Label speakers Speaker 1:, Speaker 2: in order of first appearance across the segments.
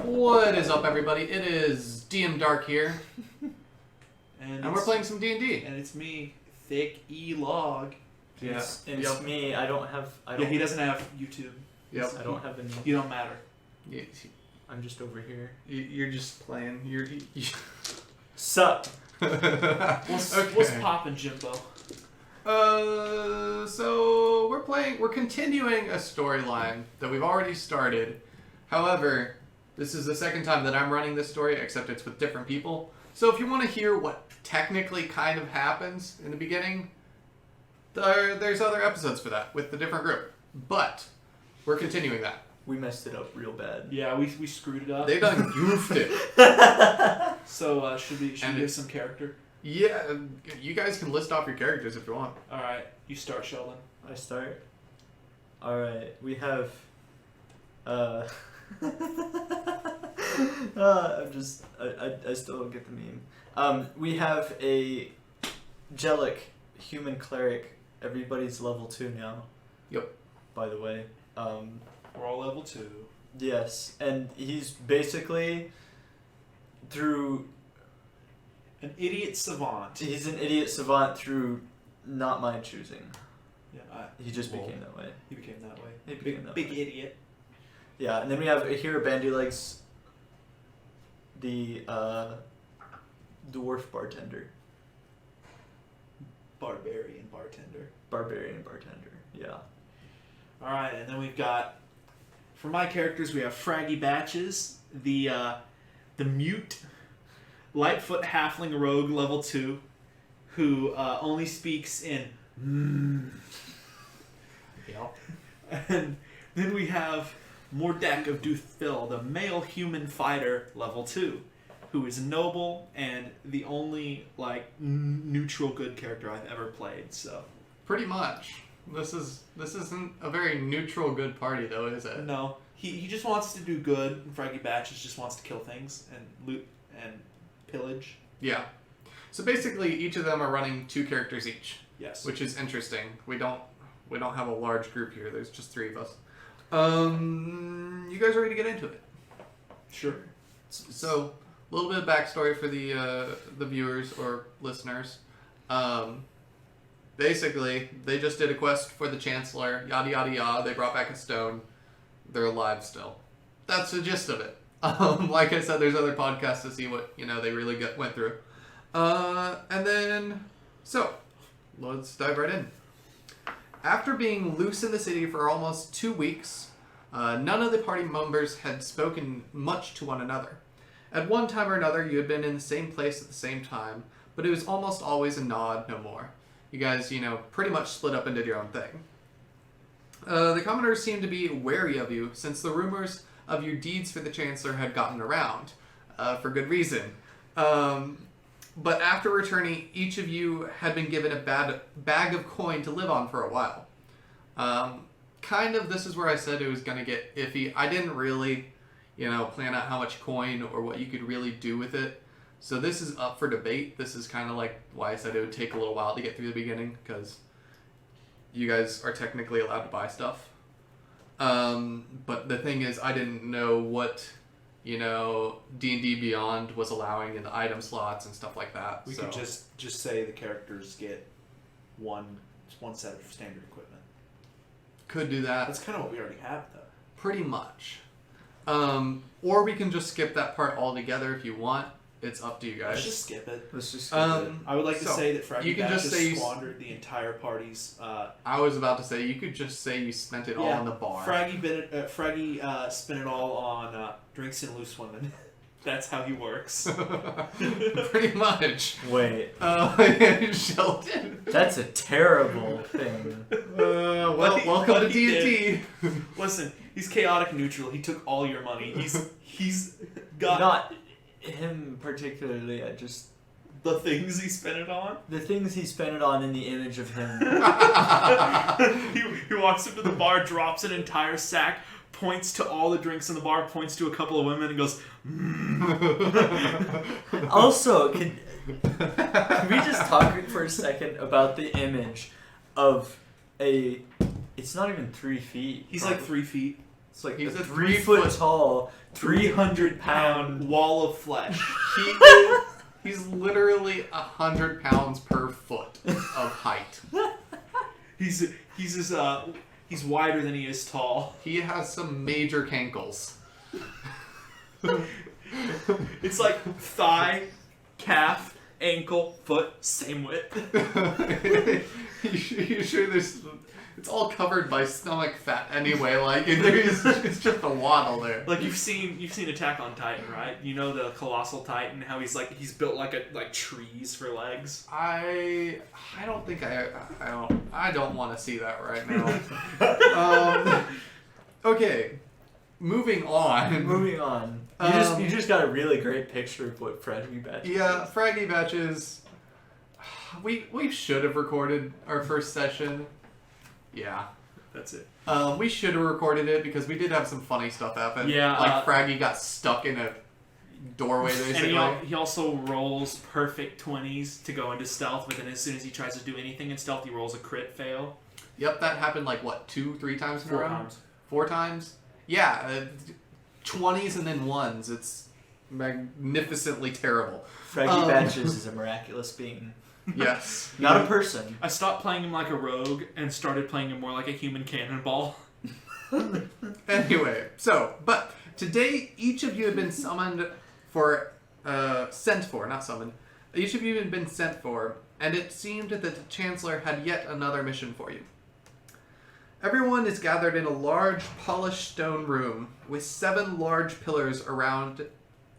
Speaker 1: What is up, everybody? It is DM Dark here,
Speaker 2: and
Speaker 1: we're playing some D&D.
Speaker 2: And it's me, Thick E-Log.
Speaker 3: Yeah, it's me. I don't.
Speaker 2: Yeah, he doesn't have YouTube.
Speaker 1: Yep.
Speaker 3: I don't have any.
Speaker 2: You don't matter.
Speaker 3: I'm just over here.
Speaker 1: You're just playing.
Speaker 3: Sup?
Speaker 2: What's poppin', Jimbo?
Speaker 1: So we're continuing a storyline that we've already started. However, this is the second time that I'm running this story, except it's with different people. So if you want to hear what technically kind of happens in the beginning, there's other episodes for that with the different group. But we're continuing that.
Speaker 3: We messed it up real bad.
Speaker 2: Yeah, we screwed it up.
Speaker 1: They done goofed it.
Speaker 2: So should we give some character?
Speaker 1: Yeah, you guys can list off your characters if you want.
Speaker 2: All right, you start, Sheldon.
Speaker 3: I start. All right, we have. I still don't get the meme. We have a Jellic human cleric. Everybody's level 2 now.
Speaker 1: Yep.
Speaker 3: By the way.
Speaker 2: We're all level 2.
Speaker 3: Yes, and he's basically through.
Speaker 2: An idiot savant.
Speaker 3: He's an idiot savant through not my choosing.
Speaker 2: Yeah,
Speaker 3: he just became that way.
Speaker 2: He became that way.
Speaker 3: He became that
Speaker 2: big
Speaker 3: way.
Speaker 2: Idiot.
Speaker 3: Yeah, and then we have here Bandy Legs, the dwarf bartender.
Speaker 2: Barbarian bartender.
Speaker 3: Barbarian bartender, yeah.
Speaker 2: Alright, and then we've got, for my characters, we have Fraggy Batches, the mute, Lightfoot Halfling Rogue level 2, who only speaks in
Speaker 1: Yep.
Speaker 2: And then we have Mordek of Duthfil, the male human fighter level 2, who is noble and the only neutral good character I've ever played. So
Speaker 1: Pretty much. This isn't a very neutral good party though, is it?
Speaker 2: no, he just wants to do good. And Fraggy Batches just wants to kill things and loot and pillage.
Speaker 1: Yeah. So basically, each of them are running 2 characters each.
Speaker 2: Yes.
Speaker 1: Which is interesting. We don't have a large group here. There's just 3 of us. You guys ready to get into it?
Speaker 2: Sure.
Speaker 1: So, a little bit of backstory for the viewers or listeners. Basically, they just did a quest for the Chancellor. Yada yada yada. They brought back a stone. They're alive still. That's the gist of it. Like I said, there's other podcasts to see what they really went through. And then, so let's dive right in. After being loose in the city for almost 2 weeks, none of the party members had spoken much to one another. At one time or another, you had been in the same place at the same time, but it was almost always a nod, no more. You guys, pretty much split up and did your own thing. The commoners seemed to be wary of you, since the rumors of your deeds for the Chancellor had gotten around, for good reason. But after returning, each of you had been given a bag of coin to live on for a while. This is where I said it was going to get iffy. I didn't really, plan out how much coin or what you could really do with it. So this is up for debate. This is kind of like why I said it would take a little while to get through the beginning, because you guys are technically allowed to buy stuff. But the thing is, I didn't know what D&D Beyond was allowing in the item slots and stuff like that.
Speaker 2: We could just say the characters get one set of standard equipment.
Speaker 1: Could do that.
Speaker 2: That's kind of what we already have, though.
Speaker 1: Pretty much. Or we can just skip that part altogether if you want. It's up to you guys.
Speaker 2: Let's just skip it.
Speaker 1: I
Speaker 2: would like to say that Fraggy Batches squandered the entire party's...
Speaker 1: I was about to say, you could just say you spent it all on the bar.
Speaker 2: Fraggy spent it all on drinks and loose women. That's how he works.
Speaker 1: Pretty much.
Speaker 3: Wait.
Speaker 1: Sheldon.
Speaker 3: That's a terrible thing.
Speaker 1: Welcome to D&D.
Speaker 2: Listen, he's chaotic neutral. He took all your money. He's got...
Speaker 3: Not him particularly,
Speaker 2: the things he spent it on?
Speaker 3: The things he spent it on in the image of him.
Speaker 2: He walks up to the bar, drops an entire sack, points to all the drinks in the bar, points to a couple of women, and goes,
Speaker 3: Also, can we just talk for a second about the image of a... It's not even 3 feet.
Speaker 2: He's like 3 feet.
Speaker 3: It's like
Speaker 1: He's
Speaker 3: a
Speaker 1: a
Speaker 3: 3
Speaker 1: 3
Speaker 3: foot tall, 300-pound.
Speaker 2: wall of flesh.
Speaker 1: He's literally 100 pounds per foot of height.
Speaker 2: He's wider than he is tall.
Speaker 1: He has some major cankles.
Speaker 2: It's like thigh, calf, ankle, foot, same width.
Speaker 1: You sure there's... It's all covered by stomach fat anyway. Like it's just a waddle there.
Speaker 2: Like you've seen Attack on Titan, right? You know the colossal Titan, how he's built like trees for legs.
Speaker 1: I don't think I don't want to see that right now. Okay, moving on.
Speaker 3: Moving on. You just got a really great picture of what Fraggy Batch is.
Speaker 1: Yeah, Fraggy Batches. We should have recorded our first session. Yeah.
Speaker 2: That's it.
Speaker 1: We should have recorded it because we did have some funny stuff happen.
Speaker 2: Yeah,
Speaker 1: like Fraggy got stuck in a doorway basically.
Speaker 2: And he also rolls perfect 20s to go into stealth, but then as soon as he tries to do anything in stealth, he rolls a crit fail.
Speaker 1: Yep, that happened like what, 2-3 times in a
Speaker 2: 4
Speaker 1: row?
Speaker 2: times.
Speaker 1: 4 times? Yeah, 20s and then 1s. It's magnificently terrible.
Speaker 3: Fraggy Batches is a miraculous being.
Speaker 1: Yes.
Speaker 3: Not a person.
Speaker 2: I stopped playing him like a rogue and started playing him more like a human cannonball.
Speaker 1: Anyway, but today each of you have been summoned for, sent for, not summoned. Each of you have been sent for, and it seemed that the Chancellor had yet another mission for you. Everyone is gathered in a large, polished stone room with 7 large pillars arranged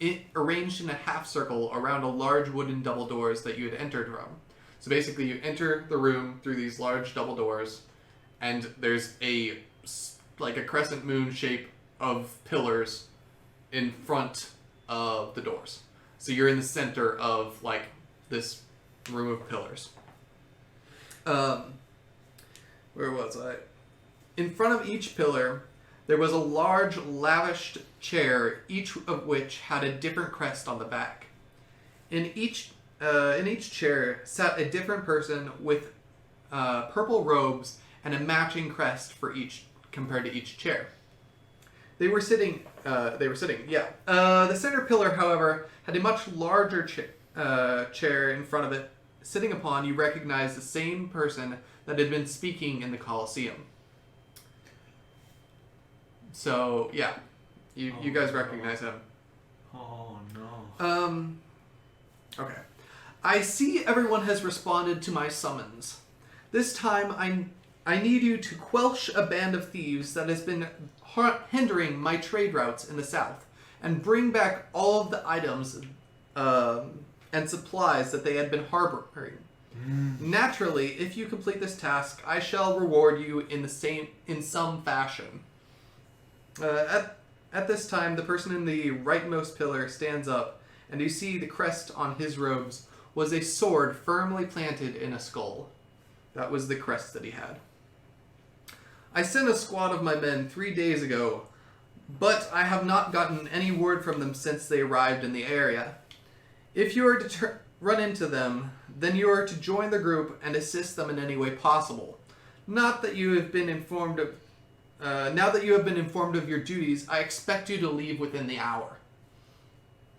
Speaker 1: in a half circle around a large wooden double doors that you had entered from. So basically, you enter the room through these large double doors, and there's a crescent moon shape of pillars in front of the doors. So you're in the center of this room of pillars. Where was I? In front of each pillar, there was a large, lavished chair, each of which had a different crest on the back. In each chair sat a different person with purple robes and a matching crest for each, compared to each chair. They were sitting. Yeah. The center pillar, however, had a much larger chair in front of it. Sitting upon, you recognize the same person that had been speaking in the Colosseum. So, yeah. You guys recognize him.
Speaker 2: Oh, no.
Speaker 1: Okay. I see everyone has responded to my summons. This time, I need you to quelch a band of thieves that has been hindering my trade routes in the south, and bring back all of the items and supplies that they had been harboring. Naturally, if you complete this task, I shall reward you in some fashion. At this time, the person in the rightmost pillar stands up, and you see the crest on his robes was a sword firmly planted in a skull. That was the crest that he had. I sent a squad of my men 3 days ago, but I have not gotten any word from them since they arrived in the area. If you are to run into them, then you are to join the group and assist them in any way possible. Now that you have been informed of your duties, I expect you to leave within the hour.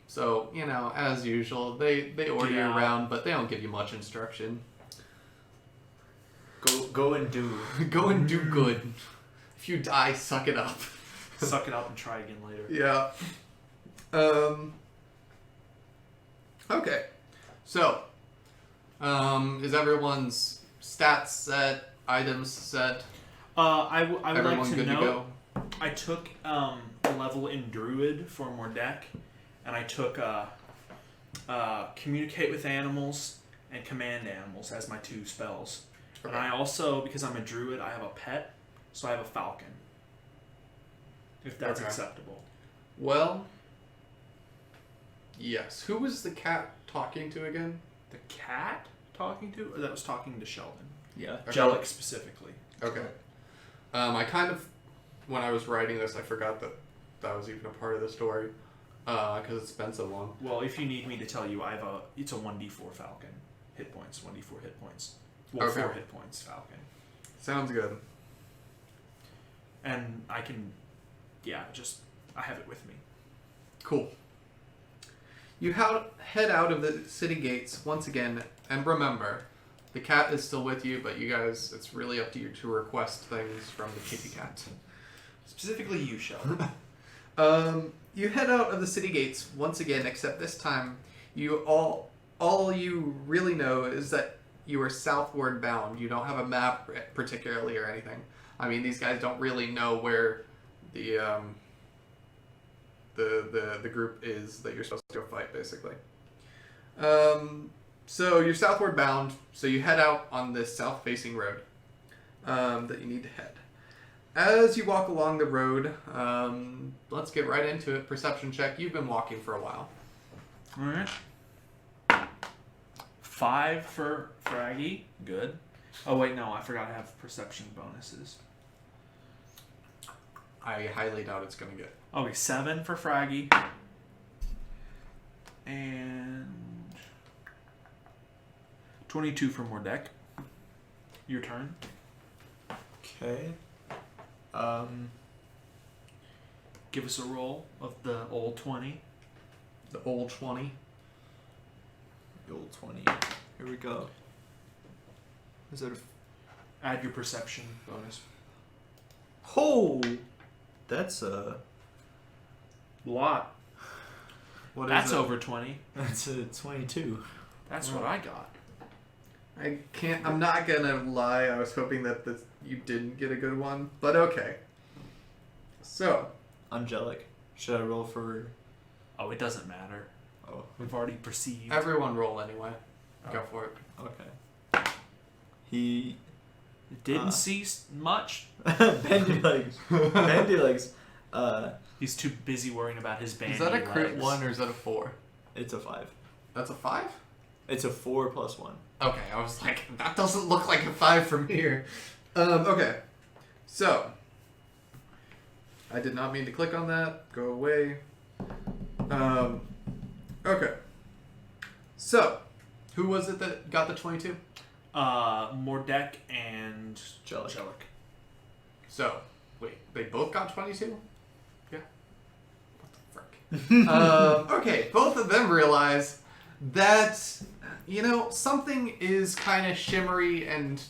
Speaker 1: So, as usual, they order you around, but they don't give you much instruction.
Speaker 3: Go and do.
Speaker 1: Go and do good. If you die, suck it up.
Speaker 2: Suck it up and try again later.
Speaker 1: Yeah. Okay. So, is everyone's stats set, items set?
Speaker 2: I would
Speaker 1: Everyone
Speaker 2: like to
Speaker 1: good
Speaker 2: know.
Speaker 1: to go?
Speaker 2: I took a level in Druid for more deck, and I took Communicate with Animals and Command Animals as my 2 spells.
Speaker 1: Okay.
Speaker 2: And I also, because I'm a Druid, I have a pet, so I have a Falcon. If that's
Speaker 1: Okay.
Speaker 2: acceptable.
Speaker 1: Well, yes. Who was the cat talking to again?
Speaker 2: The cat talking to? Or that was talking to Sheldon.
Speaker 3: Yeah.
Speaker 1: Okay.
Speaker 2: Jellic specifically.
Speaker 1: Okay. I kind of, when I was writing this, I forgot that was even a part of the story, because it's been so long.
Speaker 2: Well, if you need me to tell you, it's a 1d4 Falcon. Hit points, 1d4 hit points. Well,
Speaker 1: Okay.
Speaker 2: 4 hit points Falcon.
Speaker 1: Sounds good.
Speaker 2: And I can yeah, I have it with me.
Speaker 1: Cool. You head out of the city gates once again, and remember, the cat is still with you, but you guys, it's really up to you to request things from the kitty cat.
Speaker 2: Specifically you, Sheldon.
Speaker 1: You head out of the city gates once again, except this time, all you really know is that you are southward bound. You don't have a map particularly or anything. I mean, these guys don't really know where the group is that you're supposed to go fight, basically. So you're southward bound, so you head out on this south-facing road that you need to head. As you walk along the road, let's get right into it. Perception check. You've been walking for a while.
Speaker 2: All right. 5 for Fraggy. Good. Oh, wait, no. I forgot I have perception bonuses.
Speaker 1: I highly doubt it's going to get.
Speaker 2: Okay, 7 for Fraggy. And 22 for Mordek. Your turn.
Speaker 3: Okay.
Speaker 2: Give us a roll of the old 20.
Speaker 1: The old 20.
Speaker 3: The old 20. Here we go. Is that
Speaker 2: Add your perception bonus.
Speaker 3: Oh! That's a...
Speaker 2: Lot.
Speaker 1: What is
Speaker 2: That's
Speaker 1: it?
Speaker 2: over 20.
Speaker 3: That's a 22.
Speaker 2: That's what I got.
Speaker 1: I'm not going to lie. I was hoping that you didn't get a good one, but okay. So.
Speaker 3: Angelic. Should I roll for...
Speaker 2: Oh, it doesn't matter.
Speaker 3: Oh.
Speaker 2: We've already perceived.
Speaker 1: Everyone roll anyway.
Speaker 2: Oh.
Speaker 1: Go for it.
Speaker 3: Okay. He...
Speaker 2: It didn't see much.
Speaker 3: Bendy legs. Bendy legs.
Speaker 2: He's too busy worrying about his bandy
Speaker 1: Is that a crit
Speaker 2: legs.
Speaker 1: 1 or is that a 4?
Speaker 3: It's a 5.
Speaker 1: That's a 5?
Speaker 3: It's a 4 plus 1.
Speaker 1: Okay, I was like, that doesn't look like a 5 from here. Okay. So. I did not mean to click on that. Go away. Okay. So. Who was it that got the 22?
Speaker 2: Mordek and
Speaker 3: Jellic.
Speaker 1: So. Wait, they both got 22? Yeah. What the frick? Okay, both of them realize that, something is kind of shimmery and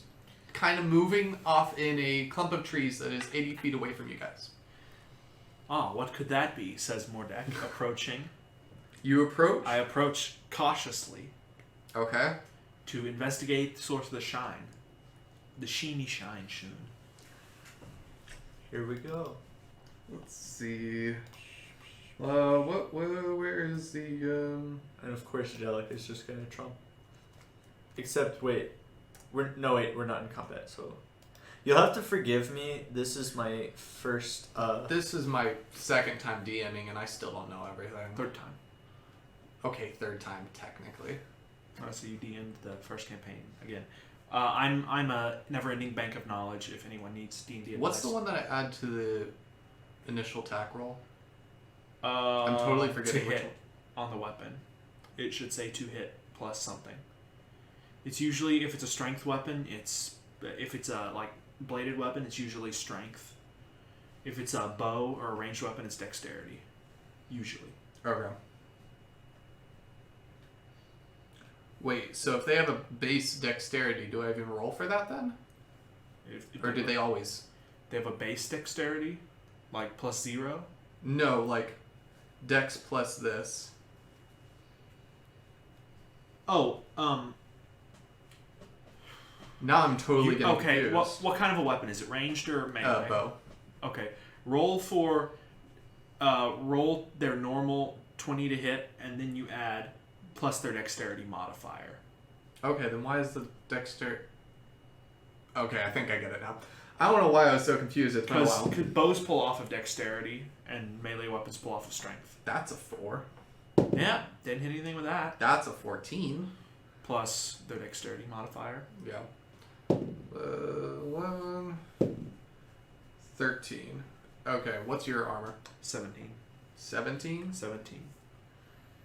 Speaker 1: kind of moving off in a clump of trees that is 80 feet away from you guys.
Speaker 2: Oh, what could that be? Says Mordek, approaching.
Speaker 1: You approach?
Speaker 2: I approach cautiously
Speaker 1: Okay.
Speaker 2: to investigate the source of the shine. The sheeny shine shoon.
Speaker 3: Here we go.
Speaker 1: Let's see. Where is the,
Speaker 3: And of course Jellic is just gonna trump. Except, wait. We're not in combat, so... You'll have to forgive me. This is my first,
Speaker 1: This is my second time DMing and I still don't know everything.
Speaker 2: Third time.
Speaker 1: Okay, third time, technically.
Speaker 2: So you DM'd the first campaign again. I'm a never-ending bank of knowledge. If anyone needs D&D advice.
Speaker 1: What's the one that I add to the initial attack roll? I'm totally forgetting
Speaker 2: to
Speaker 1: which
Speaker 2: hit on the weapon. It should say to hit plus something. It's usually, if it's a strength weapon, if it's a bladed weapon, it's usually strength. If it's a bow or a ranged weapon, it's dexterity. Usually.
Speaker 1: Okay. Wait, so if they have a base dexterity, do I even roll for that then? Or do they always?
Speaker 2: They have a base dexterity, like plus 0.
Speaker 1: No, like dex plus this.
Speaker 2: Oh,
Speaker 1: Now I'm totally getting
Speaker 2: okay.
Speaker 1: confused.
Speaker 2: What kind of a weapon is it? Ranged or melee?
Speaker 1: Bow.
Speaker 2: Okay. Roll their normal 20 to hit, and then you add plus their dexterity modifier.
Speaker 1: Okay, then why is the dexter? Okay, I think I get it now. I don't know why I was so confused. It's been a while.
Speaker 2: Because bows pull off of dexterity, and melee weapons pull off of strength.
Speaker 1: That's a 4.
Speaker 2: Yeah, didn't hit anything with that.
Speaker 1: That's a 14.
Speaker 2: Plus their dexterity modifier.
Speaker 1: Yeah. 11. 13. Okay, what's your armor?
Speaker 2: 17.
Speaker 1: 17?
Speaker 2: 17.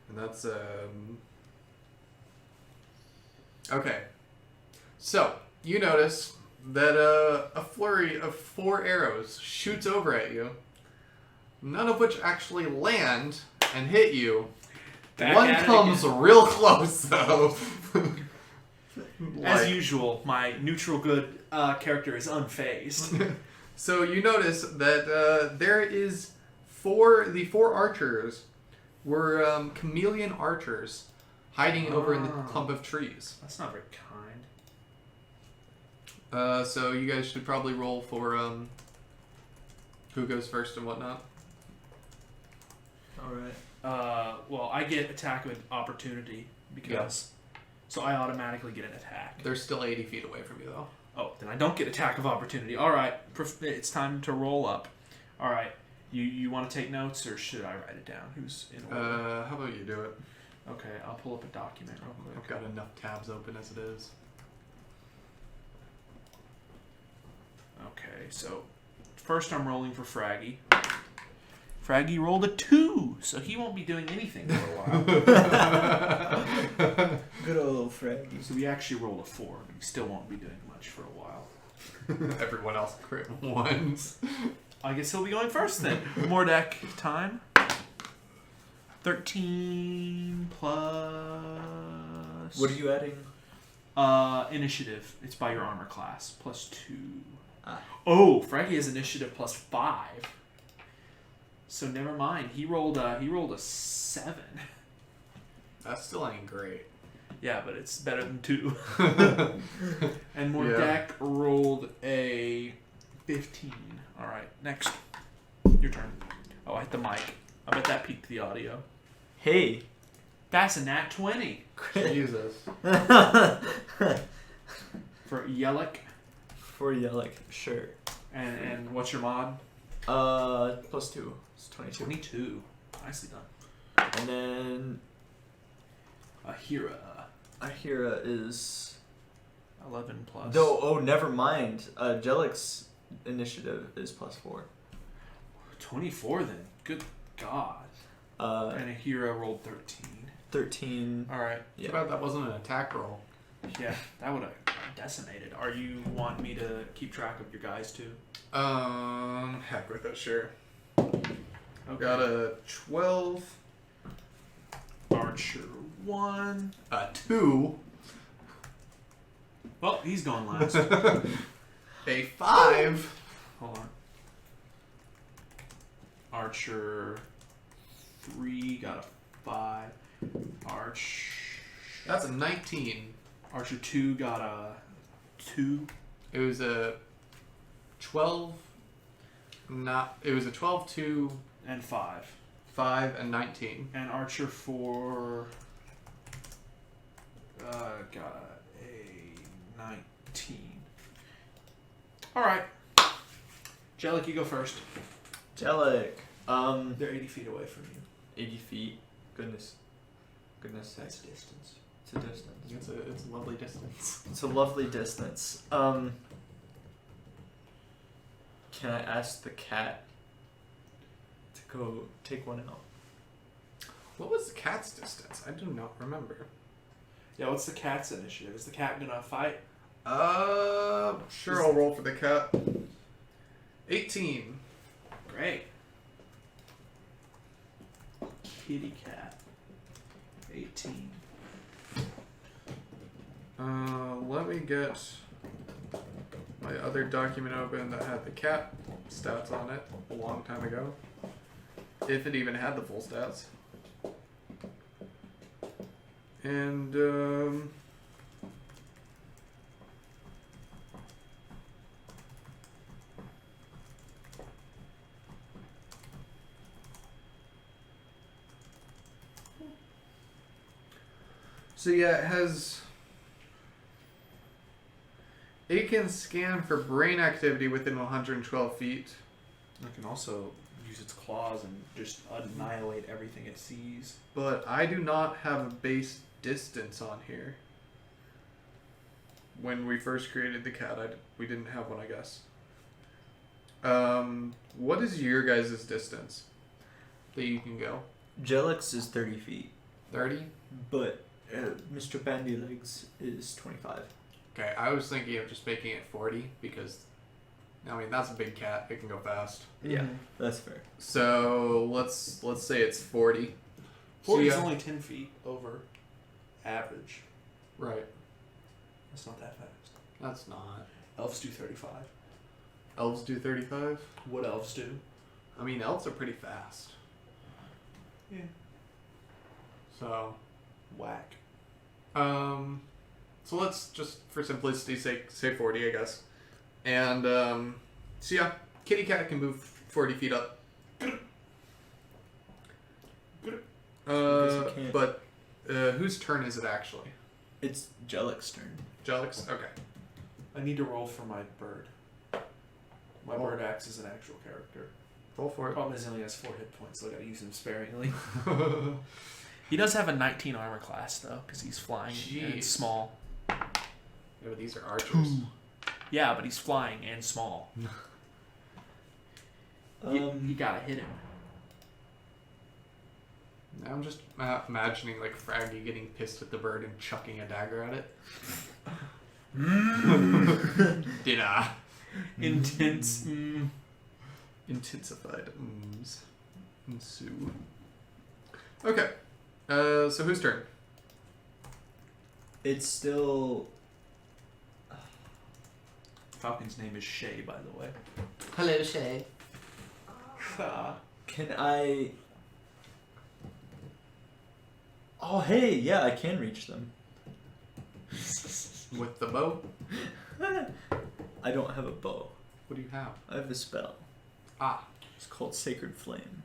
Speaker 1: And that's, Okay. So, you notice that a flurry of 4 arrows shoots over at you. none of which actually land and hit you.
Speaker 2: Back
Speaker 1: One
Speaker 2: at it
Speaker 1: comes
Speaker 2: again.
Speaker 1: real close, though.
Speaker 2: As
Speaker 1: Like-
Speaker 2: usual, my neutral good character is unfazed.
Speaker 1: So you notice that there is the four archers were chameleon archers hiding over in the
Speaker 2: Ah.
Speaker 1: clump of trees.
Speaker 2: That's not very kind.
Speaker 1: So you guys should probably roll for who goes first and whatnot.
Speaker 3: All right.
Speaker 2: Well, I get attack of opportunity because, so I automatically get an attack.
Speaker 1: They're still 80 feet away from you, though.
Speaker 2: Oh, then I don't get attack of opportunity. All right, it's time to roll up. All right, you want to take notes or should I write it down? Who's in order?
Speaker 1: How about you do it?
Speaker 2: Okay, I'll pull up a document real quick.
Speaker 1: I've got enough tabs open as it is.
Speaker 2: Okay, so first I'm rolling for Fraggy. Fraggy rolled a 2, so he won't be doing anything for a while.
Speaker 3: Good old Fraggy.
Speaker 2: So we actually rolled a 4, but he still won't be doing much for a while.
Speaker 1: Everyone else crit ones.
Speaker 2: I guess he'll be going first then. More deck time. 13 plus...
Speaker 3: What are you adding?
Speaker 2: Initiative. It's by your armor class. Plus 2.
Speaker 3: Ah.
Speaker 2: Oh, Fraggy has initiative plus 5. So never mind. He rolled a 7.
Speaker 1: That still ain't great.
Speaker 2: Yeah, but it's better than 2. And
Speaker 1: Yeah.
Speaker 2: Mordek rolled a 15. All right, next. Your turn. Oh, I hit the mic. I bet that peaked the audio.
Speaker 3: Hey.
Speaker 2: That's a nat 20
Speaker 1: Jesus.
Speaker 2: for Yelik.
Speaker 3: For Yelik, sure.
Speaker 2: And what's your mod?
Speaker 3: Plus 2. It's 22.
Speaker 2: 22. Nicely done.
Speaker 3: And then
Speaker 2: Ahira.
Speaker 3: Ahira is
Speaker 2: 11 plus.
Speaker 3: no. Oh, never mind. Jelik's initiative is plus 4.
Speaker 2: 24 then. Good God. And Ahira rolled 13.
Speaker 3: 13.
Speaker 2: All right.
Speaker 1: Too bad that wasn't an attack roll.
Speaker 2: Yeah, that would have decimated. Are you want me to keep track of your guys too?
Speaker 1: Heck with it, sure.
Speaker 2: Okay.
Speaker 1: Got a 12,
Speaker 2: Archer 1.
Speaker 1: a 2,
Speaker 2: Well, he's gone last.
Speaker 1: a 5.
Speaker 2: Hold on. Archer 3 got a 5.
Speaker 1: That's a 19.
Speaker 2: Archer 2 got a 2.
Speaker 1: It was a 12. It was a 12, 2,
Speaker 2: And 5.
Speaker 1: 5, and 19.
Speaker 2: And Archer 4 got a 19. Alright. Jellic, you go first.
Speaker 3: Jelik.
Speaker 2: They're 80 feet away from you.
Speaker 3: 80 feet. Goodness
Speaker 2: That's
Speaker 3: sakes.
Speaker 2: distance.
Speaker 3: It's a distance.
Speaker 1: It's a lovely distance.
Speaker 3: It's a lovely distance. Can I ask the cat to go take one out?
Speaker 1: What was the cat's distance? I do not remember.
Speaker 2: Yeah, what's the cat's initiative? Is the cat gonna fight?
Speaker 1: Sure, I'll roll for the cat. 18.
Speaker 2: Great. Kitty cat. 18.
Speaker 1: Let me get my other document open that had the cat stats on it a long time ago. If it even had the full stats. And, so yeah, it can scan for brain activity within 112 feet.
Speaker 2: It can also use its claws and just annihilate everything it sees.
Speaker 1: But I do not have a base distance on here. When we first created the cat, we didn't have one, I guess. What is your guys' distance that you can go?
Speaker 3: Jelik's is 30 feet,
Speaker 1: 30?
Speaker 3: but Mr. Bandylegs is 25.
Speaker 1: Okay, I was thinking of just making it 40 because I mean, that's a big cat. It can go fast.
Speaker 3: Yeah,
Speaker 2: Mhm.
Speaker 3: that's fair.
Speaker 1: So let's say it's 40.
Speaker 2: 40 is
Speaker 1: So, yeah.
Speaker 2: only 10 feet over average.
Speaker 1: Right.
Speaker 2: That's not that fast.
Speaker 1: That's not.
Speaker 2: Elves do 35.
Speaker 1: Elves do 35.
Speaker 2: What elves do?
Speaker 1: I mean, elves are pretty fast.
Speaker 2: Yeah.
Speaker 1: So,
Speaker 2: Whack.
Speaker 1: so let's just, for simplicity's sake, say 40, I guess. And, so yeah, kitty cat can move 40 feet up.
Speaker 3: Guess he can't.
Speaker 1: But, whose turn is it actually?
Speaker 3: It's Jellic's turn.
Speaker 1: Jellic's? Okay.
Speaker 2: I need to roll for my bird. My
Speaker 1: Oh.
Speaker 2: bird acts as an actual character.
Speaker 1: Roll for it.
Speaker 2: Problem is he only has 4 hit points, so I gotta use him sparingly. He does have a 19 armor class, though, because he's flying and
Speaker 1: Jeez.
Speaker 2: small.
Speaker 1: Yeah, but these are archers.
Speaker 2: Yeah, but he's flying and small. You gotta hit him.
Speaker 1: Now I'm just imagining like Fraggy getting pissed at the bird and chucking a dagger at it. Dinner.
Speaker 2: Intense.
Speaker 1: Intensified ensue. Okay. So whose turn?
Speaker 3: It's still.
Speaker 2: Falcon's name is Shay, by the way.
Speaker 1: Hello, Shay.
Speaker 3: Can I? Oh hey, yeah, I can reach them.
Speaker 1: With the bow?
Speaker 3: I don't have a bow.
Speaker 1: What do you have?
Speaker 3: I have a spell.
Speaker 1: Ah,
Speaker 3: It's called Sacred Flame.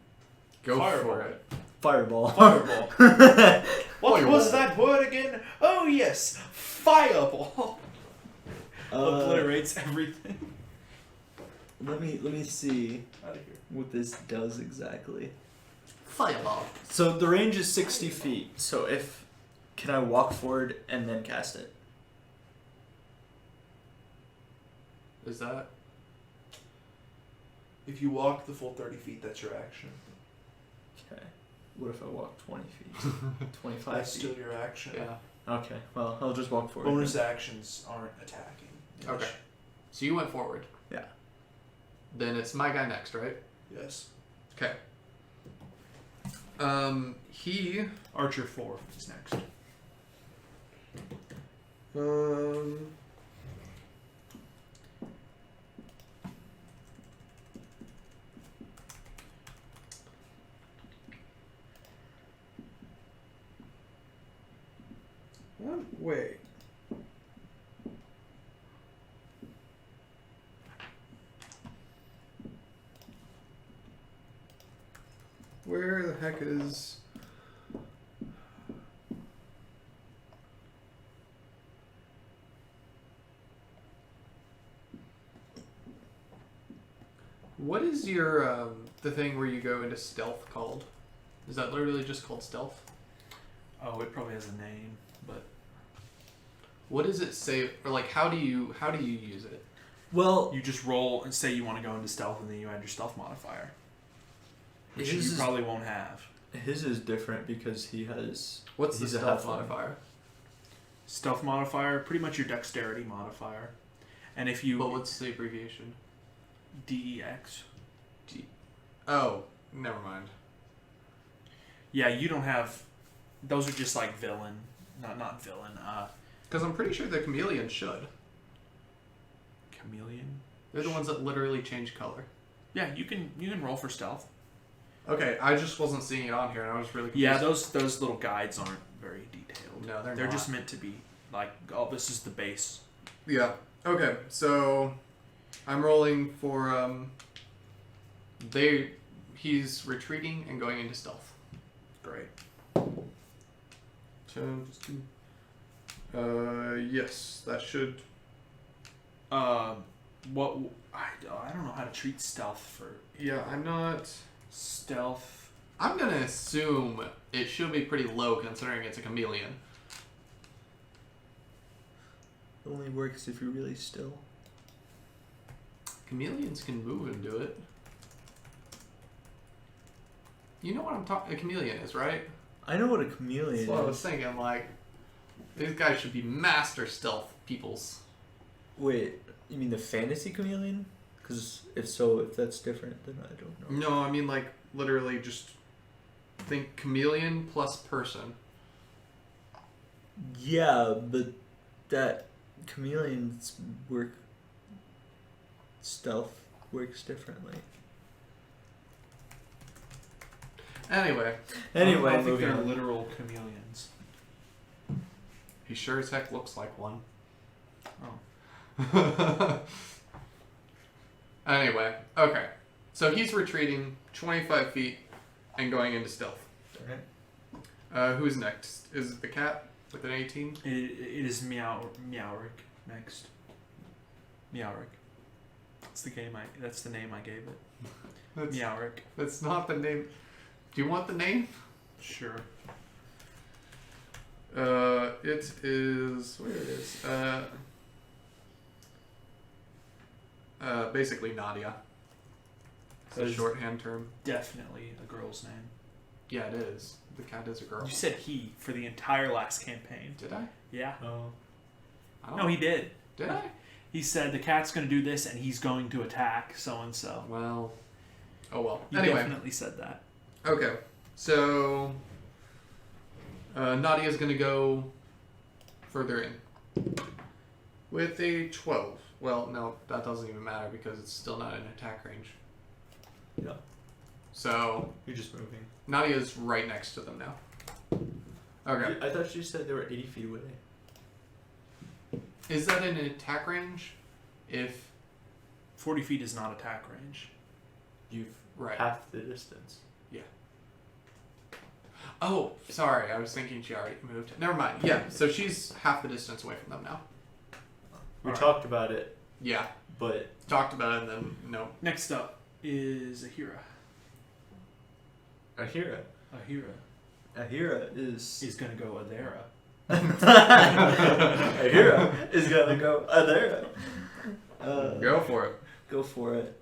Speaker 1: go
Speaker 2: Fireball.
Speaker 1: for it.
Speaker 3: Fireball.
Speaker 2: Fireball. What
Speaker 1: Fireball.
Speaker 2: was that word again? Oh yes, fireball. Obliterates everything.
Speaker 3: Let me see
Speaker 2: Out of here.
Speaker 3: what this does exactly.
Speaker 1: Fireball.
Speaker 3: So the range is 60 feet. So if can I walk forward and then cast it?
Speaker 1: Is that?
Speaker 2: If you walk the full 30 feet, that's your action.
Speaker 3: Okay. What if I walk 20 feet? 25
Speaker 2: That's
Speaker 3: feet.
Speaker 2: still your action.
Speaker 1: Yeah.
Speaker 3: Okay. Well, I'll just walk forward.
Speaker 2: Bonus actions aren't attacking.
Speaker 1: Okay. So you went forward.
Speaker 3: Yeah.
Speaker 1: Then it's my guy next, right?
Speaker 2: Yes.
Speaker 1: Okay. He.
Speaker 2: Archer 4 is next.
Speaker 1: Wait. Where the heck is... What is your, the thing where you go into stealth called? Is that literally just called stealth?
Speaker 2: Oh, it probably has a name, but
Speaker 1: What does it say, or like how do you use it?
Speaker 3: Well,
Speaker 2: you just roll and say you want to go into stealth, and then you add your stealth modifier, which
Speaker 3: His
Speaker 2: you
Speaker 3: is-
Speaker 2: probably won't have.
Speaker 3: his is different because he has.
Speaker 1: What's the
Speaker 3: He's a
Speaker 1: stealth
Speaker 3: halfling.
Speaker 1: modifier?
Speaker 2: Stealth modifier, pretty much your dexterity modifier, and if you
Speaker 1: But what's the abbreviation?
Speaker 2: DEX.
Speaker 1: Oh, never mind.
Speaker 2: Yeah, you don't have. Those are just like villain, not villain.
Speaker 1: Because I'm pretty sure the chameleons should.
Speaker 2: Chameleon.
Speaker 1: They're the ones that literally change color.
Speaker 2: Yeah, you can roll for stealth.
Speaker 1: Okay, I just wasn't seeing it on here, and I was really confused.
Speaker 2: Yeah, those little guides aren't very detailed.
Speaker 1: No, they're
Speaker 2: They're
Speaker 1: not.
Speaker 2: just meant to be like, oh, this is the base.
Speaker 1: Yeah. Okay, so I'm rolling for he's retreating and going into stealth.
Speaker 2: Great.
Speaker 1: So just yes, that should.
Speaker 2: What I don't know how to treat stealth for
Speaker 1: Yeah, I'm not.
Speaker 2: stealth.
Speaker 1: I'm gonna assume it should be pretty low considering it's a chameleon.
Speaker 3: It only works if you're really still.
Speaker 1: Chameleons can move and do it. You know what I'm talking? A chameleon is, right?
Speaker 3: I know what a chameleon
Speaker 1: That's what I was
Speaker 3: is.
Speaker 1: thinking. Like, these guys should be master stealth peoples.
Speaker 3: Wait, you mean the fantasy chameleon? Because if that's different, then I don't know.
Speaker 1: No, I mean like literally just think chameleon plus person.
Speaker 3: Yeah, but that chameleon's stealth works differently.
Speaker 1: Anyway,
Speaker 2: I don't think
Speaker 3: moving
Speaker 2: they're
Speaker 3: on.
Speaker 2: literal chameleons.
Speaker 1: he sure as heck looks like one.
Speaker 2: Oh.
Speaker 1: Anyway, okay. So he's retreating 25 feet and going into stealth.
Speaker 3: Okay.
Speaker 1: Who's next? Is it the cat with an 18?
Speaker 2: It is Meowrick next. Meowrick. That's the name I gave it. Meowrick.
Speaker 1: That's not the name. Do you want the name?
Speaker 2: Sure.
Speaker 1: It is. Where it is? Basically Nadia. It's
Speaker 2: That
Speaker 1: a
Speaker 2: is
Speaker 1: shorthand term.
Speaker 2: definitely a girl's name.
Speaker 1: Yeah, it is. The cat is a girl.
Speaker 2: You said he for the entire last campaign.
Speaker 1: Did I?
Speaker 2: Yeah.
Speaker 3: Oh.
Speaker 1: I don't
Speaker 2: No, he did.
Speaker 1: Did I?
Speaker 2: He said the cat's going to do this and he's going to attack so and so.
Speaker 1: Well. Oh well.
Speaker 2: He
Speaker 1: Anyway.
Speaker 2: definitely said that.
Speaker 1: Okay. So. Nadia's gonna go further in. With a 12. Well, no, that doesn't even matter because it's still not in attack range.
Speaker 3: Yeah.
Speaker 1: So.
Speaker 3: You're just moving.
Speaker 1: Nadia's right next to them now. Okay.
Speaker 3: I thought you said they were 80 feet away.
Speaker 1: Is that in attack range? If
Speaker 2: 40 feet is not attack range.
Speaker 3: You've
Speaker 1: right.
Speaker 3: half the distance.
Speaker 1: Oh, sorry. I was thinking she already moved. Never mind. Yeah. So she's half the distance away from them now.
Speaker 3: We
Speaker 2: Alright.
Speaker 3: talked about it,
Speaker 1: Yeah.
Speaker 3: but
Speaker 1: Talked about it and then no.
Speaker 2: Next up is Ahira.
Speaker 3: Ahira.
Speaker 2: Ahira
Speaker 3: is
Speaker 2: is going to go Adera.
Speaker 3: Ahira is gonna go Adera.
Speaker 1: Go for it.
Speaker 3: Go for it.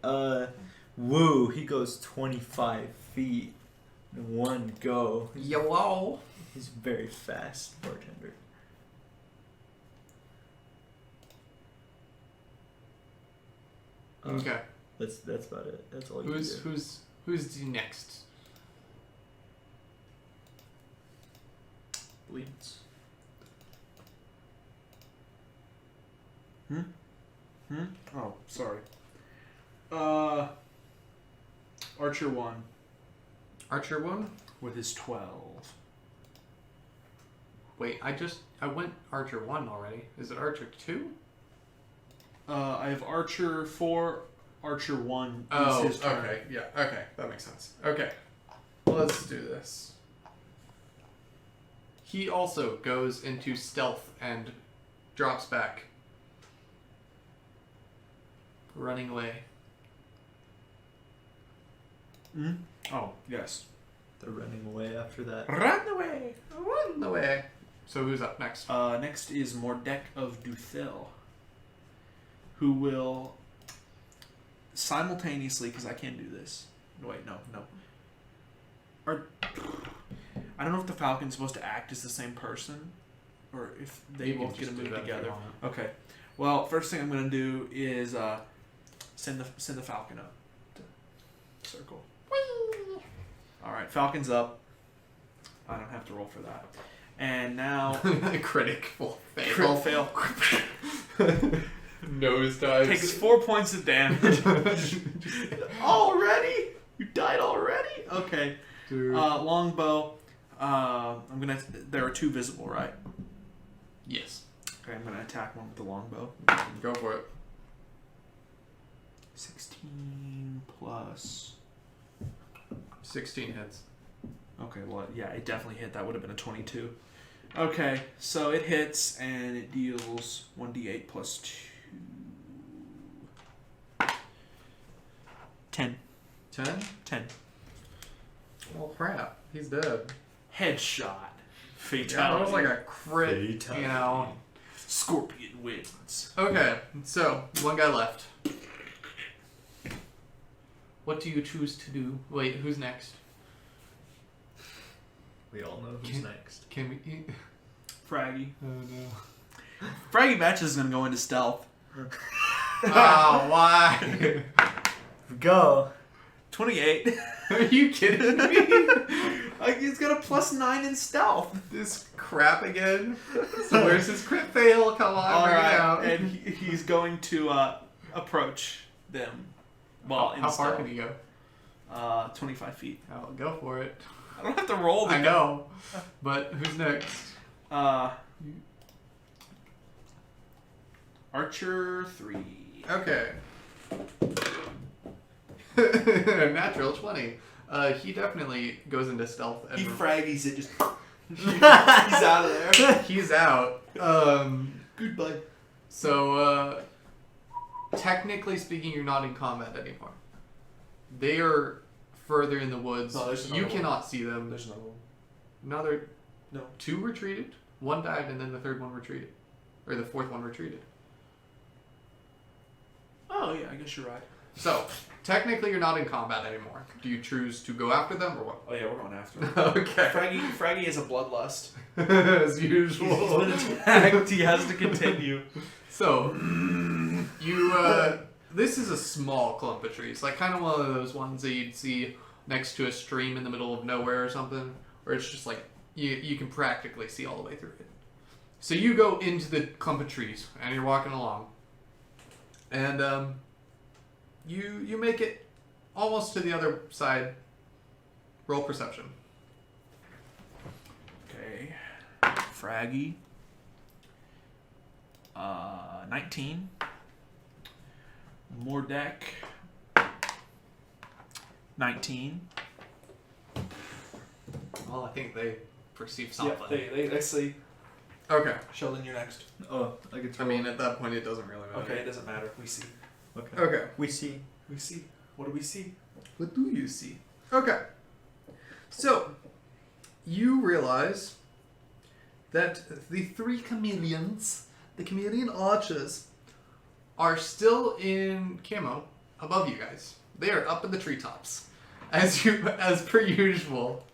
Speaker 3: Woo! He goes 25 feet in one go.
Speaker 1: Yellow.
Speaker 3: He's very fast, bartender.
Speaker 1: Okay.
Speaker 3: That's about it. That's all you can do.
Speaker 1: Who's the next?
Speaker 3: Bleeds.
Speaker 2: Oh, sorry. Archer 1
Speaker 1: Archer 1?
Speaker 2: with his 12.
Speaker 1: Wait, I went Archer 1 already. Is it Archer 2?
Speaker 2: I have Archer 4. Archer 1
Speaker 1: Oh,
Speaker 2: is his turn.
Speaker 1: okay. Yeah, okay. That makes sense. Okay. Let's do this. He also goes into stealth and drops back. Running away.
Speaker 2: Hmm? Oh, yes.
Speaker 3: They're running away after that.
Speaker 2: Run away!
Speaker 1: Run away. So who's up next?
Speaker 2: Next is Mordek of Duthil, who will simultaneously, because I can't do this. Wait, no. I don't know if the Falcon's supposed to act as the same person, or if they
Speaker 1: You can
Speaker 2: both get to
Speaker 1: just do
Speaker 2: move
Speaker 1: that if you
Speaker 2: together.
Speaker 1: want.
Speaker 2: Okay. Well, first thing I'm going to do is send the Falcon up to circle. All right, Falcon's up. I don't have to roll for that. And now
Speaker 1: Critical
Speaker 2: crit
Speaker 1: fail.
Speaker 2: fail.
Speaker 1: Nose dives.
Speaker 2: Takes 4 points of damage. Already? You died already? Okay.
Speaker 1: Dude.
Speaker 2: Longbow. There are 2 visible, right?
Speaker 1: Yes.
Speaker 2: Okay, I'm gonna attack one with the longbow.
Speaker 1: Go for it.
Speaker 2: 16 plus.
Speaker 1: 16 hits.
Speaker 2: Okay, well, yeah, it definitely hit. That would have been a 22. Okay, so it hits and it deals 1d8 plus 2. 10.
Speaker 1: 10?
Speaker 2: 10.
Speaker 1: Oh crap. He's dead.
Speaker 2: Headshot.
Speaker 1: Yeah,
Speaker 2: Fatality.
Speaker 1: that was like a crit,
Speaker 3: Fatality.
Speaker 1: you know.
Speaker 2: Scorpion wins.
Speaker 1: Okay, so one guy left. What do you choose to do? Wait, who's next?
Speaker 3: We all know who's next.
Speaker 1: Can we eat?
Speaker 2: Fraggy.
Speaker 1: Oh no.
Speaker 2: Fraggy Batch is gonna go into stealth.
Speaker 1: Oh, why?
Speaker 3: Go.
Speaker 2: 28.
Speaker 1: Are you kidding me?
Speaker 2: He's got a +9 in stealth.
Speaker 1: This crap again. So where's his crit fail? Come on,
Speaker 2: All
Speaker 1: bring it
Speaker 2: right,
Speaker 1: out.
Speaker 2: and he's going to approach them. Well, in
Speaker 1: how far
Speaker 2: stealth.
Speaker 1: can he go?
Speaker 2: 25 feet.
Speaker 1: Oh, go for it.
Speaker 2: I don't have to roll.
Speaker 1: I know, but who's next?
Speaker 2: Archer 3.
Speaker 1: Okay. Natural 20. He definitely goes into stealth. And
Speaker 2: He fraggies it. Just he's out of there.
Speaker 1: He's out.
Speaker 2: Goodbye.
Speaker 1: So, technically speaking, you're not in combat anymore. They are further in the woods.
Speaker 2: No, there's
Speaker 1: You
Speaker 2: another
Speaker 1: cannot see them.
Speaker 2: There's another one.
Speaker 1: Another
Speaker 2: No.
Speaker 1: 2 retreated. 1 died, and then the 3rd one retreated, or the 4th one retreated.
Speaker 2: Oh yeah, I guess you're right.
Speaker 1: So, technically, you're not in combat anymore. Do you choose to go after them or what?
Speaker 2: Oh yeah, we're going after him.
Speaker 1: Okay.
Speaker 2: Fraggy has a bloodlust.
Speaker 1: As usual.
Speaker 2: He's been attacked. He has to continue.
Speaker 1: So, you, this is a small clump of trees. Like, kind of one of those ones that you'd see next to a stream in the middle of nowhere or something. Where it's just like, you can practically see all the way through it. So you go into the clump of trees, and you're walking along. And, you make it almost to the other side. Roll perception.
Speaker 2: Okay. Fraggy. 19. Mordek. 19.
Speaker 1: Well, I think they perceive something.
Speaker 2: Yeah, they see.
Speaker 1: Okay.
Speaker 2: Sheldon, you're next.
Speaker 3: Oh, I get to
Speaker 1: I mean, at that point, it doesn't really matter.
Speaker 2: Okay, it doesn't matter. We see.
Speaker 3: Okay.
Speaker 1: Okay.
Speaker 3: We see.
Speaker 2: We see. What do we see?
Speaker 1: What do you see? Okay. So, you realize that the 3 chameleons, the chameleon archers, are still in camo above you guys. They are up in the treetops, as per usual.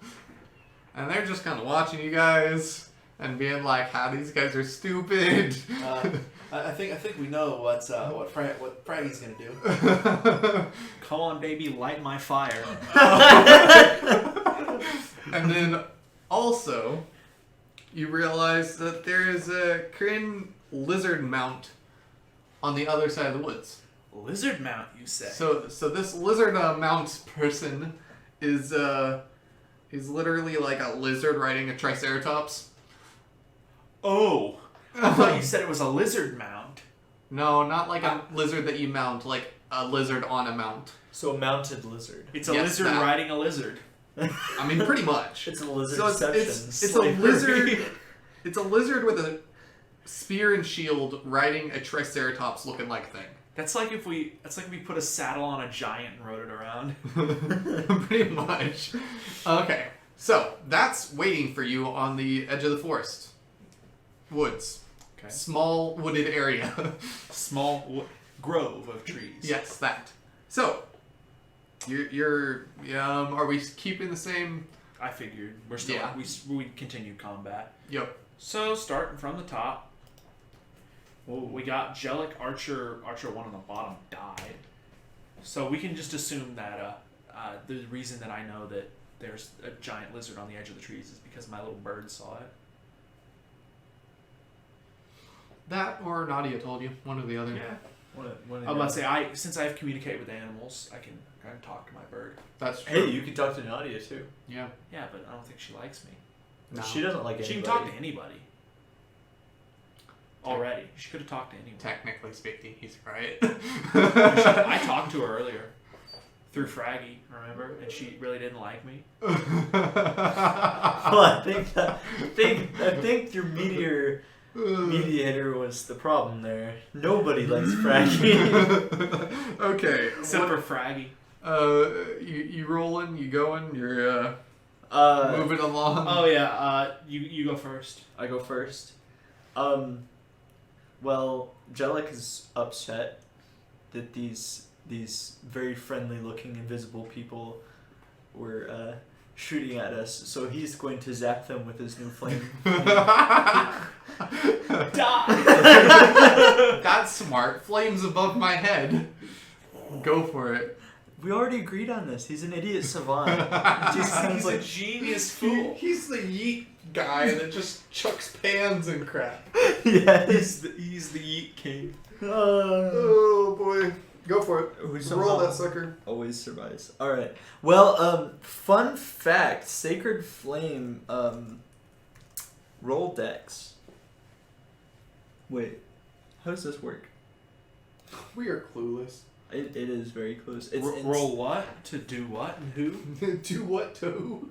Speaker 1: And they're just kind of watching you guys and being like, "How these guys are stupid."
Speaker 2: I think we know what Fraggy's gonna do. Come on, baby, light my fire.
Speaker 1: And then also, you realize that there is a Kryn lizard mount on the other side of the woods.
Speaker 2: Lizard mount, you say?
Speaker 1: So this lizard mount person is he's literally like a lizard riding a triceratops.
Speaker 2: Oh, I thought you said it was a lizard mount.
Speaker 1: No, not like a lizard that you mount, like a lizard on a mount.
Speaker 3: So a mounted lizard.
Speaker 2: It's a
Speaker 1: Yes,
Speaker 2: lizard
Speaker 1: that.
Speaker 2: riding a lizard.
Speaker 1: I mean, pretty much.
Speaker 3: It's a lizard.
Speaker 1: So it's a lizard. It's a lizard with a spear and shield riding a triceratops looking like thing.
Speaker 2: That's like if we put a saddle on a giant and rode it around.
Speaker 1: Pretty much. Okay, so that's waiting for you on the edge of the forest. Woods.
Speaker 2: Okay.
Speaker 1: Small wooded area.
Speaker 2: Small grove of trees.
Speaker 1: Yes, that. So, you're are we keeping the same?
Speaker 2: I figured we're still
Speaker 1: Yeah.
Speaker 2: we continued combat.
Speaker 1: Yep.
Speaker 2: So starting from the top, we got Jellic Archer 1 on the bottom died. So we can just assume that the reason that I know that there's a giant lizard on the edge of the trees is because my little bird saw it.
Speaker 1: That or Nadia told you, one or the other.
Speaker 2: Yeah.
Speaker 3: One
Speaker 2: I'm about to say, since I've communicated with animals, I can kind of talk to my bird.
Speaker 1: That's true.
Speaker 3: Hey, you can talk to Nadia too.
Speaker 1: Yeah.
Speaker 2: Yeah, but I don't think she likes me.
Speaker 1: No.
Speaker 3: She doesn't like
Speaker 2: She
Speaker 3: anybody.
Speaker 2: can talk to anybody. Already. She could have talked to anyone.
Speaker 1: Technically speaking, he's right.
Speaker 2: I talked to her earlier. Through Fraggy, remember? And she really didn't like me.
Speaker 3: Well, I think your mediator was the problem there. Nobody likes Fraggy.
Speaker 1: Okay.
Speaker 2: Except for Fraggy.
Speaker 1: You rolling, you going, you're moving along.
Speaker 2: Oh yeah, you go first.
Speaker 3: I go first. Well, Jellic is upset that these very friendly looking invisible people were shooting at us, so he's going to zap them with his new flame.
Speaker 2: Die!
Speaker 1: That's smart. Flames above my head. Go for it.
Speaker 3: We already agreed on this. He's an idiot savant.
Speaker 2: He's a genius fool.
Speaker 1: He's the yeet guy that just chucks pans and crap.
Speaker 3: Yes.
Speaker 2: He's the Yeet King.
Speaker 1: Oh boy. Go for it.
Speaker 3: Who
Speaker 1: Roll
Speaker 3: somehow
Speaker 1: that sucker.
Speaker 3: always survives. Alright. Well, fun fact, Sacred Flame, roll dex. Wait, how does this work?
Speaker 1: We are clueless.
Speaker 3: It is very close. It's
Speaker 2: Roll what? To do what and who?
Speaker 1: Do what to who?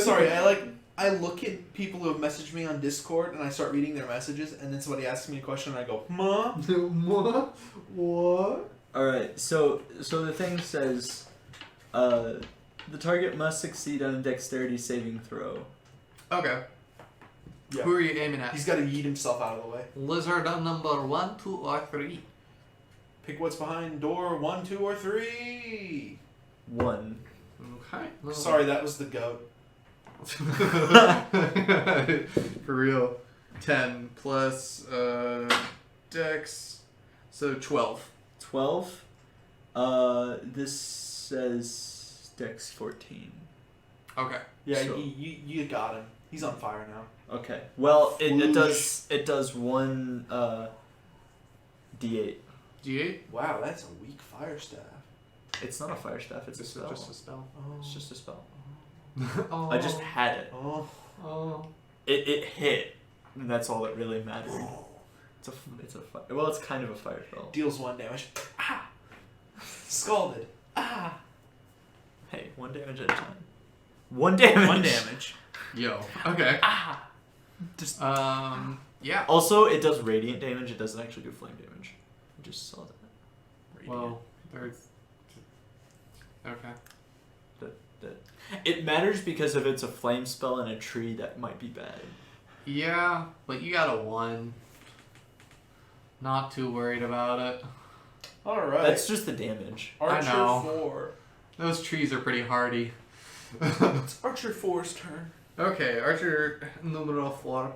Speaker 2: Sorry, I look at people who have messaged me on Discord and I start reading their messages and then somebody asks me a question and I go, "Ma?"
Speaker 1: What?
Speaker 3: Alright, so the thing says, the target must succeed on a dexterity saving throw.
Speaker 1: Okay.
Speaker 2: Yeah.
Speaker 1: Who are you aiming at?
Speaker 2: He's got to yeet himself out of the way.
Speaker 1: Lizard number 1, 2, or 3.
Speaker 2: Pick what's behind door 1, 2, or 3.
Speaker 3: 1.
Speaker 1: Okay.
Speaker 2: Sorry, that was the goat.
Speaker 1: For real. 10 plus dex. So 12.
Speaker 3: 12. This says dex 14.
Speaker 1: Okay.
Speaker 2: Yeah,
Speaker 3: So-
Speaker 2: you got him. He's on fire now.
Speaker 3: Okay. Well, it
Speaker 2: Whoosh.
Speaker 3: does 1 d8.
Speaker 1: D8?
Speaker 2: Wow, that's a weak fire staff.
Speaker 3: It's not a fire staff, it's a
Speaker 1: Just
Speaker 3: spell.
Speaker 1: a spell.
Speaker 2: Oh.
Speaker 3: It's just a spell.
Speaker 1: Oh.
Speaker 3: I just had it.
Speaker 2: Oh.
Speaker 1: Oh.
Speaker 3: It hit, and that's all that really mattered. It's a fire. Well, it's kind of a fire spell.
Speaker 2: Deals 1 damage. Ah! Scalded. Ah!
Speaker 3: Hey, 1 damage at a time. 1 damage.
Speaker 2: 1 damage.
Speaker 1: Yo. Okay.
Speaker 2: Ah!
Speaker 3: Just
Speaker 1: yeah.
Speaker 3: also, it does radiant damage. It doesn't actually do flame damage. I just saw that.
Speaker 1: Well, there's. Okay.
Speaker 3: It matters because if it's a flame spell in a tree, that might be bad.
Speaker 1: Yeah, but you got a 1. Not too worried about it.
Speaker 2: Alright.
Speaker 3: That's just the damage.
Speaker 2: Archer
Speaker 1: I know.
Speaker 2: 4.
Speaker 1: Those trees are pretty hardy.
Speaker 2: It's Archer 4's turn.
Speaker 1: Okay, Archer numero 4.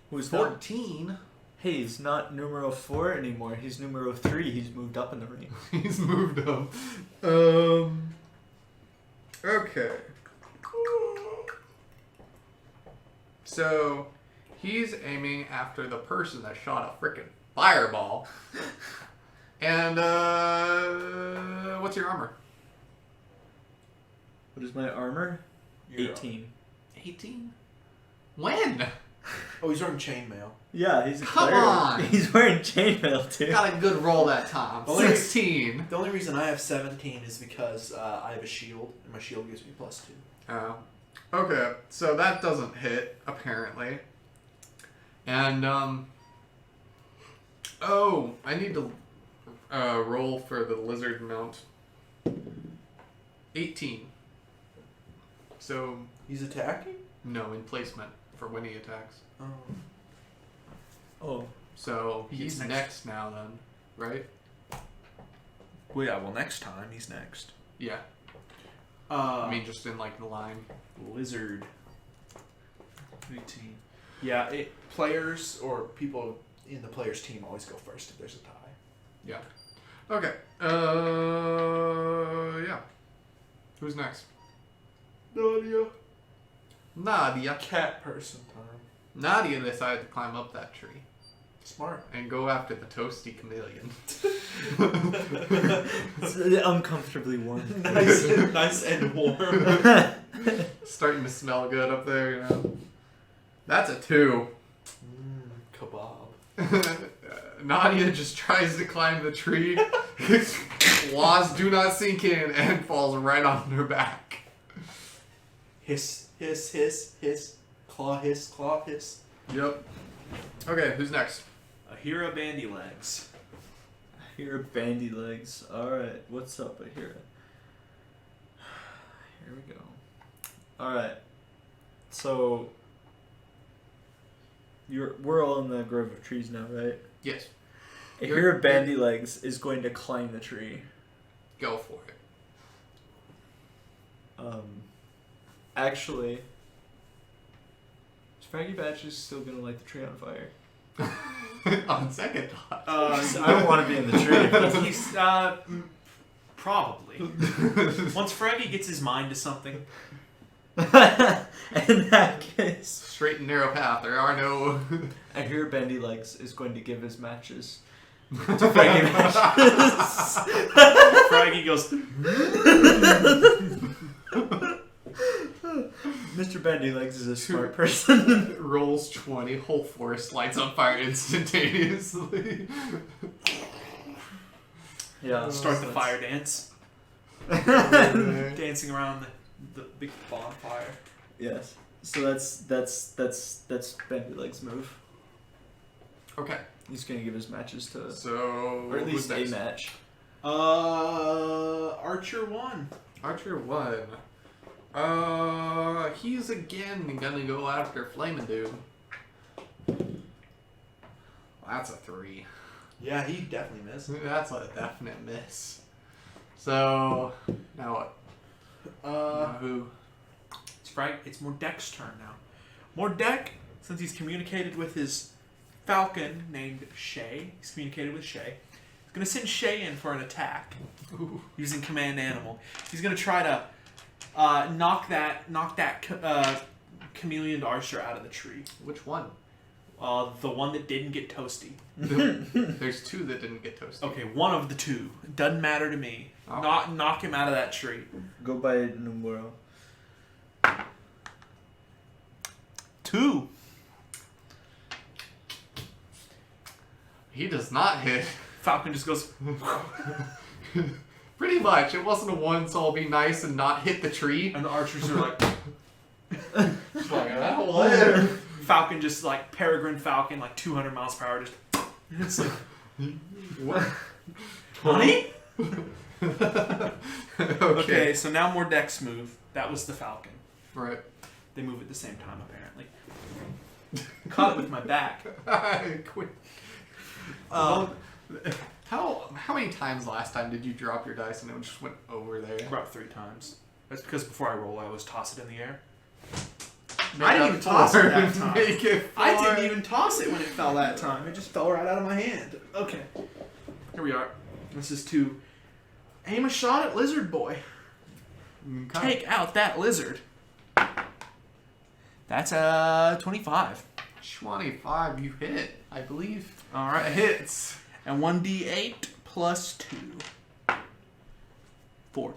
Speaker 3: Who's that?
Speaker 1: 14.
Speaker 3: Hey, he's not numero 4 anymore. He's numero 3. He's moved up in the ranks.
Speaker 1: He's moved up. Okay. So, he's aiming after the person that shot a freaking fireball. And, what's your armor?
Speaker 3: What is my armor?
Speaker 2: You're
Speaker 3: 18.
Speaker 1: 18? When?
Speaker 2: Oh, he's wearing chainmail.
Speaker 3: Yeah, he's a
Speaker 1: Come
Speaker 3: cleric.
Speaker 1: on!
Speaker 3: He's wearing chainmail too.
Speaker 1: Got a good roll that time.
Speaker 2: Only-
Speaker 1: 16.
Speaker 2: The only reason I have 17 is because I have a shield, and my shield gives me +2.
Speaker 1: Oh. Okay, so that doesn't hit, apparently. And, oh, I need to roll for the lizard mount. 18. So,
Speaker 2: He's attacking?
Speaker 1: no, in placement for when he attacks.
Speaker 2: Oh.
Speaker 3: Oh,
Speaker 1: So,
Speaker 2: He
Speaker 1: he's
Speaker 2: gets
Speaker 1: next now then, right?
Speaker 2: Well, yeah, well, next time, he's next.
Speaker 1: Yeah.
Speaker 2: I
Speaker 1: I mean, just in, like, the line.
Speaker 2: Lizard. 18. Yeah, players or people in the player's team always go first if there's a tie.
Speaker 1: Yeah. Okay. Yeah. Who's next? Nadia.
Speaker 2: Cat person time.
Speaker 1: Nadia decided to climb up that tree
Speaker 2: Smart.
Speaker 1: and go after the toasty chameleon.
Speaker 3: it's uncomfortably warm.
Speaker 2: nice and warm.
Speaker 1: Starting to smell good up there, you know. That's a 2.
Speaker 2: Kebab.
Speaker 1: Nadia just tries to climb the tree. Claws do not sink in and falls right on her back.
Speaker 2: Hiss, hiss, hiss, hiss. Claw, hiss, claw, hiss.
Speaker 1: Yep. Okay, who's next?
Speaker 2: Ahira Bandy Legs.
Speaker 3: Ahira Bandy Legs. Alright, what's up, Ahira? Here we go. Alright. So we're all in the grove of trees now, right?
Speaker 1: Yes.
Speaker 3: Ahira Bandy Legs is going to climb the tree.
Speaker 1: Go for it.
Speaker 3: Actually, is Fraggy Batches still gonna light the tree on fire?
Speaker 1: On second thought.
Speaker 3: I don't want to be in the tree.
Speaker 2: He's Probably. Once Fraggy gets his mind to something.
Speaker 3: In that case,
Speaker 1: Straight and narrow path. There are no.
Speaker 3: I hear Bendy Legs is going to give his matches to Fraggy matches.
Speaker 2: Fraggy goes,
Speaker 3: Mr. Bendy Legs is a smart person.
Speaker 1: Rolls 20. Whole forest lights on fire instantaneously.
Speaker 3: Yeah.
Speaker 2: start the
Speaker 3: so
Speaker 2: fire dance.
Speaker 1: Okay.
Speaker 2: Dancing around the big bonfire.
Speaker 3: Yes. So that's Bendy Legs' move.
Speaker 1: Okay.
Speaker 3: He's gonna give his matches to,
Speaker 1: So.
Speaker 3: or at
Speaker 1: who's
Speaker 3: least a
Speaker 1: next?
Speaker 3: match.
Speaker 2: Archer 1.
Speaker 1: Archer 1. He's again gonna go after Flamin' Dude. That's a 3.
Speaker 2: Yeah, he definitely missed.
Speaker 1: That's a definite miss. So now what? Now who?
Speaker 2: It's Mordek's turn now. Mordek, since he's communicated with his falcon named Shay, he's communicated with Shay. He's gonna send Shay in for an attack
Speaker 1: Ooh.
Speaker 2: using command animal. He's gonna try to knock that chameleon archer out of the tree.
Speaker 1: Which one?
Speaker 2: The one that didn't get toasty.
Speaker 1: There's 2 that didn't get toasted.
Speaker 2: Okay, one of the 2. Doesn't matter to me.
Speaker 1: Oh.
Speaker 2: Knock him out of that tree.
Speaker 3: Go by numero.
Speaker 2: 2.
Speaker 1: He does not hit.
Speaker 2: Falcon just goes.
Speaker 1: Pretty much. It wasn't a 1, so I'll be nice and not hit the tree.
Speaker 2: And the archers are like.
Speaker 1: Just like, what?
Speaker 2: Falcon just like Peregrine Falcon, like 200 miles per hour. Just. It's like.
Speaker 1: What?
Speaker 2: Honey?
Speaker 1: Okay.
Speaker 2: So now Mordek's move. That was the Falcon.
Speaker 1: Right.
Speaker 2: They move at the same time, apparently. Caught it with my back.
Speaker 1: Quit.
Speaker 2: Um,
Speaker 1: How many times last time did you drop your dice and it just went over there?
Speaker 2: about 3 times. That's because before I roll, I always toss it in the air.
Speaker 1: Make
Speaker 2: I didn't
Speaker 1: it
Speaker 2: even toss it
Speaker 1: 4.
Speaker 2: that time.
Speaker 1: Make it 4.
Speaker 2: I didn't even toss it when it fell that time. It just fell right out of my hand. Okay. Here we are. This is to aim a shot at Lizard Boy.
Speaker 1: Okay.
Speaker 2: Take out that lizard. That's a 25.
Speaker 1: 25, you hit, I believe.
Speaker 2: Alright.
Speaker 1: Hits.
Speaker 2: And 1d8 plus 2. 4.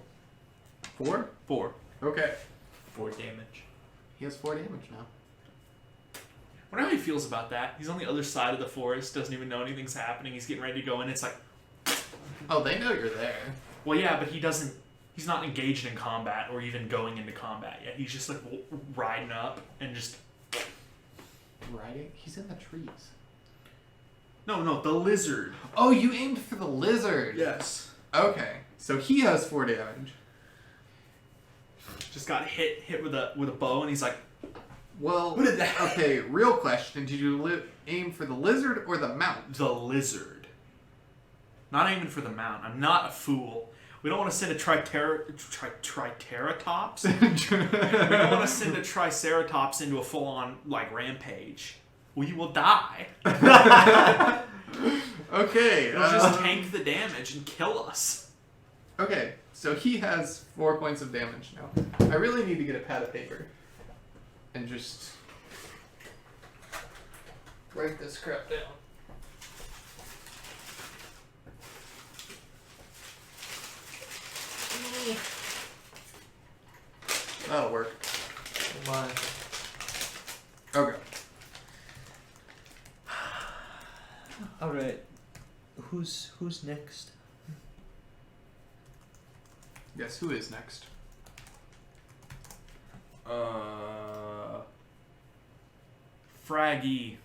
Speaker 1: 4?
Speaker 2: 4.
Speaker 1: Okay.
Speaker 3: 4 damage.
Speaker 1: He has 4 damage now.
Speaker 2: I wonder how he feels about that. He's on the other side of the forest, doesn't even know anything's happening. He's getting ready to go in. It's like,
Speaker 1: Oh, they know you're there.
Speaker 2: well, yeah, but he's not engaged in combat or even going into combat yet. He's just like riding up and just.
Speaker 1: Riding? He's in the trees.
Speaker 2: No, the lizard.
Speaker 1: Oh, you aimed for the lizard.
Speaker 2: Yes.
Speaker 1: Okay. So he has 4 damage.
Speaker 2: Just got hit with a bow, and he's like,
Speaker 1: Well,
Speaker 2: Who did that?
Speaker 1: Okay, real question. Did you aim for the lizard or the mount?
Speaker 2: the lizard. Not aiming for the mount. I'm not a fool. We don't want to send a triceratops. We don't want to send a triceratops into a full-on like rampage. We will die.
Speaker 1: Okay.
Speaker 2: It'll just tank the damage and kill us.
Speaker 1: Okay, so he has 4 points of damage now. I really need to get a pad of paper and just write this crap down. That'll work.
Speaker 3: My.
Speaker 1: Okay.
Speaker 3: All right. Who's next?
Speaker 1: Guess who is next?
Speaker 2: Fraggy.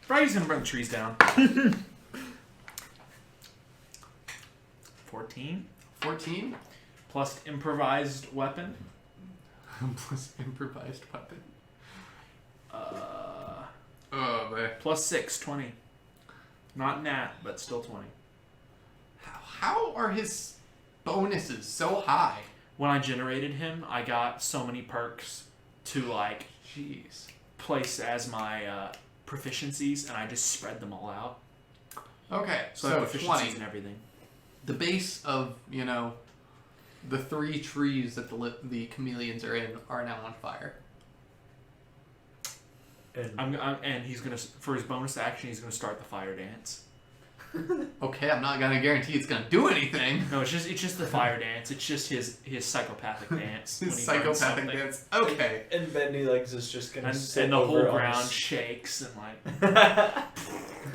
Speaker 2: Fraggy's gonna burn the trees down. 14
Speaker 1: 14
Speaker 2: plus improvised weapon.
Speaker 1: plus improvised weapon.
Speaker 2: Uh,
Speaker 1: Oh, man.
Speaker 2: plus 6, 20. Not nat, but still 20.
Speaker 1: How are his bonuses so high?
Speaker 2: When I generated him, I got so many perks to like
Speaker 1: Jeez.
Speaker 2: place as my proficiencies, and I just spread them all out.
Speaker 1: Okay,
Speaker 2: So,
Speaker 1: so
Speaker 2: proficiencies
Speaker 1: 20.
Speaker 2: and everything.
Speaker 1: The base of, the 3 trees that the chameleons are in are now on fire.
Speaker 3: And
Speaker 2: And he's gonna, for his bonus action, he's gonna start the fire dance.
Speaker 1: Okay, I'm not gonna guarantee it's gonna do anything.
Speaker 2: No, it's just the fire dance. It's just his psychopathic dance. when
Speaker 1: His
Speaker 2: he burns
Speaker 1: psychopathic
Speaker 2: something.
Speaker 1: dance. Okay.
Speaker 3: and Bendy Legs is just gonna sit
Speaker 2: And the
Speaker 3: over
Speaker 2: whole
Speaker 3: on
Speaker 2: ground
Speaker 3: his-
Speaker 2: shakes and like.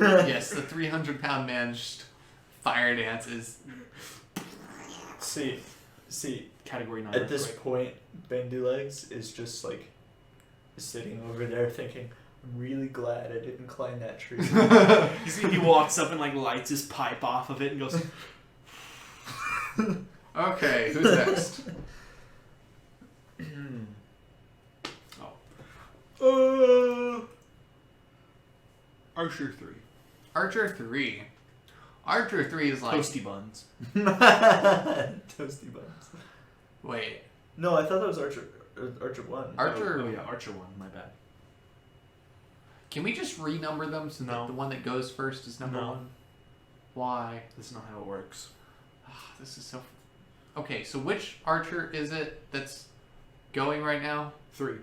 Speaker 1: Yes, the 300-pound man's fire dance is.
Speaker 3: See,
Speaker 2: Category 9.
Speaker 3: at this
Speaker 2: earthquake.
Speaker 3: point, Bendy Legs is just like sitting over there thinking, I'm really glad I didn't climb that tree.
Speaker 2: He walks up and like lights his pipe off of it and goes.
Speaker 1: Okay, who's next?
Speaker 2: Archer 3.
Speaker 1: Archer 3. Archer 3 is like.
Speaker 2: Toasty buns.
Speaker 3: Toasty buns.
Speaker 1: Wait.
Speaker 3: No, I thought that was Archer 1.
Speaker 1: Archer.
Speaker 2: Oh yeah, Archer 1. My bad.
Speaker 1: Can we just renumber them so that
Speaker 2: No.
Speaker 1: the one that goes first is number
Speaker 2: No.
Speaker 1: 1? Why?
Speaker 2: This is not how it works.
Speaker 1: This is so. Okay, so which Archer is it that's going right now?
Speaker 2: 3.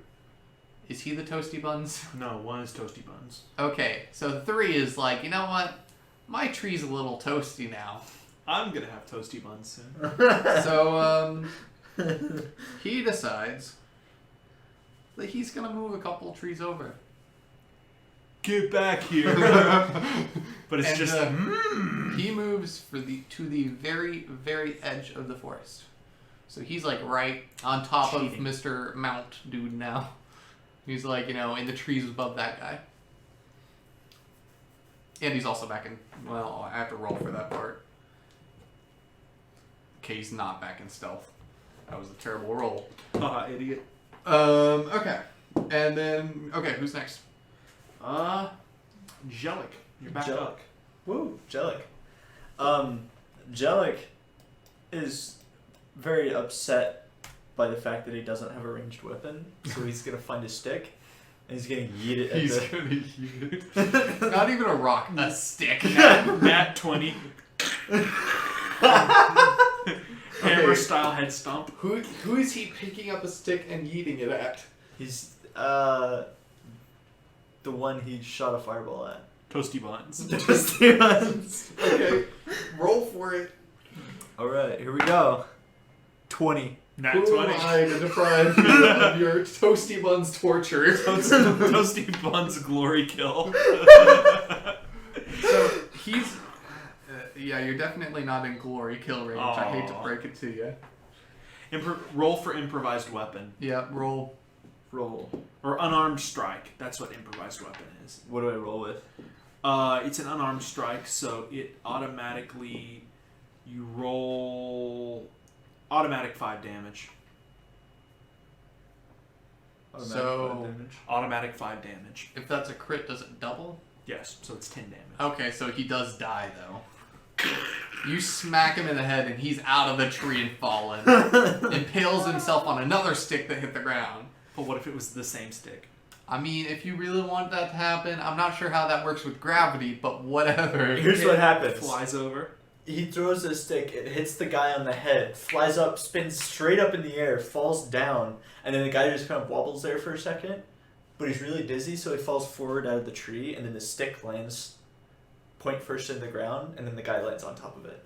Speaker 1: Is he the Toasty Buns?
Speaker 2: No, 1 is Toasty buns.
Speaker 1: Okay, so 3 is like, you know what? My tree's a little toasty now.
Speaker 2: I'm gonna have Toasty buns soon.
Speaker 1: So, he decides that he's gonna move a couple trees over.
Speaker 2: Get back here. But it's
Speaker 1: And,
Speaker 2: just.
Speaker 1: he moves to the very, very edge of the forest. So he's like right on top
Speaker 2: Cheating.
Speaker 1: of Mr. Mount dude now. He's like, in the trees above that guy. And he's also back in, well, I have to roll for that part. Okay, he's not back in stealth. That was a terrible roll.
Speaker 2: Haha, idiot.
Speaker 1: Okay. And then, okay, who's next?
Speaker 2: Jellic. You're back
Speaker 3: Jellic.
Speaker 2: up.
Speaker 3: Woo, Jellic. Jellic is very upset by the fact that he doesn't have a ranged weapon, so he's gonna find a stick and he's gonna yeet it at
Speaker 1: He's
Speaker 3: the.
Speaker 1: gonna use it. Not even a rock, a stick.
Speaker 2: Nat 20. Hammer style head stomp.
Speaker 1: Who is he picking up a stick and yeeting it at?
Speaker 3: He's the one he shot a fireball at.
Speaker 2: Toasty buns.
Speaker 1: Okay, roll for it.
Speaker 3: All right, here we go. 20.
Speaker 2: Nat
Speaker 1: Who
Speaker 2: 20.
Speaker 1: am I to deprive you of your Toasty Buns torture?
Speaker 2: Toasty buns glory kill.
Speaker 1: So he's, yeah, you're definitely not in glory kill range. I hate to
Speaker 2: Aw.
Speaker 1: break it to you.
Speaker 2: Roll for improvised weapon.
Speaker 1: Yeah, roll.
Speaker 3: Roll.
Speaker 2: Or unarmed strike. That's what improvised weapon is.
Speaker 3: What do I roll with?
Speaker 2: It's an unarmed strike, so it automatically... You roll... Automatic 5 damage.
Speaker 3: Automatic
Speaker 1: So-
Speaker 3: flat damage.
Speaker 2: Automatic 5 damage.
Speaker 1: If that's a crit, does it double?
Speaker 2: Yes, so it's 10 damage.
Speaker 1: Okay, so he does die though. You smack him in the head and he's out of the tree and fallen. Impales himself on another stick that hit the ground.
Speaker 2: But what if it was the same stick?
Speaker 1: I mean, if you really want that to happen, I'm not sure how that works with gravity, but whatever.
Speaker 3: Here's what happens.
Speaker 2: Flies over.
Speaker 3: He throws a stick, it hits the guy on the head, flies up, spins straight up in the air, falls down, and then the guy just kind of wobbles there for a second, but he's really dizzy, so he falls forward out of the tree, and then the stick lands point first in the ground, and then the guy lands on top of it.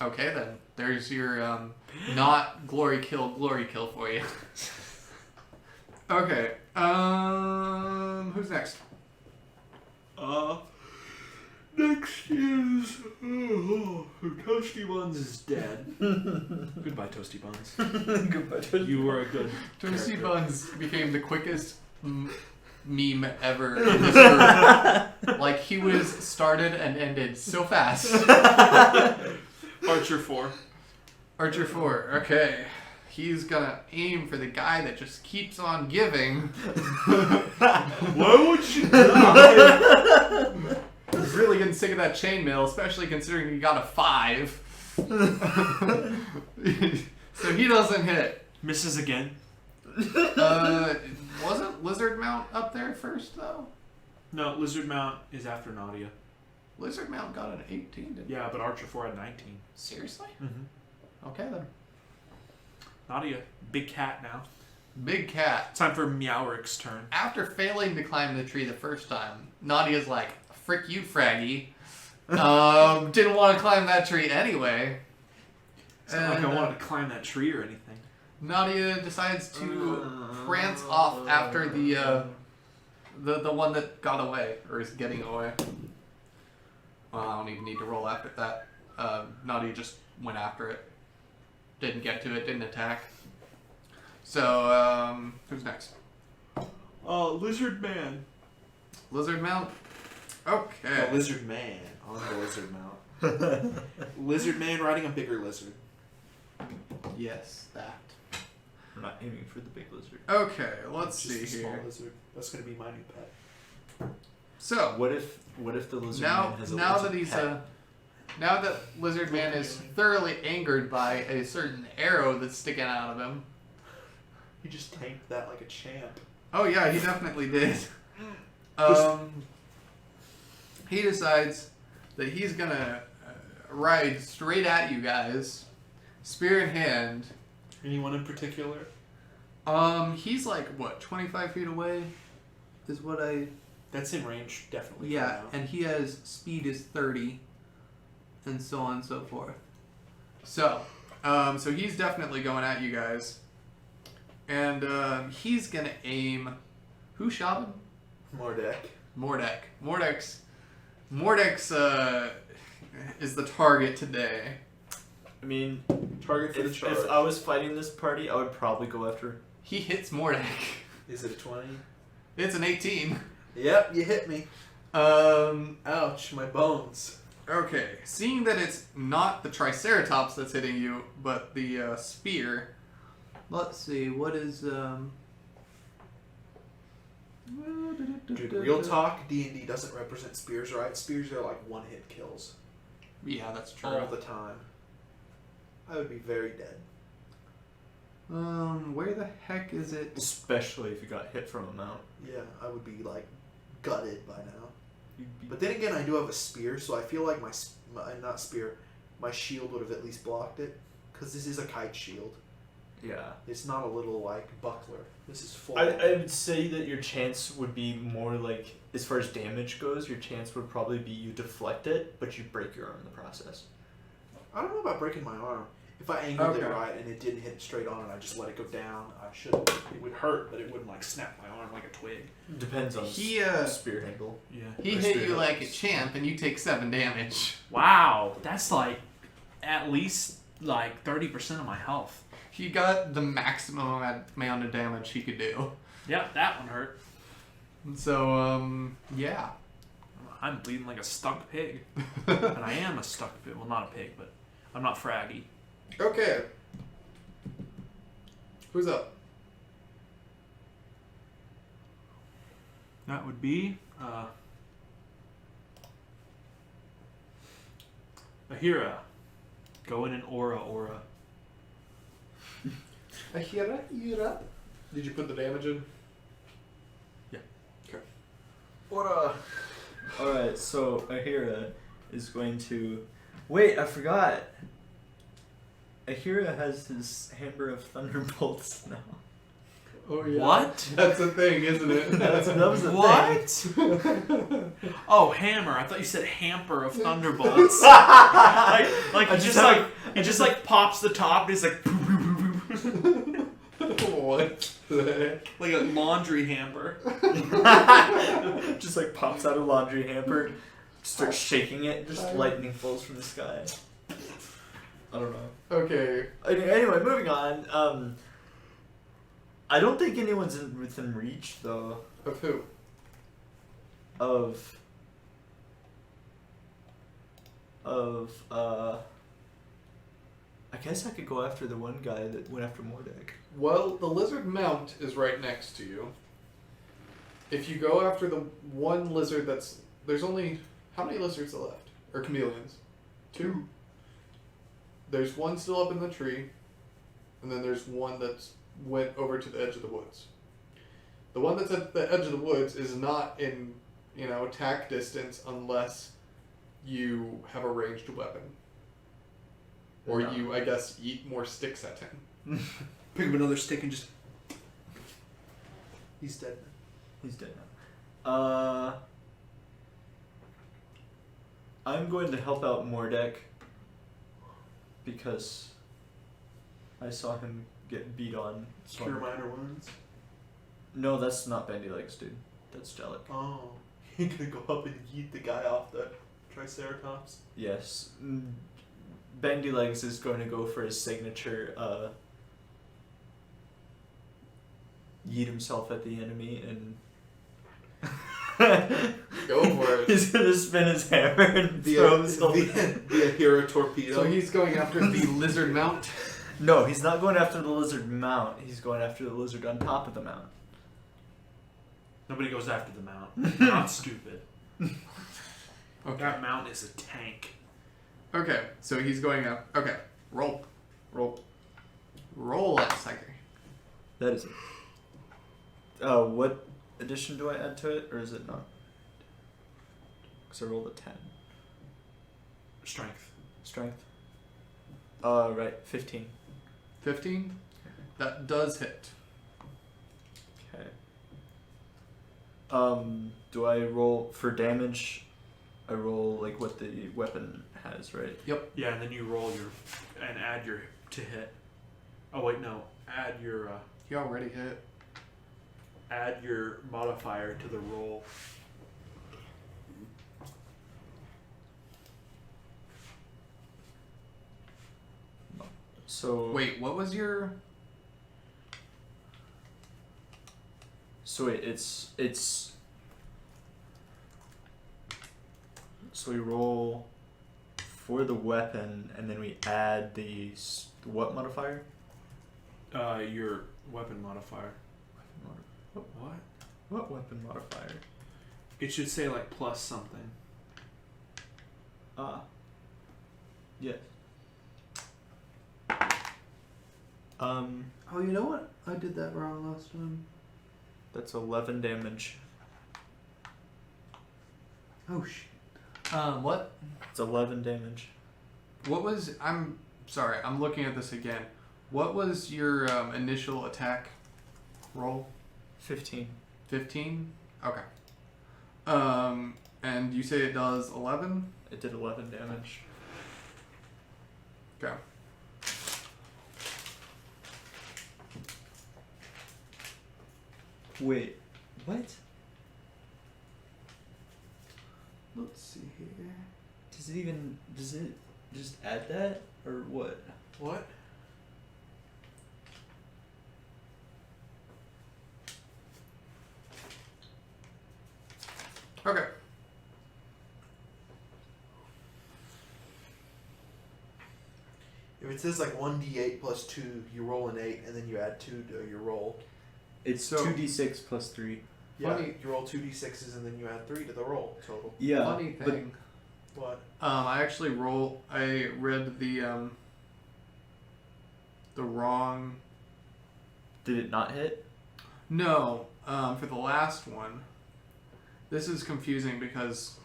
Speaker 1: Okay then, there's your not glory kill for you. Okay, who's next?
Speaker 2: Next is... Toasty Buns is dead. Goodbye, Toasty Buns.
Speaker 3: Goodbye, Toasty.
Speaker 2: You were a good
Speaker 1: Toasty
Speaker 2: character.
Speaker 1: Buns became the quickest meme ever in this group. Like, he was started and ended so fast.
Speaker 2: Archer 4.
Speaker 1: Archer 4, okay. He's gonna aim for the guy that just keeps on giving.
Speaker 2: Why would you die?
Speaker 1: He's really getting sick of that chainmail, especially considering he got a 5. So he doesn't hit.
Speaker 2: Misses again.
Speaker 1: Wasn't Lizard Mount up there first, though?
Speaker 2: No, Lizard Mount is after Nadia.
Speaker 1: Lizard Mount got an 18, didn't
Speaker 2: Yeah, but Archer 4 had 19.
Speaker 1: Seriously?
Speaker 2: Mm-hmm.
Speaker 1: Okay then.
Speaker 2: Nadia, big cat now.
Speaker 1: Big cat.
Speaker 2: It's time for Meowric's turn.
Speaker 1: After failing to climb the tree the first time, Nadia's like, frick you, Fraggy. Didn't want to climb that tree anyway.
Speaker 2: It's not like I wanted to climb that tree or anything.
Speaker 1: Nadia decides to prance off after the one that got away, or is getting away. Well, I don't even need to roll after that. Nadia just went after it. Didn't get to it, didn't attack. So, who's next?
Speaker 2: Lizard Man.
Speaker 1: Lizard Mount? Okay.
Speaker 2: Lizard Man on the Lizard Mount. Lizard Man riding a bigger lizard.
Speaker 1: Yes, that.
Speaker 3: I'm not aiming for the big lizard.
Speaker 1: Okay, let's
Speaker 2: Just
Speaker 1: see
Speaker 2: a small
Speaker 1: here.
Speaker 2: lizard. That's gonna be my new pet.
Speaker 1: So,
Speaker 3: What if the lizard
Speaker 1: now
Speaker 3: man has a
Speaker 1: now
Speaker 3: lizard
Speaker 1: that he's
Speaker 3: pet?
Speaker 1: now that Lizard Man is thoroughly angered by a certain arrow that's sticking out of him.
Speaker 2: He just tanked that like a champ.
Speaker 1: Oh yeah, he definitely did. He decides that he's gonna ride straight at you guys, spear in hand.
Speaker 2: Anyone in particular?
Speaker 1: He's like what, 25 feet away, is what I.
Speaker 2: That's in range, definitely.
Speaker 1: Yeah, and he has speed is 30, and so on and so forth. So, so he's definitely going at you guys, and he's gonna aim. Who shot him?
Speaker 2: Mordek.
Speaker 1: Mordek's is the target today.
Speaker 3: I mean,
Speaker 2: Target for the
Speaker 3: if
Speaker 2: charge.
Speaker 3: I was fighting this party, I would probably go after.
Speaker 1: He hits Mordek.
Speaker 2: Is it a 20?
Speaker 1: It's an 18.
Speaker 2: Yep, you hit me. Ouch, my bones.
Speaker 1: Okay, seeing that it's not the Triceratops that's hitting you, but the spear. Let's see, what is
Speaker 2: Dude, real talk, D&D doesn't represent spears right. Spears are like one-hit kills.
Speaker 1: Yeah, that's true.
Speaker 2: All the time. I would be very dead.
Speaker 1: Where the heck is it?
Speaker 3: Especially if you got hit from a mount.
Speaker 2: Yeah, I would be like gutted by now. But then again, I do have a spear, so I feel like my shield would have at least blocked it. Because this is a kite shield.
Speaker 3: Yeah.
Speaker 2: It's not a little like buckler. This is full.
Speaker 3: I would say that your chance would be more like, as far as damage goes, your chance would probably be you deflect it, but you break your arm in the process.
Speaker 2: I don't know about breaking my arm. If I angled it
Speaker 1: Okay.
Speaker 2: right and it didn't hit straight on and I just let it go down, I should. It would hurt, but it wouldn't like snap my arm like a twig.
Speaker 3: Depends on
Speaker 1: He
Speaker 3: spear angle.
Speaker 2: Yeah.
Speaker 1: he
Speaker 3: Or
Speaker 1: hit
Speaker 3: spear
Speaker 1: you like a
Speaker 3: hooks.
Speaker 1: champ, and you take 7 damage.
Speaker 2: Wow, that's like at least like 30% of my health.
Speaker 1: He got the maximum amount of damage he could do.
Speaker 2: Yep, that one hurt.
Speaker 1: So yeah.
Speaker 2: I'm bleeding like a stuck pig. And I am a stuck pig. Well, not a pig, but I'm not Fraggy.
Speaker 1: Okay. Who's up?
Speaker 2: That would be Ahira. Go in an aura.
Speaker 1: Ahira. Did you put the damage in?
Speaker 2: Yeah.
Speaker 1: Okay.
Speaker 3: Alright, so Ahira is going to... Wait, I forgot. Ahira has his hammer of thunderbolts now.
Speaker 1: Oh yeah.
Speaker 2: What?
Speaker 1: That's a thing, isn't it?
Speaker 3: That was the
Speaker 2: What?
Speaker 3: thing.
Speaker 2: Oh, hammer. I thought you said hamper of thunderbolts. like
Speaker 3: I
Speaker 2: it
Speaker 3: just
Speaker 2: just like it just like pops the top and it's like
Speaker 1: What the heck?
Speaker 2: like a laundry hamper.
Speaker 3: Just like pops out a laundry hamper, starts shaking it, just lightning falls from the sky. I don't know.
Speaker 1: Okay.
Speaker 3: Anyway, moving on. I don't think anyone's within reach though
Speaker 1: Of who?
Speaker 3: of I guess I could go after the one guy that went after Mordek.
Speaker 1: Well, the lizard mount is right next to you. If you go after the one lizard that's... There's only... How many lizards are left? Or chameleons? 2? There's one still up in the tree. And then there's one that's went over to the edge of the woods. The one that's at the edge of the woods is not in, attack distance unless you have a ranged weapon. Or
Speaker 3: No.
Speaker 1: you, I guess, eat more sticks at him.
Speaker 2: Pick up another stick and just... He's dead now.
Speaker 3: He's dead now. I'm going to help out Mordek because I saw him get beat on. So
Speaker 2: Cure minor wounds.
Speaker 3: No, that's not Bandy Legs, dude. That's Jellic.
Speaker 2: Oh. You're gonna go up and yeet the guy off the Triceratops?
Speaker 3: Yes. Bandy Legs is going to go for his signature, yeet himself at the enemy and...
Speaker 1: Go for it.
Speaker 3: He's going to spin his hammer and throw himself.
Speaker 2: The hero torpedo.
Speaker 1: So he's going after the lizard mount.
Speaker 3: No, he's not going after the lizard mount. He's going after the lizard on top of the mount.
Speaker 2: Nobody goes after the mount. They're not stupid.
Speaker 1: Okay.
Speaker 2: That mount is a tank.
Speaker 1: Okay, so he's going up. Okay, roll. Roll that psychic.
Speaker 3: That is it. What addition do I add to it, or is it not? Because I rolled a 10. Strength. Right, 15.
Speaker 1: 15? That does hit.
Speaker 3: Okay. Do I roll for damage? I roll like what the weapon has, right?
Speaker 1: Yep.
Speaker 2: Yeah, and then you roll and add your to hit. Oh wait, no. Add your
Speaker 1: He already hit.
Speaker 2: add your modifier to the roll.
Speaker 3: So
Speaker 1: Wait, what was your...
Speaker 3: So wait, it's. So we roll for the weapon, and then we add the what modifier?
Speaker 2: Your weapon modifier. What?
Speaker 3: What weapon modifier?
Speaker 2: It should say like plus something.
Speaker 3: Yes.
Speaker 1: Oh, you know what? I did that wrong last time.
Speaker 3: That's 11 damage.
Speaker 1: Oh, shit. What?
Speaker 3: It's 11 damage.
Speaker 1: What was... I'm sorry, I'm looking at this again. What was your initial attack roll?
Speaker 3: 15.
Speaker 1: 15? Okay. And you say it does 11?
Speaker 3: It did 11 damage.
Speaker 1: Okay.
Speaker 3: Wait, what?
Speaker 1: Let's see here.
Speaker 3: Does it just add that, or what?
Speaker 2: What?
Speaker 1: Okay.
Speaker 4: If it says like 1d8 plus 2, you roll an 8, and then you add 2 to your roll.
Speaker 3: It's
Speaker 1: So-
Speaker 3: 2d6 plus 3.
Speaker 4: Yeah,
Speaker 1: Funny-
Speaker 4: you roll 2d6s and then you add 3 to the roll total.
Speaker 3: Yeah,
Speaker 1: Funny thing.
Speaker 4: What?
Speaker 1: I actually I read the wrong...
Speaker 3: Did it not hit?
Speaker 1: No, for the last one. This is confusing because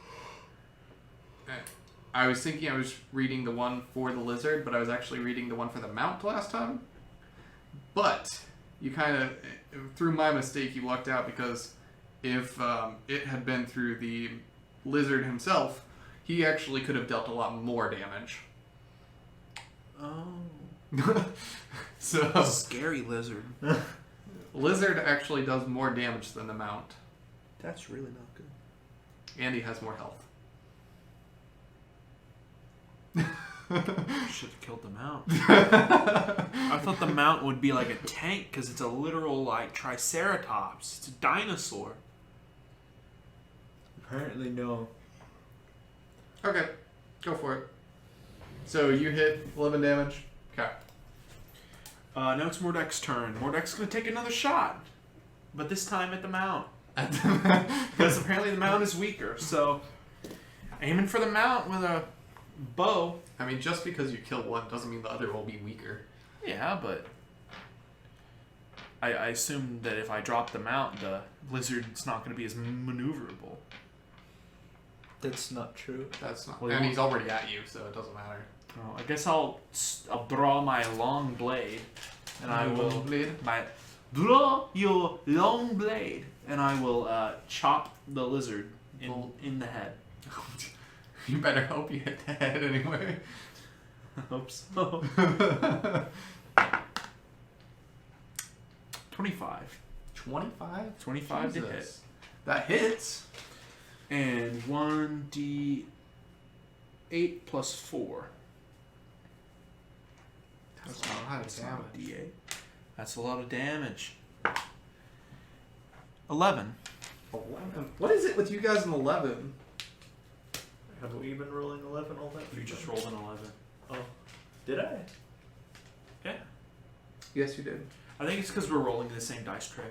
Speaker 1: I was thinking I was reading the one for the lizard, but I was actually reading the one for the mount last time. But you kind of, through my mistake, you lucked out because if it had been through the lizard himself, he actually could have dealt a lot more damage.
Speaker 2: Oh.
Speaker 1: So
Speaker 2: Scary lizard.
Speaker 1: lizard actually does more damage than the mount,
Speaker 4: That's really not good.
Speaker 1: and he has more health.
Speaker 2: Should have killed the mount. I thought the mount would be like a tank because it's a literal like Triceratops. It's a dinosaur.
Speaker 3: Apparently no.
Speaker 1: Okay, go for it. So you hit 11 damage. Okay.
Speaker 2: Now it's Mordek's turn. Mordek's gonna take another shot, but this time at the mount because apparently the mount is weaker. So aiming for the mount with a bow.
Speaker 1: I mean, just because you kill one doesn't mean the other will be weaker.
Speaker 2: Yeah, but I assume that if I drop the mount, the lizard's not going to be as maneuverable.
Speaker 3: That's not true.
Speaker 1: That's not.
Speaker 2: Well,
Speaker 1: and
Speaker 2: you
Speaker 1: he's already at you, so it doesn't matter.
Speaker 2: Oh, I guess I'll draw my long blade, and I will draw your long blade, and I will chop the lizard in the head.
Speaker 1: You better hope you hit the head anyway.
Speaker 2: I hope so. 25.
Speaker 1: 25?
Speaker 2: 25 to hit.
Speaker 1: That hits.
Speaker 2: And 1d8 plus 4.
Speaker 1: That's not a lot of
Speaker 2: That's not a
Speaker 1: damage.
Speaker 2: d8. That's a lot of damage. 11.
Speaker 1: 11. What is it with you guys in 11?
Speaker 3: Haven't we been rolling 11 all that?
Speaker 2: You just rolled an 11.
Speaker 3: Oh. Did I?
Speaker 2: Yeah.
Speaker 1: Yes, you did.
Speaker 2: I think it's because we're rolling the same dice tray.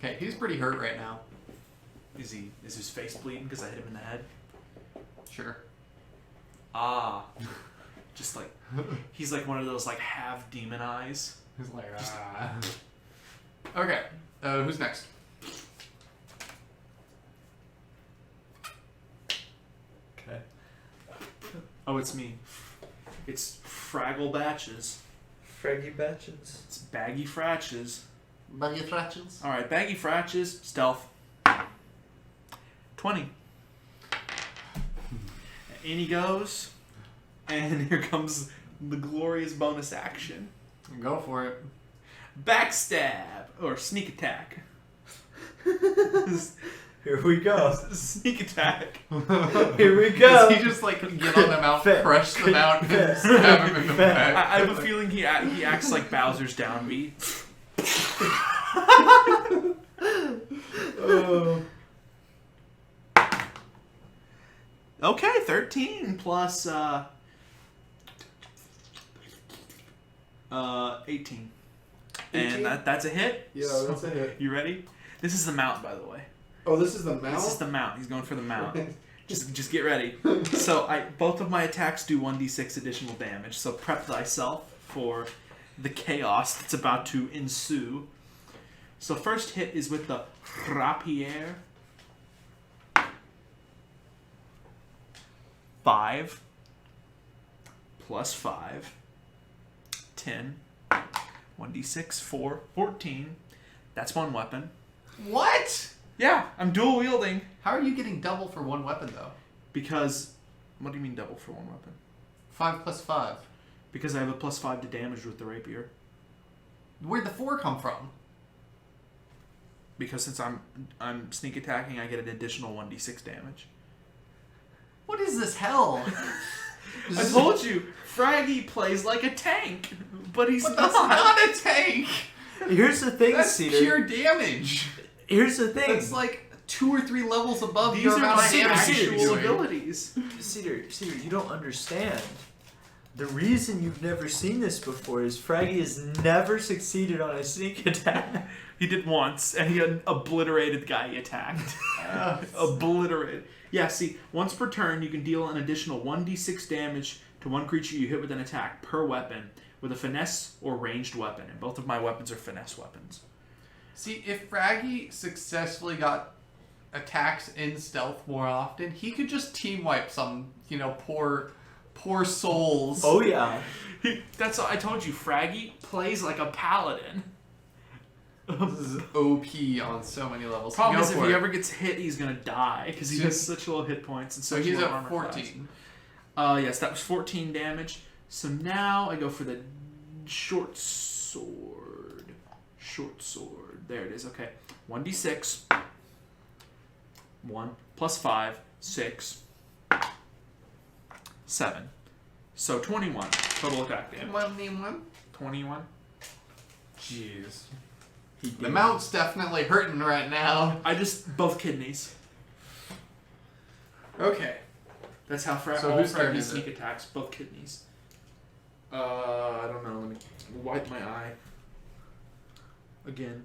Speaker 1: Okay, he's pretty hurt right now.
Speaker 2: Is his face bleeding because I hit him in the head?
Speaker 1: Sure.
Speaker 2: Ah. Just like, he's like one of those like half demon eyes.
Speaker 1: He's like, Okay, who's next?
Speaker 3: Okay.
Speaker 2: Oh, it's me. It's Fraggle Batches.
Speaker 3: Fraggy Batches.
Speaker 2: It's Baggy Fratches.
Speaker 1: Baggy Fratches.
Speaker 2: Alright, Baggy Fratches, stealth. 20. In he goes. And here comes the glorious bonus action.
Speaker 1: Go for it.
Speaker 2: Backstab! Or sneak attack.
Speaker 3: Here we go.
Speaker 2: Sneak attack.
Speaker 3: Here we go.
Speaker 1: Does he just like get on the mount, crush the mount, and stab him in the back?
Speaker 2: I have a feeling he acts like Bowser's downbeat.
Speaker 3: Oh.
Speaker 2: Okay, 13 plus 18. And that's a hit.
Speaker 1: Yeah, that's a hit.
Speaker 2: You ready? This is the mount, by the way.
Speaker 1: Oh, this is the mount?
Speaker 2: This is the mount. He's going for the mount. Just get ready. So both of my attacks do 1d6 additional damage. So prep thyself for the chaos that's about to ensue. So first hit is with the rapier. 5 plus 5. 10. 1d6, 4, 14. That's one weapon.
Speaker 1: What?
Speaker 2: Yeah, I'm dual wielding.
Speaker 1: How are you getting double for one weapon, though?
Speaker 2: Because, what do you mean double for one weapon?
Speaker 1: 5 plus 5.
Speaker 2: Because I have a plus 5 to damage with the rapier.
Speaker 1: Where'd the 4 come from?
Speaker 2: Because since I'm sneak attacking, I get an additional 1d6 damage.
Speaker 1: What is this hell?
Speaker 2: I told you, Fraggy plays like a tank, but he's
Speaker 1: But that's
Speaker 2: not.
Speaker 1: not a tank!
Speaker 3: Here's the thing,
Speaker 1: That's
Speaker 3: Cedar.
Speaker 1: pure damage.
Speaker 3: Here's the thing.
Speaker 1: That's like 2 or 3 levels above
Speaker 2: These
Speaker 1: your
Speaker 2: are
Speaker 1: amount of
Speaker 2: my
Speaker 1: damage
Speaker 2: actual
Speaker 1: you're doing.
Speaker 2: abilities.
Speaker 3: Cedar, you don't understand. The reason you've never seen this before is Fraggy has never succeeded on a sneak attack.
Speaker 2: He did once, and he had obliterated the guy he attacked. Obliterated. Yeah, see, once per turn, you can deal an additional 1d6 damage to one creature you hit with an attack per weapon with a finesse or ranged weapon. And both of my weapons are finesse weapons.
Speaker 1: See, if Fraggy successfully got attacks in stealth more often, he could just team wipe some, poor souls.
Speaker 3: Oh yeah.
Speaker 2: That's all I told you. Fraggy plays like a paladin.
Speaker 1: This is OP on so many levels.
Speaker 2: Problem
Speaker 1: Go
Speaker 2: is, if
Speaker 1: for
Speaker 2: he
Speaker 1: it.
Speaker 2: ever gets hit, he's gonna die because he has such low hit points and
Speaker 1: So
Speaker 2: such
Speaker 1: he's
Speaker 2: low
Speaker 1: at
Speaker 2: armor
Speaker 1: 14.
Speaker 2: class. Yes, that was 14 damage. So now I go for the short sword. Short sword. There it is. Okay, 1d6. 1 plus 5, 6, 7. So 21 total attack damage. 21.
Speaker 1: Jeez. The mount's definitely hurting right now.
Speaker 2: Both kidneys.
Speaker 1: Okay.
Speaker 2: That's how
Speaker 1: So
Speaker 2: all
Speaker 1: whose turn
Speaker 2: Fraggy
Speaker 1: is
Speaker 2: sneak
Speaker 1: it?
Speaker 2: attacks, both kidneys. I don't know. Let me wipe my eye. Again.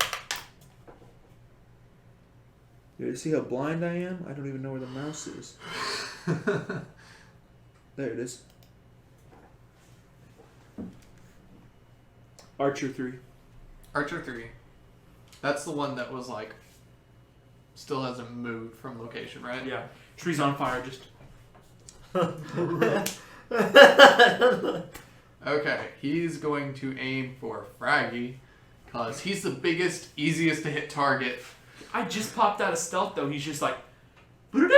Speaker 2: You see how blind I am? I don't even know where the mouse is. There it is. Archer 3.
Speaker 1: Archer 3. That's the one that was still hasn't moved from location, right?
Speaker 2: Yeah. Tree's on fire, just
Speaker 1: Okay, he's going to aim for Fraggy, because he's the biggest, easiest to hit target.
Speaker 2: I just popped out of stealth though. He's just like, what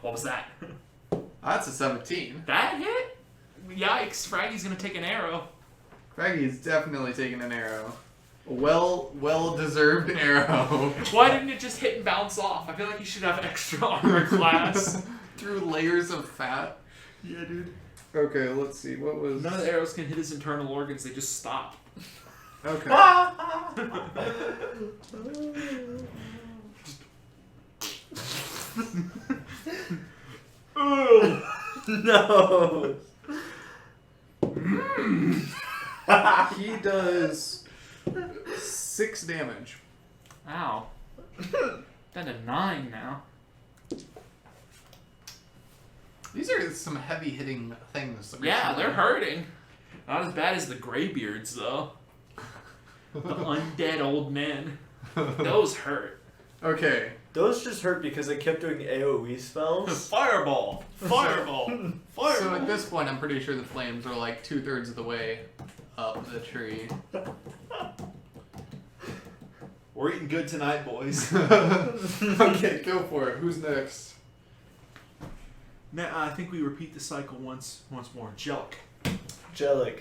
Speaker 2: was that?
Speaker 1: That's a 17.
Speaker 2: That hit? Yikes! Fraggy's gonna take an arrow.
Speaker 1: Fraggy's definitely taking an arrow. A well-deserved arrow.
Speaker 2: Why didn't it just hit and bounce off? I feel like you should have extra armor class.
Speaker 1: Through layers of fat.
Speaker 2: Yeah, dude.
Speaker 1: Okay, let's see. What was...
Speaker 2: None of the arrows can hit his internal organs. They just stop.
Speaker 1: Okay.
Speaker 3: No.
Speaker 1: He does 6 damage.
Speaker 2: Ow. Down to 9 now.
Speaker 1: These are some heavy-hitting things.
Speaker 2: Yeah, they're hurting. Not as bad as the Greybeards, though. The undead old men. Those hurt.
Speaker 1: Okay.
Speaker 3: Those just hurt because I kept doing AoE spells.
Speaker 2: Fireball! Fireball! Fireball!
Speaker 1: So at this point, I'm pretty sure the flames are like 2/3 of the way up the tree.
Speaker 2: We're eating good tonight, boys.
Speaker 1: Okay, go for it. Who's next?
Speaker 2: Now, I think we repeat the cycle once more. Jellic.
Speaker 3: Jellic.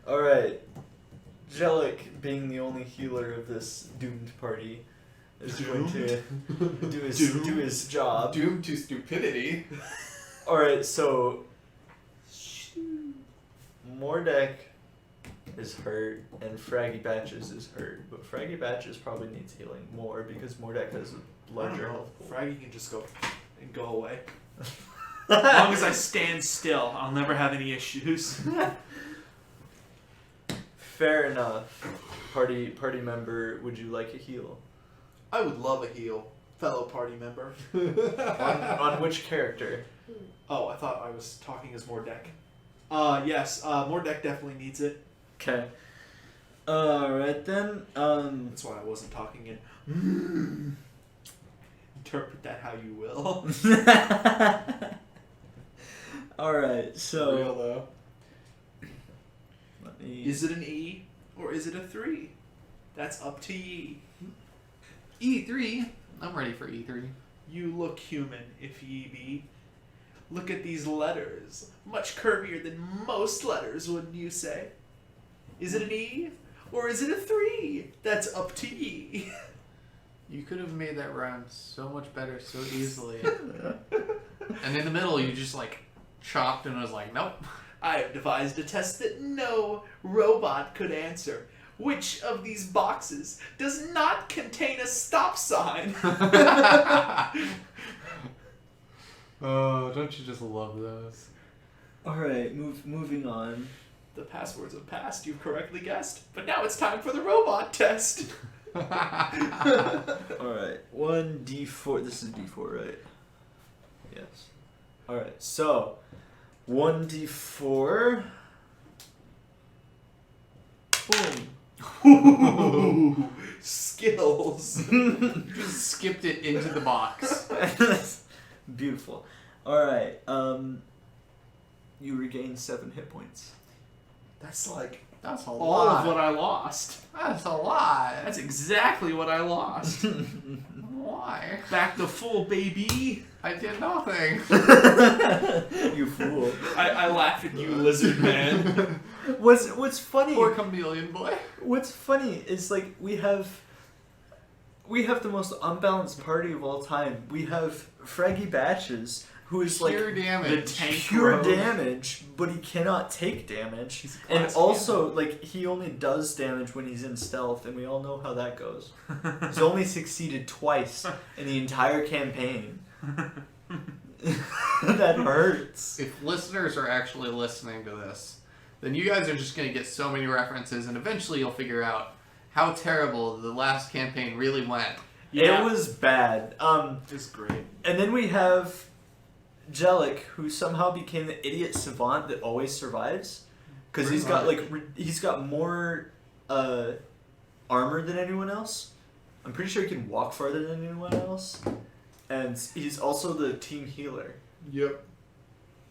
Speaker 3: Alright. Jellic, being the only healer of this doomed party, is going to do his job.
Speaker 1: Doomed to stupidity.
Speaker 3: Alright, so Mordek is hurt and Fraggy Batches is hurt, but Fraggy Batches probably needs healing more because Mordek has a larger health pool.
Speaker 2: Fraggy can just go and go away. As long as I stand still, I'll never have any issues.
Speaker 3: Fair enough. Party member, would you like a heal?
Speaker 4: I would love a heal, fellow party member.
Speaker 3: On which character?
Speaker 2: Oh, I thought I was talking as Mordek. Yes, Mordek definitely needs it.
Speaker 3: Okay. Alright then.
Speaker 2: That's why I wasn't talking in. Interpret that how you will.
Speaker 3: Alright, so.
Speaker 1: Real though.
Speaker 3: Let me...
Speaker 2: Is it an E or is it a 3? That's up to ye.
Speaker 1: E3. I'm ready for E3.
Speaker 2: You look human, if ye be. Look at these letters. Much curvier than most letters, wouldn't you say? Is it an E or is it a 3? That's up to ye.
Speaker 1: You could have made that rhyme so much better, so easily. And in the middle, you just like chopped and was like, nope.
Speaker 2: I have devised a test that no robot could answer. Which of these boxes does not contain a stop sign?
Speaker 1: Oh, don't you just love those?
Speaker 3: Alright, moving on.
Speaker 2: The passwords have passed, you've correctly guessed. But now it's time for the robot test.
Speaker 3: Alright, 1d4. This is d4, right? Yes. Alright, so 1d4. Boom.
Speaker 2: Ooh, skills.
Speaker 1: Just skipped it into the box.
Speaker 3: Beautiful. Alright, you regain 7 hit points.
Speaker 2: That's like
Speaker 1: That's a
Speaker 2: all
Speaker 1: lot.
Speaker 2: of what I lost.
Speaker 1: That's a lot.
Speaker 2: That's exactly what I lost.
Speaker 1: Why?
Speaker 2: Back to full, baby.
Speaker 1: I did nothing.
Speaker 3: You fool.
Speaker 2: I laugh at you, lizard man.
Speaker 3: What's funny?
Speaker 1: Poor chameleon boy.
Speaker 3: What's funny is like we have the most unbalanced party of all time. We have Fraggy Batches, who is
Speaker 1: Pure
Speaker 3: like
Speaker 1: damage.
Speaker 2: the tank
Speaker 3: pure
Speaker 2: rogue.
Speaker 3: damage, but he cannot take damage.
Speaker 2: He's a
Speaker 3: And
Speaker 2: class
Speaker 3: also, like, he only does damage when he's in stealth, and we all know how that goes. He's only succeeded twice in the entire campaign. That hurts.
Speaker 1: If listeners are actually listening to this, then you guys are just going to get so many references, and eventually you'll figure out how terrible the last campaign really went.
Speaker 2: Yeah.
Speaker 3: It was bad.
Speaker 2: It's great.
Speaker 3: And then we have Jellic, who somehow became the idiot savant that always survives, because he's got like he's got more armor than anyone else. I'm pretty sure he can walk farther than anyone else, and he's also the team healer.
Speaker 1: Yep.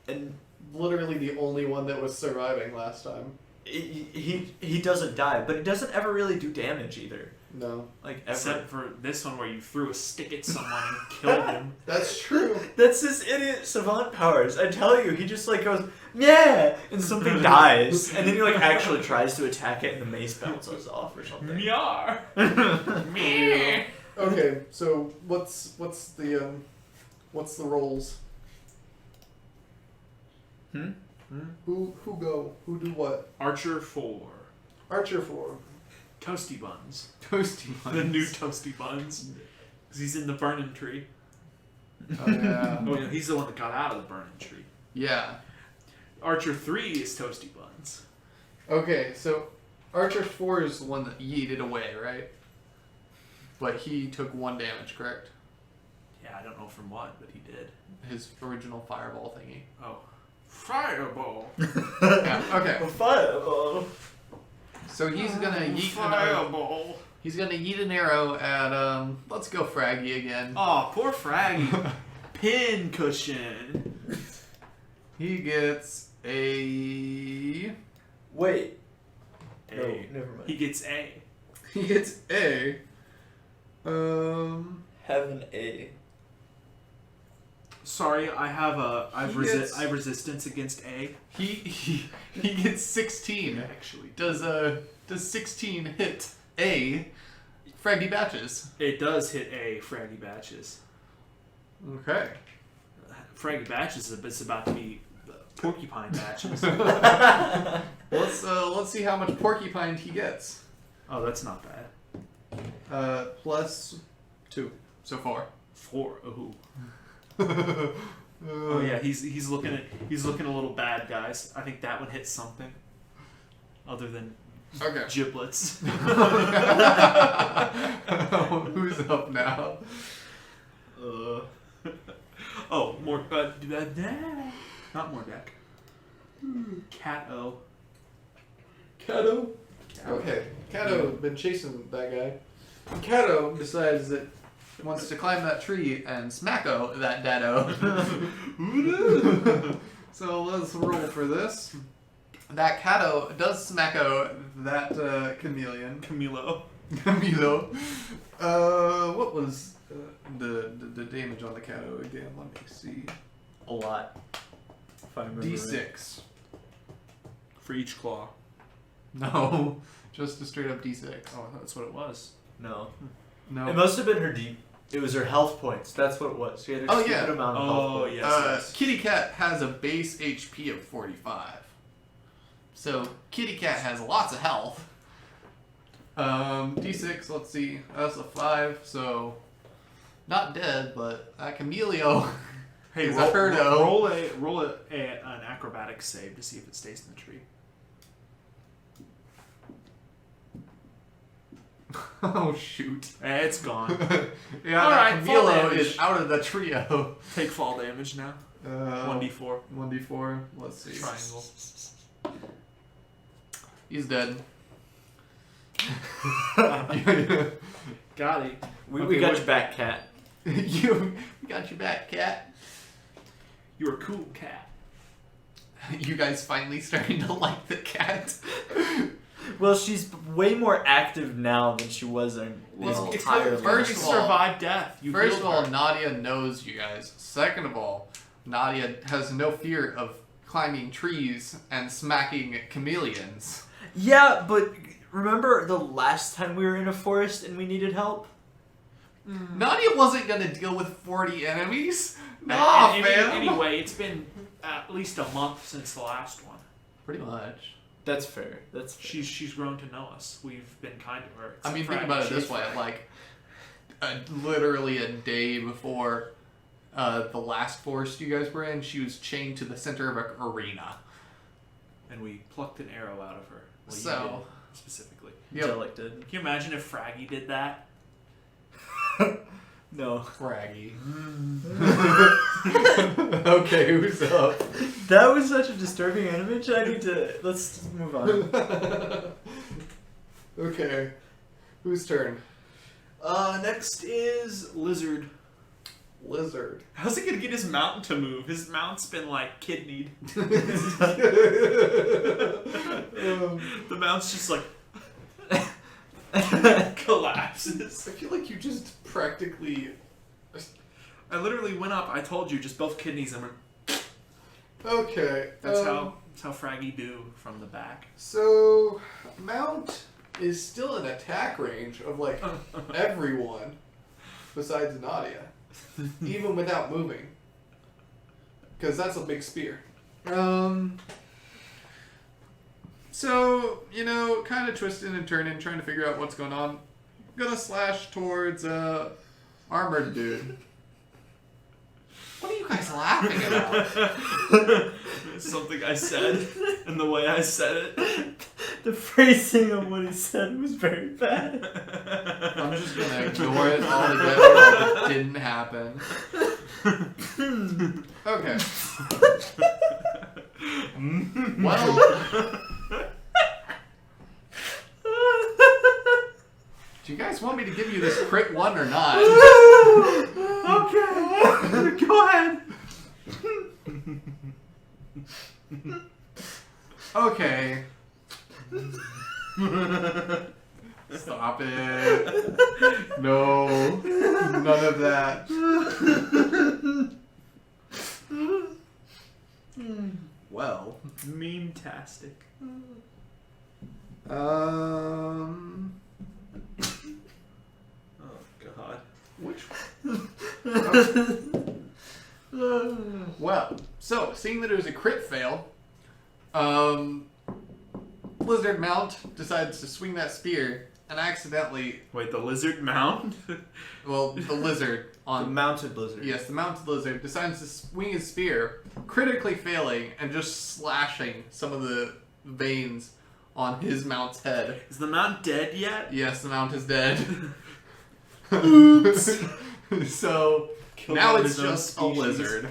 Speaker 3: And
Speaker 1: Literally the only one that was surviving last time.
Speaker 3: he doesn't die, but he doesn't ever really do damage either.
Speaker 1: No.
Speaker 3: Like ever.
Speaker 2: Except for this one where you threw a stick at someone and killed him.
Speaker 1: That's true.
Speaker 3: That's his idiot savant powers. I tell you, he just like goes, yeah, and something dies, and then he like actually tries to attack it, and the mace bounces off or something.
Speaker 2: Yar.
Speaker 1: Okay, so what's the rolls? Who go? Who do what?
Speaker 2: Archer 4.
Speaker 1: Archer 4.
Speaker 2: Toasty Buns.
Speaker 1: Toasty
Speaker 2: The new Toasty Buns. Because he's in the burning tree.
Speaker 1: Oh yeah.
Speaker 2: Oh, yeah, he's the one that got out of the burning tree.
Speaker 1: Yeah.
Speaker 2: Archer 3 is Toasty Buns.
Speaker 1: Okay, so Archer 4 is the one that yeeted away, right? But he took 1 damage, correct?
Speaker 2: Yeah, I don't know from what, but he did.
Speaker 1: His original fireball thingy.
Speaker 2: Oh. Fireball.
Speaker 1: Yeah, okay.
Speaker 3: Fireball.
Speaker 1: So he's gonna yeet an arrow.
Speaker 2: Fireball.
Speaker 1: He's gonna yeet an arrow at let's go Fraggy again.
Speaker 2: Oh, poor Fraggy. Pin cushion.
Speaker 1: He gets a
Speaker 3: Wait.
Speaker 2: A.
Speaker 3: No, never mind.
Speaker 2: He gets A.
Speaker 1: he gets a
Speaker 3: Have an A.
Speaker 2: Sorry, I have
Speaker 1: He gets-
Speaker 2: I have resistance against A.
Speaker 1: he gets 16.
Speaker 2: Actually,
Speaker 1: Does 16 hit a Fraggy Batches?
Speaker 2: it does hit A. Fraggy Batches.
Speaker 1: Okay.
Speaker 2: Fraggy Batches is about to be Porcupine Batches.
Speaker 1: Let's see how much porcupine he gets.
Speaker 2: Oh, that's not bad.
Speaker 1: Plus 2 so far.
Speaker 2: 4. Ooh. Oh yeah, he's looking a little bad, guys. I think that one hit something other than
Speaker 1: Okay.
Speaker 2: giblets.
Speaker 1: Who's up now?
Speaker 2: Oh, more not more deck. Cat-O.
Speaker 1: Kato? Okay. Kato been chasing that guy. Kato decides that he wants to climb that tree and smacko that daddo. So let's roll for this. That Kato does smacko that chameleon.
Speaker 2: Camilo.
Speaker 1: Camilo. What was the damage on the Kato again? Let me see.
Speaker 3: A lot. If I remember right.
Speaker 1: D6.
Speaker 2: For each claw.
Speaker 1: No, just a straight up D6.
Speaker 2: Oh, that's what it was.
Speaker 3: No.
Speaker 1: No.
Speaker 3: It must have been her It was her health points. That's what it was. She had a stupid amount of health
Speaker 2: Oh,
Speaker 3: points.
Speaker 2: yes.
Speaker 1: Kitty Cat has a base HP of 45. So Kitty Cat has lots of health. D6, let's see. That's a 5, so not dead, but Camilio.
Speaker 2: Hey,
Speaker 1: is a herdo.
Speaker 2: roll an acrobatics save to see if it stays in the tree.
Speaker 1: Oh shoot.
Speaker 2: It's gone.
Speaker 1: Yeah,
Speaker 2: All
Speaker 1: that
Speaker 2: right, fall
Speaker 1: Camilo
Speaker 2: damage.
Speaker 1: is out of the trio.
Speaker 2: Take fall damage now. 1d4.
Speaker 1: 1d4. Let's see.
Speaker 2: Triangle.
Speaker 1: He's dead.
Speaker 2: Got it.
Speaker 3: We
Speaker 1: Okay,
Speaker 3: got
Speaker 1: what-
Speaker 3: your back, cat.
Speaker 1: We got your back, cat.
Speaker 2: You're a cool cat.
Speaker 1: You guys finally starting to like the cat.
Speaker 3: Well, she's way more active now than she was in
Speaker 1: Well,
Speaker 3: this
Speaker 1: it's
Speaker 3: entire
Speaker 1: like
Speaker 3: life.
Speaker 1: first
Speaker 2: You
Speaker 1: of all-
Speaker 2: survived death. You
Speaker 1: First
Speaker 2: healed
Speaker 1: of all,
Speaker 2: her.
Speaker 1: Nadia knows you guys. Second of all, Nadia has no fear of climbing trees and smacking chameleons.
Speaker 3: Yeah, but remember the last time we were in a forest and we needed help?
Speaker 1: Nadia wasn't gonna deal with 40 enemies. Nah, fam.
Speaker 2: Anyway, it's been at least a month since the last one.
Speaker 1: Pretty much.
Speaker 3: That's fair. That's fair.
Speaker 2: She's grown to know us. We've been kind to her.
Speaker 1: I mean, think about it this way: like, literally a day before the last forest you guys were in, she was chained to the center of an arena.
Speaker 2: And we plucked an arrow out of her. Well, you
Speaker 1: So-
Speaker 2: did, specifically.
Speaker 1: Yep.
Speaker 3: Jellic did.
Speaker 2: Can you imagine if Fraggy did that?
Speaker 3: No.
Speaker 1: Craggy. Okay, who's up?
Speaker 3: That was such a disturbing image. I need to. Let's move on.
Speaker 1: Okay, whose turn?
Speaker 2: Next is Lizard.
Speaker 1: Lizard.
Speaker 2: How's he gonna get his mount to move? His mount's been like kidneyed. The mount's just like collapses.
Speaker 1: I feel like you just practically.
Speaker 2: I literally went up. I told you, just both kidneys and went.
Speaker 1: Okay.
Speaker 2: That's how Fraggy do from the back.
Speaker 1: So, Mount is still in attack range of like everyone besides Nadia, even without moving, because that's a big spear. So kind of twisting and turning, trying to figure out what's going on. Gonna slash towards armored dude. What are you guys laughing about?
Speaker 2: Something I said, and the way I said it.
Speaker 3: The phrasing of what he said was very bad.
Speaker 1: I'm just gonna ignore it altogether like it didn't happen. Okay. Well, do you guys want me to give you this crit one or not?
Speaker 2: Okay, go ahead.
Speaker 1: Okay. Stop it. No. None of that. Well.
Speaker 2: Meme-tastic.
Speaker 1: Oh
Speaker 2: God.
Speaker 1: Which well, so seeing that it was a crit fail, Lizard Mount decides to swing that spear and accidentally.
Speaker 2: Wait, the lizard mount?
Speaker 1: Well, the lizard on
Speaker 3: The mounted lizard.
Speaker 1: Yes, the mounted lizard decides to swing his spear, critically failing and just slashing some of the veins on his mount's head.
Speaker 2: Is the mount dead yet?
Speaker 1: Yes, the mount is dead. Oops. So
Speaker 2: Killed
Speaker 1: now
Speaker 2: one of
Speaker 1: it's
Speaker 2: his own
Speaker 1: just a
Speaker 2: species.
Speaker 1: lizard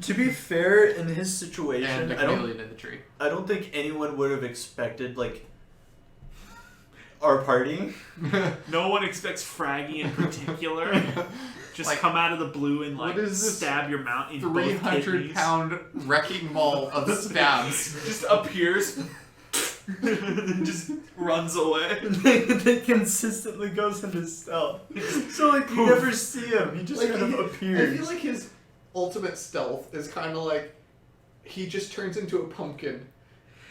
Speaker 3: To be fair, in his
Speaker 1: and
Speaker 3: situation,
Speaker 1: a
Speaker 3: I don't
Speaker 1: chameleon in the tree.
Speaker 3: think anyone would have expected like our party.
Speaker 2: No one expects Fraggy in particular. Just
Speaker 1: Like,
Speaker 2: come out of the blue and like
Speaker 1: what is this
Speaker 2: stab your mount in both
Speaker 1: 300-pound wrecking ball of stabs.
Speaker 2: Just appears. Just runs away.
Speaker 3: That consistently goes into stealth. So like you never see him. He just
Speaker 1: Like,
Speaker 3: kind of
Speaker 1: I
Speaker 3: appears.
Speaker 1: feel like his ultimate stealth is kind of like he just turns into a pumpkin,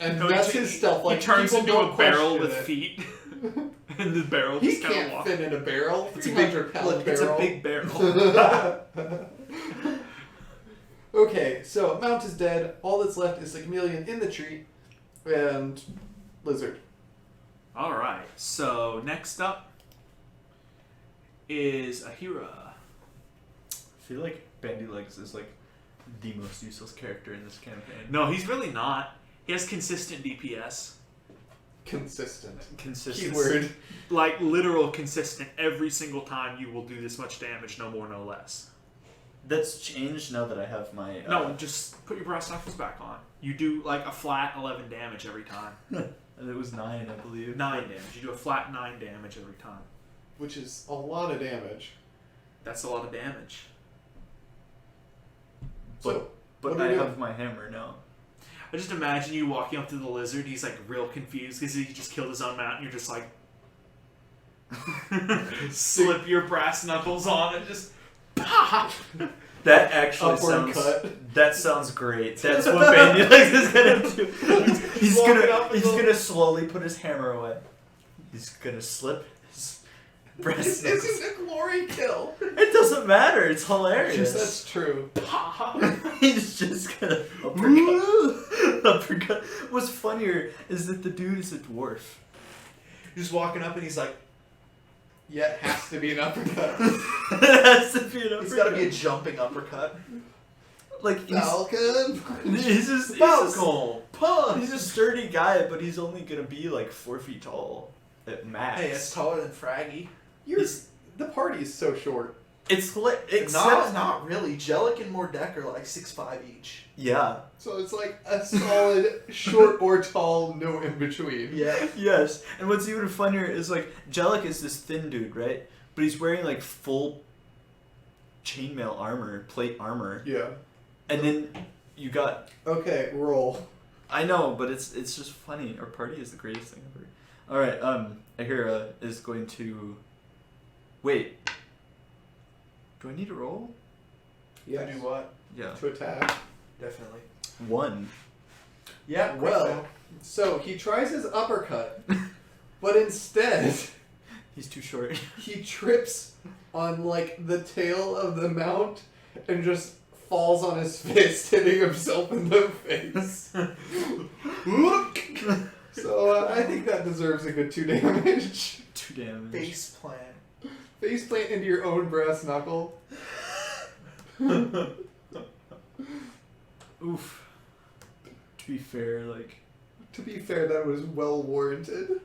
Speaker 1: and
Speaker 2: No,
Speaker 1: that's
Speaker 2: he-
Speaker 1: his stealth. Like
Speaker 2: he turns
Speaker 1: people
Speaker 2: into
Speaker 1: don't
Speaker 2: a barrel
Speaker 1: question
Speaker 2: with
Speaker 1: it.
Speaker 2: feet, and the barrel
Speaker 1: He
Speaker 2: just kind of
Speaker 1: can't
Speaker 2: walks.
Speaker 1: fit in a barrel.
Speaker 2: It's a big
Speaker 1: 300-pound
Speaker 2: look.
Speaker 1: barrel.
Speaker 2: It's a big barrel.
Speaker 1: Okay, so Mount is dead. All that's left is the chameleon in the tree, and lizard.
Speaker 2: All right. So next up is Ahira.
Speaker 3: I feel like Bandy Legs is like the most useless character in this campaign.
Speaker 2: No, he's really not. He has consistent DPS.
Speaker 1: Consistent.
Speaker 3: Consistent.
Speaker 1: Keyword.
Speaker 2: Like literal consistent. Every single time you will do this much damage, no more, no less.
Speaker 3: That's changed now that I have my.
Speaker 2: No, just put your brass knuckles back on. You do like a flat 11 damage every time.
Speaker 3: And it was 9, I believe.
Speaker 2: 9 damage. You do a flat 9 damage every time.
Speaker 1: Which is a lot of damage.
Speaker 2: That's a lot of damage.
Speaker 1: So,
Speaker 3: But
Speaker 1: what do
Speaker 3: I
Speaker 1: you do?
Speaker 3: have my hammer now.
Speaker 2: I just imagine you walking up to the lizard. He's like real confused because he just killed his own mount. And you're just like, slip your brass knuckles on and just pop.
Speaker 3: That actually
Speaker 1: Upward
Speaker 3: sounds.
Speaker 1: cut.
Speaker 3: That sounds great. That's what Bandy Legs is gonna do. He's
Speaker 2: Walking up
Speaker 3: gonna
Speaker 2: and
Speaker 3: he's
Speaker 2: go-
Speaker 3: gonna slowly put his hammer away. He's gonna slip his breast
Speaker 1: This
Speaker 3: knuckles.
Speaker 1: isn't a glory kill.
Speaker 3: It doesn't matter. It's hilarious.
Speaker 1: That's true.
Speaker 3: He's just gonna uppercut. Uppercut. What's funnier is that the dude is a dwarf.
Speaker 2: Just walking up and he's like,
Speaker 1: Yet has to be an uppercut.
Speaker 3: It has to be an uppercut.
Speaker 4: It's got to be a jumping uppercut.
Speaker 3: like
Speaker 1: Falcon.
Speaker 3: he's just
Speaker 4: Falcon punch.
Speaker 3: he's a sturdy guy, but he's only gonna be like 4 feet tall at max.
Speaker 4: Hey, it's taller than Fraggy.
Speaker 1: The party is so short.
Speaker 3: It's
Speaker 4: Not really. Jellic and Mordek are like 6'5" each.
Speaker 3: yeah.
Speaker 1: So it's like a solid short or tall, no in between.
Speaker 4: Yeah.
Speaker 3: Yes, and what's even funnier is like Jellic is this thin dude, right? but he's wearing like full chainmail armor, plate armor,
Speaker 1: Yeah.
Speaker 3: and then you got.
Speaker 1: Okay, roll.
Speaker 3: I know, but it's just funny. Our party is the greatest thing ever. All right, Ahira is going to. Wait. Do I need to roll?
Speaker 1: Yes.
Speaker 4: To do what?
Speaker 3: Yeah.
Speaker 1: To attack.
Speaker 4: Definitely.
Speaker 3: 1.
Speaker 4: Yeah.
Speaker 1: Well, so he tries his uppercut, but instead
Speaker 3: He's too short.
Speaker 1: he trips on like the tail of the mount and just falls on his fist, hitting himself in the face. So I think that deserves a good 2 damage.
Speaker 3: 2 damage.
Speaker 4: Face plant.
Speaker 1: Face plant into your own brass knuckle.
Speaker 3: Oof. To be fair, like.
Speaker 1: To be fair, that was well warranted.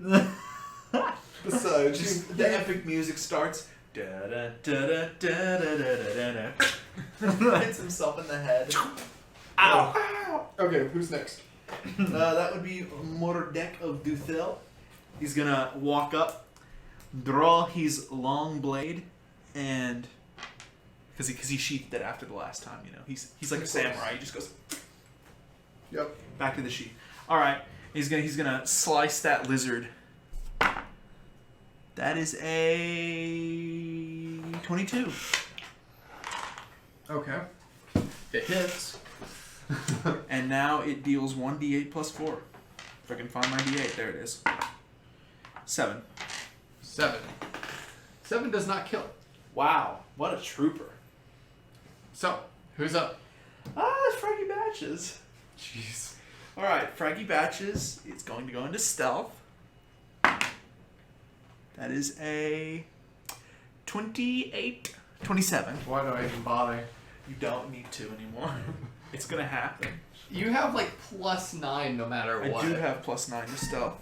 Speaker 1: Besides,
Speaker 4: Just the epic music starts. Da da da da da da da da da. Hits himself in the head.
Speaker 1: Ow! Okay, who's next?
Speaker 4: That would be Mordek of Duthel.
Speaker 2: He's gonna walk up, draw his long blade, and because he sheathed it after the last time, you know, he's like a samurai. He just goes
Speaker 1: Yep.
Speaker 2: back to the sheath. All right, he's gonna slice that lizard. That is a 22.
Speaker 1: Okay. It hits.
Speaker 2: And now it deals 1d8 plus 4. If I can find my d8, there it is. 7.
Speaker 1: 7. 7 does not kill.
Speaker 2: Wow, what a trooper.
Speaker 1: So, who's up?
Speaker 2: It's Froggy Batches.
Speaker 1: Jeez.
Speaker 2: Alright, Froggy Batches is going to go into stealth. That is a 27.
Speaker 1: Why do I even bother?
Speaker 2: You don't need to anymore. It's going to happen.
Speaker 1: You have like +9 no matter what.
Speaker 2: I do have +9 to stealth.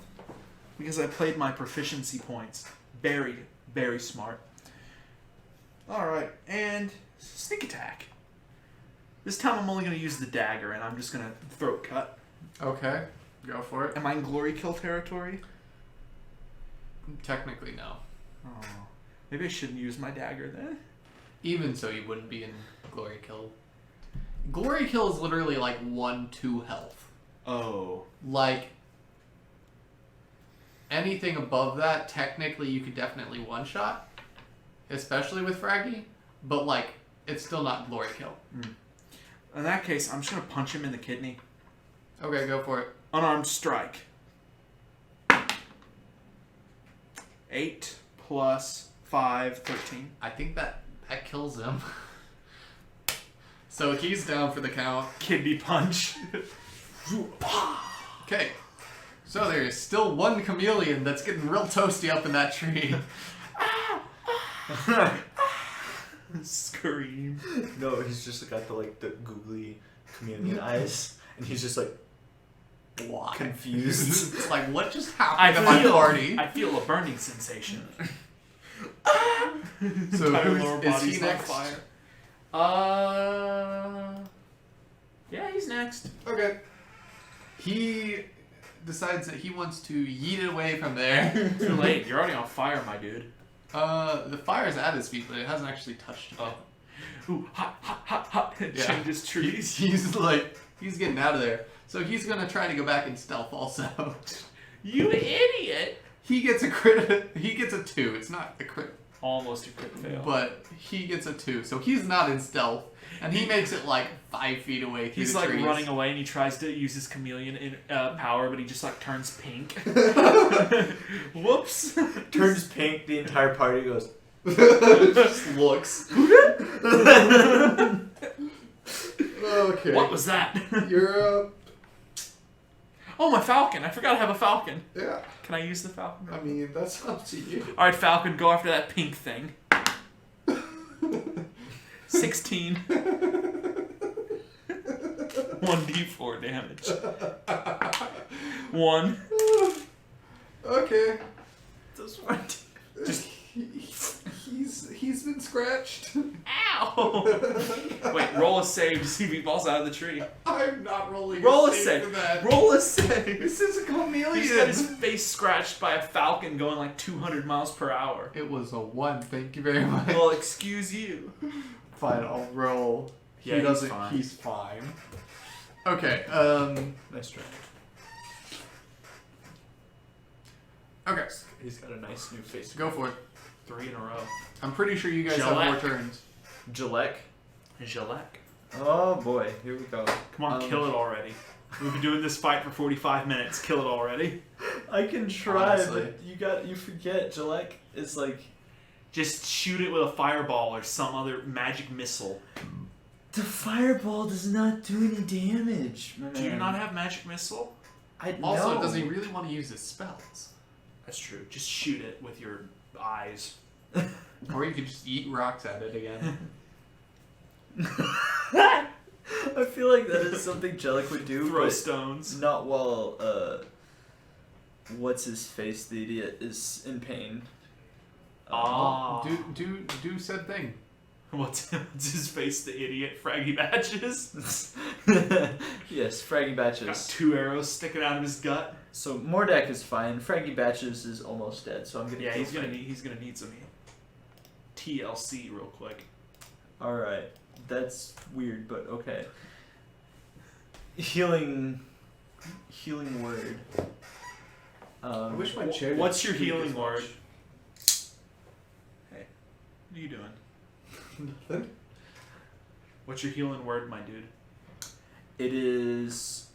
Speaker 2: Because I played my proficiency points. Very, very smart. Alright, and sneak attack. This time I'm only going to use the dagger, and I'm just going to throat cut.
Speaker 1: Okay, go for it.
Speaker 2: Am I in glory kill territory?
Speaker 1: Technically, no.
Speaker 2: Oh, maybe I shouldn't use my dagger then.
Speaker 1: Even so, you wouldn't be in Glory Kill. Glory Kill is literally like 1-2 health.
Speaker 2: Oh.
Speaker 1: Like, anything above that, technically you could definitely one-shot. Especially with Fraggy. But, like, it's still not Glory Kill.
Speaker 2: In that case, I'm just going to punch him in the kidney.
Speaker 1: Okay, go for it.
Speaker 2: Unarmed strike. 8 plus 5, 13.
Speaker 1: I think that kills him. So he's down for the count.
Speaker 2: Kidney punch.
Speaker 1: Okay. So there is still one chameleon that's getting real toasty up in that tree.
Speaker 2: Scream.
Speaker 3: No, he's just got the googly chameleon eyes, and he's just like
Speaker 1: Why?
Speaker 3: confused.
Speaker 1: It's like, what just happened to my party?
Speaker 2: I feel a burning sensation.
Speaker 1: So
Speaker 2: Entire lower
Speaker 1: is
Speaker 2: body's
Speaker 1: he
Speaker 2: on
Speaker 1: next?
Speaker 2: fire. Yeah, he's next.
Speaker 1: Okay. He decides that he wants to yeet it away from there.
Speaker 2: Too late. You're already on fire, my dude.
Speaker 1: The fire's at his feet, but it hasn't actually touched him.
Speaker 2: Oh. Ooh, hot, hot, hot, hot. It
Speaker 1: Yeah.
Speaker 2: changes trees.
Speaker 1: He's getting out of there. So he's gonna try to go back in stealth also.
Speaker 2: You idiot!
Speaker 1: He gets a crit. He gets a 2. It's not a crit,
Speaker 2: Almost a crit fail.
Speaker 1: but he gets a 2. So he's not in stealth, and he makes it like 5 feet away through
Speaker 2: He's
Speaker 1: the
Speaker 2: like
Speaker 1: trees.
Speaker 2: running away and he tries to use his chameleon in, power, but he just like turns pink. Whoops!
Speaker 3: Turns pink. The entire party goes.
Speaker 1: Just looks. Okay.
Speaker 2: What was that?
Speaker 1: You're
Speaker 2: Oh, my falcon! I forgot I have a falcon.
Speaker 1: yeah.
Speaker 2: Can I use the falcon?
Speaker 1: I mean, that's up to you.
Speaker 2: Alright, falcon, go after that pink thing. 16. 1d4 damage. 1.
Speaker 1: Okay.
Speaker 3: Those weren't.
Speaker 2: Just
Speaker 1: He's been scratched.
Speaker 2: Ow! Wait, roll a save to see if he falls out of the tree.
Speaker 1: I'm not rolling.
Speaker 2: Roll a
Speaker 1: save for
Speaker 2: save.
Speaker 1: that.
Speaker 2: Roll a save.
Speaker 1: This is a chameleon.
Speaker 2: He's got his face scratched by a falcon going like 200 miles per hour.
Speaker 1: It was a 1. Thank you very much.
Speaker 2: Well, excuse you.
Speaker 1: Fine, I'll roll.
Speaker 2: Yeah,
Speaker 1: he
Speaker 2: he's
Speaker 1: doesn't.
Speaker 2: fine.
Speaker 1: He's fine. Okay.
Speaker 3: Nice try.
Speaker 1: Okay.
Speaker 3: He's got a nice new face.
Speaker 1: Go for it.
Speaker 2: 3 in a row.
Speaker 1: I'm pretty sure you guys have
Speaker 2: Jalek.
Speaker 1: more turns.
Speaker 3: Jalek.
Speaker 2: Jalek.
Speaker 3: Oh boy, here we go.
Speaker 2: Come on, kill it already. We've been doing this fight for 45 minutes. Kill it already.
Speaker 3: I can try,
Speaker 1: Honestly.
Speaker 3: but you forget Jalek is like
Speaker 2: Just shoot it with a fireball or some other magic missile.
Speaker 3: the fireball does not do any damage. My
Speaker 2: Do you
Speaker 3: man.
Speaker 2: not have magic missile?
Speaker 3: I
Speaker 1: Also,
Speaker 3: no.
Speaker 1: does he really want to use his spells?
Speaker 2: That's true. Just shoot it with your eyes.
Speaker 1: Or you could just eat rocks at it again.
Speaker 3: I feel like that is something Jellic would do,
Speaker 2: Throw
Speaker 3: but
Speaker 2: stones.
Speaker 3: not while what's his face, the idiot, is in pain.
Speaker 2: Ah.
Speaker 1: Do said thing.
Speaker 2: What's his face? The idiot Fraggy Batches.
Speaker 3: Yes, Fraggy
Speaker 2: Got
Speaker 3: Batches.
Speaker 2: 2 arrows sticking out of his gut.
Speaker 3: So Mordak is fine. Fraggy Batches is almost dead, so I'm gonna.
Speaker 2: Yeah,
Speaker 3: kill
Speaker 2: he's gonna
Speaker 3: Fraggy.
Speaker 2: need some TLC real quick.
Speaker 3: All right, that's weird, but okay. Healing word.
Speaker 4: I wish my chair. didn't
Speaker 2: What's your
Speaker 4: squeak
Speaker 2: healing
Speaker 4: as much.
Speaker 2: word? Hey, what are you doing?
Speaker 4: Nothing.
Speaker 2: What's your healing word, my dude?
Speaker 3: It is.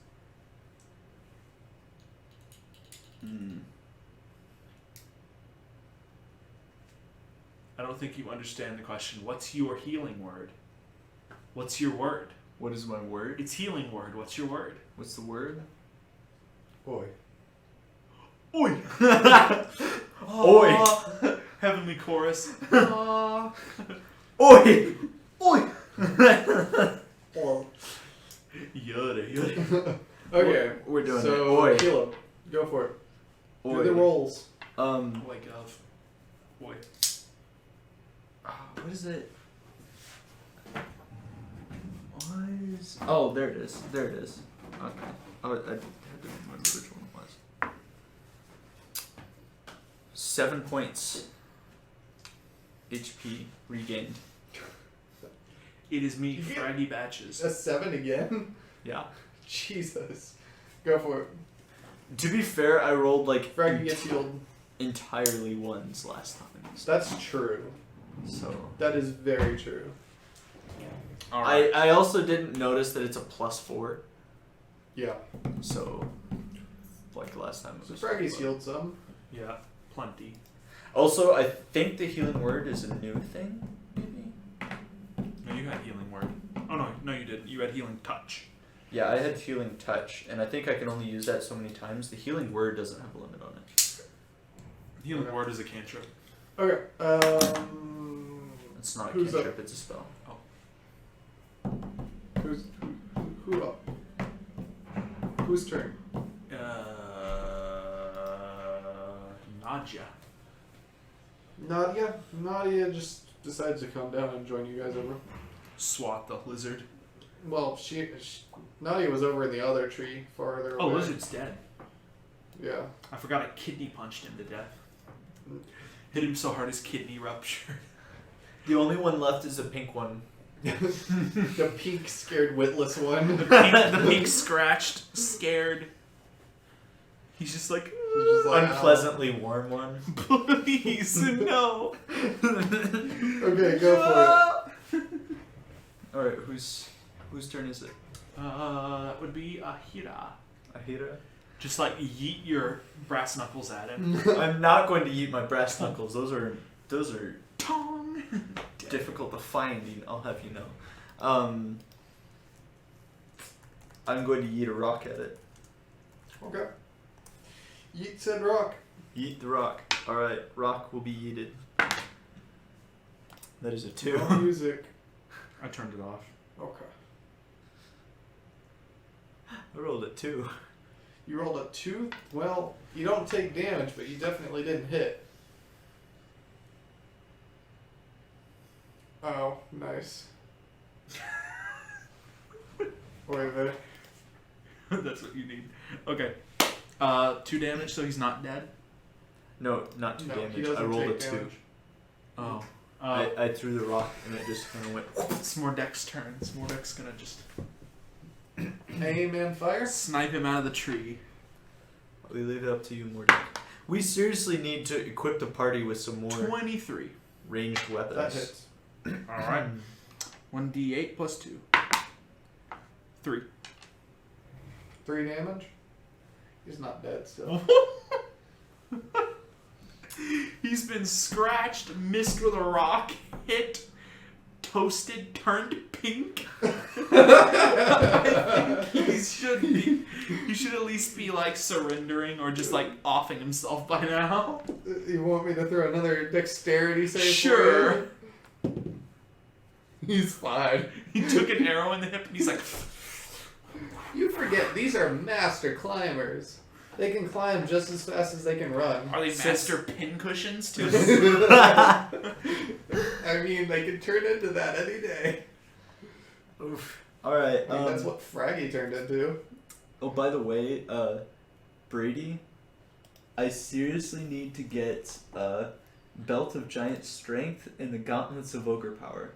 Speaker 2: I don't think you understand the question. What's your healing word? What's your word?
Speaker 3: What is my word?
Speaker 2: It's healing word. What's your word?
Speaker 3: What's the word?
Speaker 4: Boy.
Speaker 2: Oi!
Speaker 3: Oi!
Speaker 2: Heavenly chorus.
Speaker 3: Oi! Oi!
Speaker 2: Yoda, yoda.
Speaker 4: Okay.
Speaker 3: We're doing
Speaker 4: so,
Speaker 3: it. Oi.
Speaker 4: Heal him. Go for it.
Speaker 3: Oi.
Speaker 4: Do the rolls.
Speaker 2: Oi, gov. Oi.
Speaker 3: What is it? What is? Oh, there it is. There it is. Okay. Oh, I had to remember which one it was. 7 points. HP regained.
Speaker 2: It is me,
Speaker 4: You get-
Speaker 2: Fraggy Batches.
Speaker 4: A 7 again?
Speaker 3: Yeah.
Speaker 4: Jesus. Go for it.
Speaker 3: To be fair, I rolled like
Speaker 4: Fraggy gets healed.
Speaker 3: entirely ones last time.
Speaker 4: That's true.
Speaker 3: So
Speaker 4: That is very true.
Speaker 2: Alright.
Speaker 3: I also didn't notice that it's a +4.
Speaker 4: Yeah.
Speaker 3: So like last time it
Speaker 4: So
Speaker 3: was.
Speaker 4: Fraggy's healed some.
Speaker 2: Yeah, plenty.
Speaker 3: Also, I think the healing word is a new thing. Maybe.
Speaker 2: No, you had healing word. Oh no, you didn't. You had healing touch.
Speaker 3: Yeah, I had healing touch, and I think I can only use that so many times. The healing word doesn't have a limit on it.
Speaker 2: Healing
Speaker 4: Okay.
Speaker 2: word is a cantrip.
Speaker 4: Okay.
Speaker 3: It's not a
Speaker 4: Who's
Speaker 3: cantrip; it's a spell.
Speaker 4: Who up? Whose turn?
Speaker 2: Nadia.
Speaker 4: Nadia just decides to come down and join you guys over.
Speaker 2: Swat the lizard.
Speaker 1: Well, Nadia was over in the other tree farther
Speaker 2: Oh,
Speaker 1: away.
Speaker 2: lizard's dead.
Speaker 1: Yeah.
Speaker 2: I forgot I kidney punched him to death. Hit him so hard his kidney ruptured.
Speaker 3: The only one left is a pink one.
Speaker 1: The pink, scared, witless one.
Speaker 2: The pink scratched, scared. He's just like,
Speaker 1: He's just like,
Speaker 3: Unpleasantly warm one.
Speaker 2: please, no.
Speaker 1: Okay, go for it.
Speaker 3: All right, whose turn is it?
Speaker 2: That would be Ahira.
Speaker 3: Ahira.
Speaker 2: Just like yeet your brass knuckles at him.
Speaker 3: I'm not going to eat my brass knuckles. Those are
Speaker 2: Tong.
Speaker 3: difficult to find. I'll have you know. I'm going to eat a rock at it.
Speaker 1: Okay. Yeet said rock.
Speaker 3: Eat the rock. All right, rock will be yeeted. That is a 2.
Speaker 1: No music.
Speaker 2: I turned it off.
Speaker 1: Okay.
Speaker 3: I rolled a 2.
Speaker 1: You rolled a 2? Well, you don't take damage, but you definitely didn't hit. Oh, nice. Wait a minute.
Speaker 2: That's what you need. Okay. 2 damage, so he's not dead.
Speaker 3: No, not 2
Speaker 1: No, he
Speaker 3: damage.
Speaker 1: doesn't
Speaker 3: I rolled a
Speaker 1: take
Speaker 3: 2.
Speaker 1: damage.
Speaker 2: Oh.
Speaker 3: I threw the rock and it just kind of went.
Speaker 2: It's Mordek's turn. Mordek's gonna just
Speaker 1: Aim and fire.
Speaker 2: snipe him out of the tree.
Speaker 3: We leave it up to you, Mordek. We seriously need to equip the party with some more
Speaker 2: 23.
Speaker 3: ranged weapons.
Speaker 1: That hits.
Speaker 2: Alright. 1d8 plus 2. 3.
Speaker 1: 3 damage. He's not dead still.
Speaker 2: He's been scratched, missed with a rock, hit, toasted, turned pink. I think he should at least be like surrendering or just like offing himself by now.
Speaker 1: You want me to throw another dexterity save?
Speaker 2: Sure.
Speaker 1: For you? He's fine.
Speaker 2: He took an arrow in the hip and he's like,
Speaker 1: You forget, these are master climbers. They can climb just as fast as they can run.
Speaker 2: are they master pin cushions too?
Speaker 1: I mean, they can turn into that any day.
Speaker 3: Oof. Alright,
Speaker 1: I mean, that's what Fraggy turned into.
Speaker 3: oh, by the way, Brady, I seriously need to get Belt of Giant Strength and the Gauntlets of Ogre Power.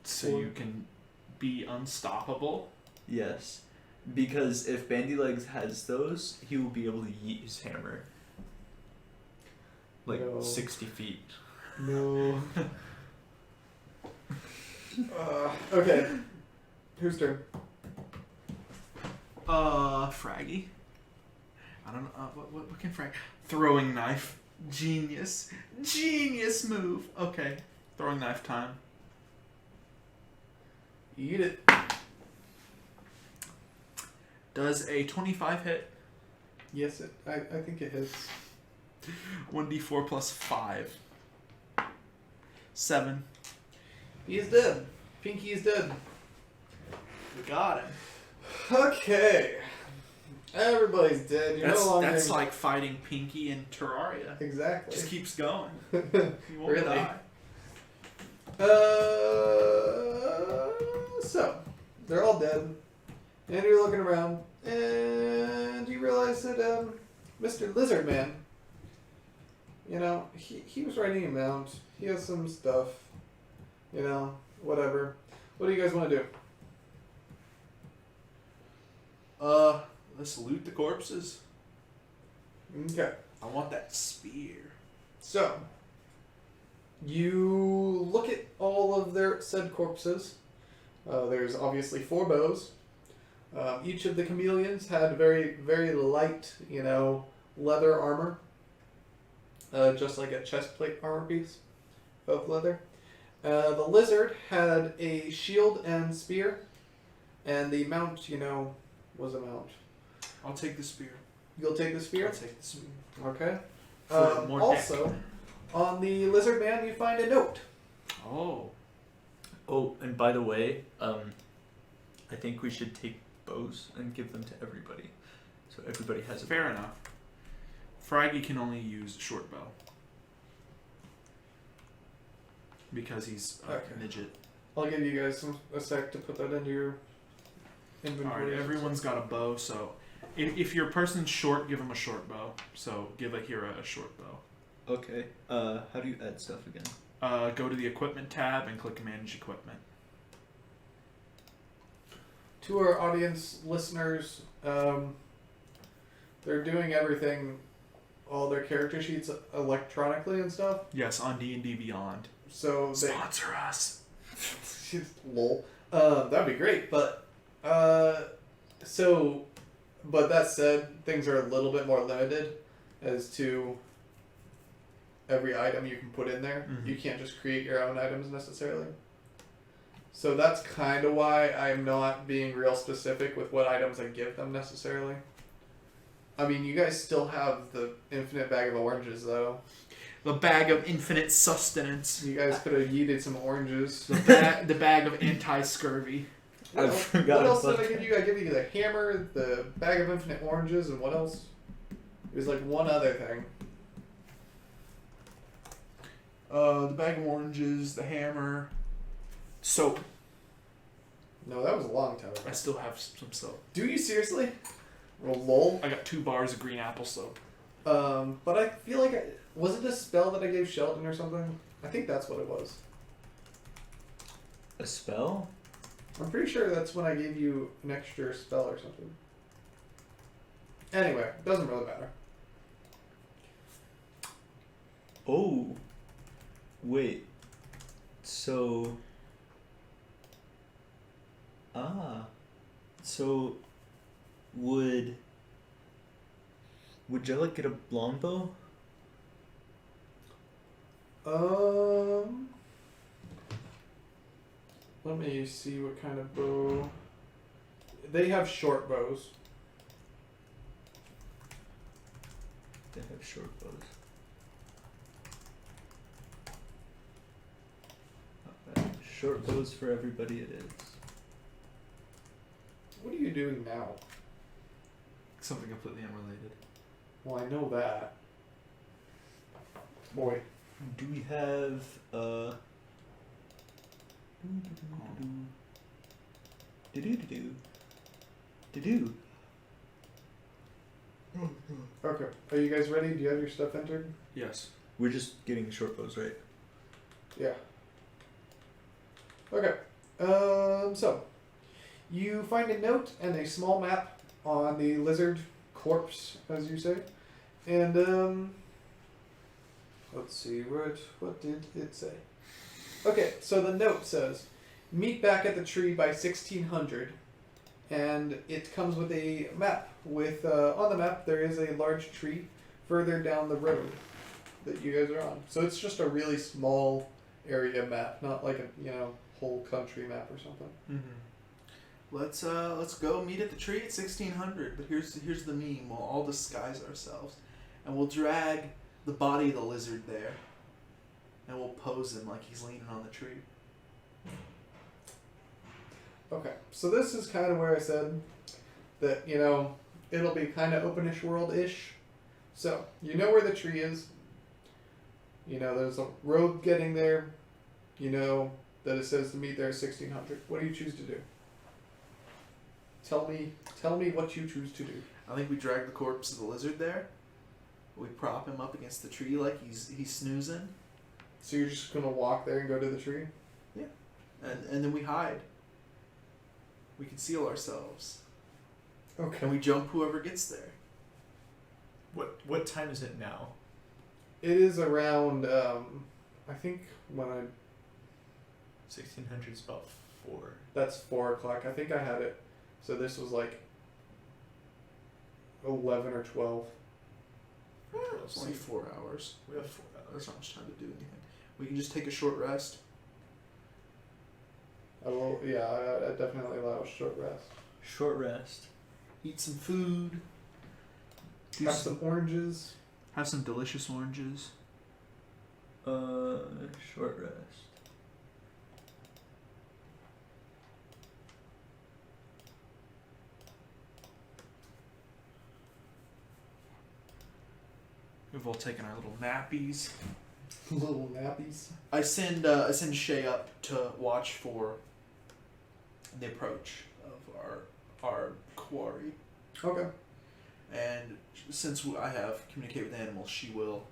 Speaker 2: So you can be unstoppable.
Speaker 3: Yes. Because if Bandylegs has those, he will be able to yeet his hammer. Like
Speaker 1: No.
Speaker 3: 60 feet.
Speaker 1: No. Okay. Whose turn?
Speaker 2: Fraggy. I don't know. What can Frag? Throwing knife. Genius. Genius move. Okay. Throwing knife time.
Speaker 1: Eat it.
Speaker 2: Does a 25 hit?
Speaker 1: Yes, I think it hits.
Speaker 2: 1d4 plus 5. 7.
Speaker 1: He's dead. Pinky is dead.
Speaker 2: We got him.
Speaker 1: Okay. Everybody's dead. You're
Speaker 2: That's,
Speaker 1: no longer...
Speaker 2: that's like fighting Pinky in Terraria.
Speaker 1: Exactly.
Speaker 2: Just keeps going. You won't
Speaker 1: Really?
Speaker 2: die.
Speaker 1: So, they're all dead. And you're looking around, and you realize that Mr. Lizard Man, you know, he was riding a mount. He has some stuff, you know, whatever. What do you guys want to do?
Speaker 2: Let's loot the corpses.
Speaker 1: Okay.
Speaker 2: I want that spear.
Speaker 1: So, you look at all of their said corpses. There's obviously 4 bows. Each of the chameleons had very, very light, you know, leather armor. Just like a chestplate armor piece of leather. The lizard had a shield and spear. And the mount, you know, was a mount.
Speaker 2: I'll take the spear.
Speaker 1: You'll take the spear?
Speaker 2: I'll take the spear.
Speaker 1: Okay.
Speaker 2: For more
Speaker 1: Also, on the lizard man, you find a note.
Speaker 2: Oh.
Speaker 3: Oh, and by the way, I think we should take bows and give them to everybody. So everybody has a
Speaker 2: Fair enough. Fraggy can only use short bow. Because he's a
Speaker 1: Okay.
Speaker 2: midget.
Speaker 1: I'll give you guys a sec to put that into your inventory.
Speaker 2: Alright, everyone's got a bow, so if your person's short, give him a short bow. So give a hero a short bow.
Speaker 3: Okay. How do you add stuff again?
Speaker 2: Go to the equipment tab and click manage equipment.
Speaker 1: To our audience listeners, they're doing everything, all their character sheets electronically and stuff.
Speaker 2: Yes, on D&D Beyond.
Speaker 1: So they
Speaker 2: Sponsor us.
Speaker 1: lol. That'd be great, but but that said, things are a little bit more limited as to every item you can put in there.
Speaker 2: Mhm.
Speaker 1: You can't just create your own items necessarily. So that's kind of why I'm not being real specific with what items I give them necessarily. I mean, you guys still have the infinite bag of oranges, though.
Speaker 2: The bag of infinite sustenance.
Speaker 1: You guys could have yeeted some oranges.
Speaker 2: The bag of anti-scurvy.
Speaker 3: I forgot
Speaker 1: What else did
Speaker 3: about
Speaker 1: I give you? I give you the hammer, the bag of infinite oranges, and what else? It was like one other thing.
Speaker 2: the bag of oranges, the hammer, soap.
Speaker 1: No, that was a long time ago.
Speaker 2: I still have some soap.
Speaker 1: Do you seriously? Well, lol.
Speaker 2: I got 2 bars of green apple soap.
Speaker 1: But I feel like was it a spell that I gave Sheldon or something? I think that's what it was.
Speaker 3: A spell?
Speaker 1: I'm pretty sure that's when I gave you an extra spell or something. Anyway, doesn't really matter.
Speaker 3: Oh. Wait. So. So. Would Jellic get a longbow?
Speaker 1: Let me see what kind of bow. They have short bows.
Speaker 3: They have short bows. Alright, short bows for everybody it is.
Speaker 1: What are you doing now?
Speaker 2: Something completely unrelated.
Speaker 1: Well, I know that. Boy.
Speaker 3: Do we have do.
Speaker 1: Okay. Are you guys ready? Do you have your stuff entered?
Speaker 2: Yes.
Speaker 3: We're just getting short bows, right?
Speaker 1: Yeah. Okay. So you find a note and a small map on the lizard corpse, as you say, and let's see, what did it say? Okay, so the note says, "Meet back at the tree by 1600," and it comes with a map. With on the map there is a large tree further down the road that you guys are on. So it's just a really small area map, not like a whole country map or something.
Speaker 2: Mm-hmm. Let's go meet at the tree at 1600. But here's the meme. We'll all disguise ourselves, and we'll drag the body of the lizard there, and we'll pose him like he's leaning on the tree.
Speaker 1: Okay, so this is kind of where I said that, it'll be kind of openish world-ish. So, you know where the tree is. There's a road getting there. You know that it says to meet there at 1600. What do you choose to do? Tell me what you choose to do.
Speaker 2: I think we drag the corpse of the lizard there. We prop him up against the tree like he's snoozing.
Speaker 1: So you're just going to walk there and go to the tree?
Speaker 2: Yeah. And then we hide. We conceal ourselves.
Speaker 1: Okay.
Speaker 2: And we jump whoever gets there.
Speaker 3: What time is it now?
Speaker 1: It is around, I think when
Speaker 3: 1600 is about 4.
Speaker 1: that's 4 o'clock. I think I had it. So this was like 11 or 12.
Speaker 2: It's only 4 hours.
Speaker 3: We have 4 hours.
Speaker 2: There's not much time to do anything. We can just take a short rest.
Speaker 1: I definitely allow a short rest.
Speaker 3: Short rest.
Speaker 2: Eat some food.
Speaker 1: Have some oranges.
Speaker 2: Have some delicious oranges.
Speaker 3: Short rest.
Speaker 2: We've all taken our little nappies.
Speaker 1: Little nappies.
Speaker 2: I send Shay up to watch for the approach of our quarry.
Speaker 1: Okay.
Speaker 2: And since I have communicate with animals, she will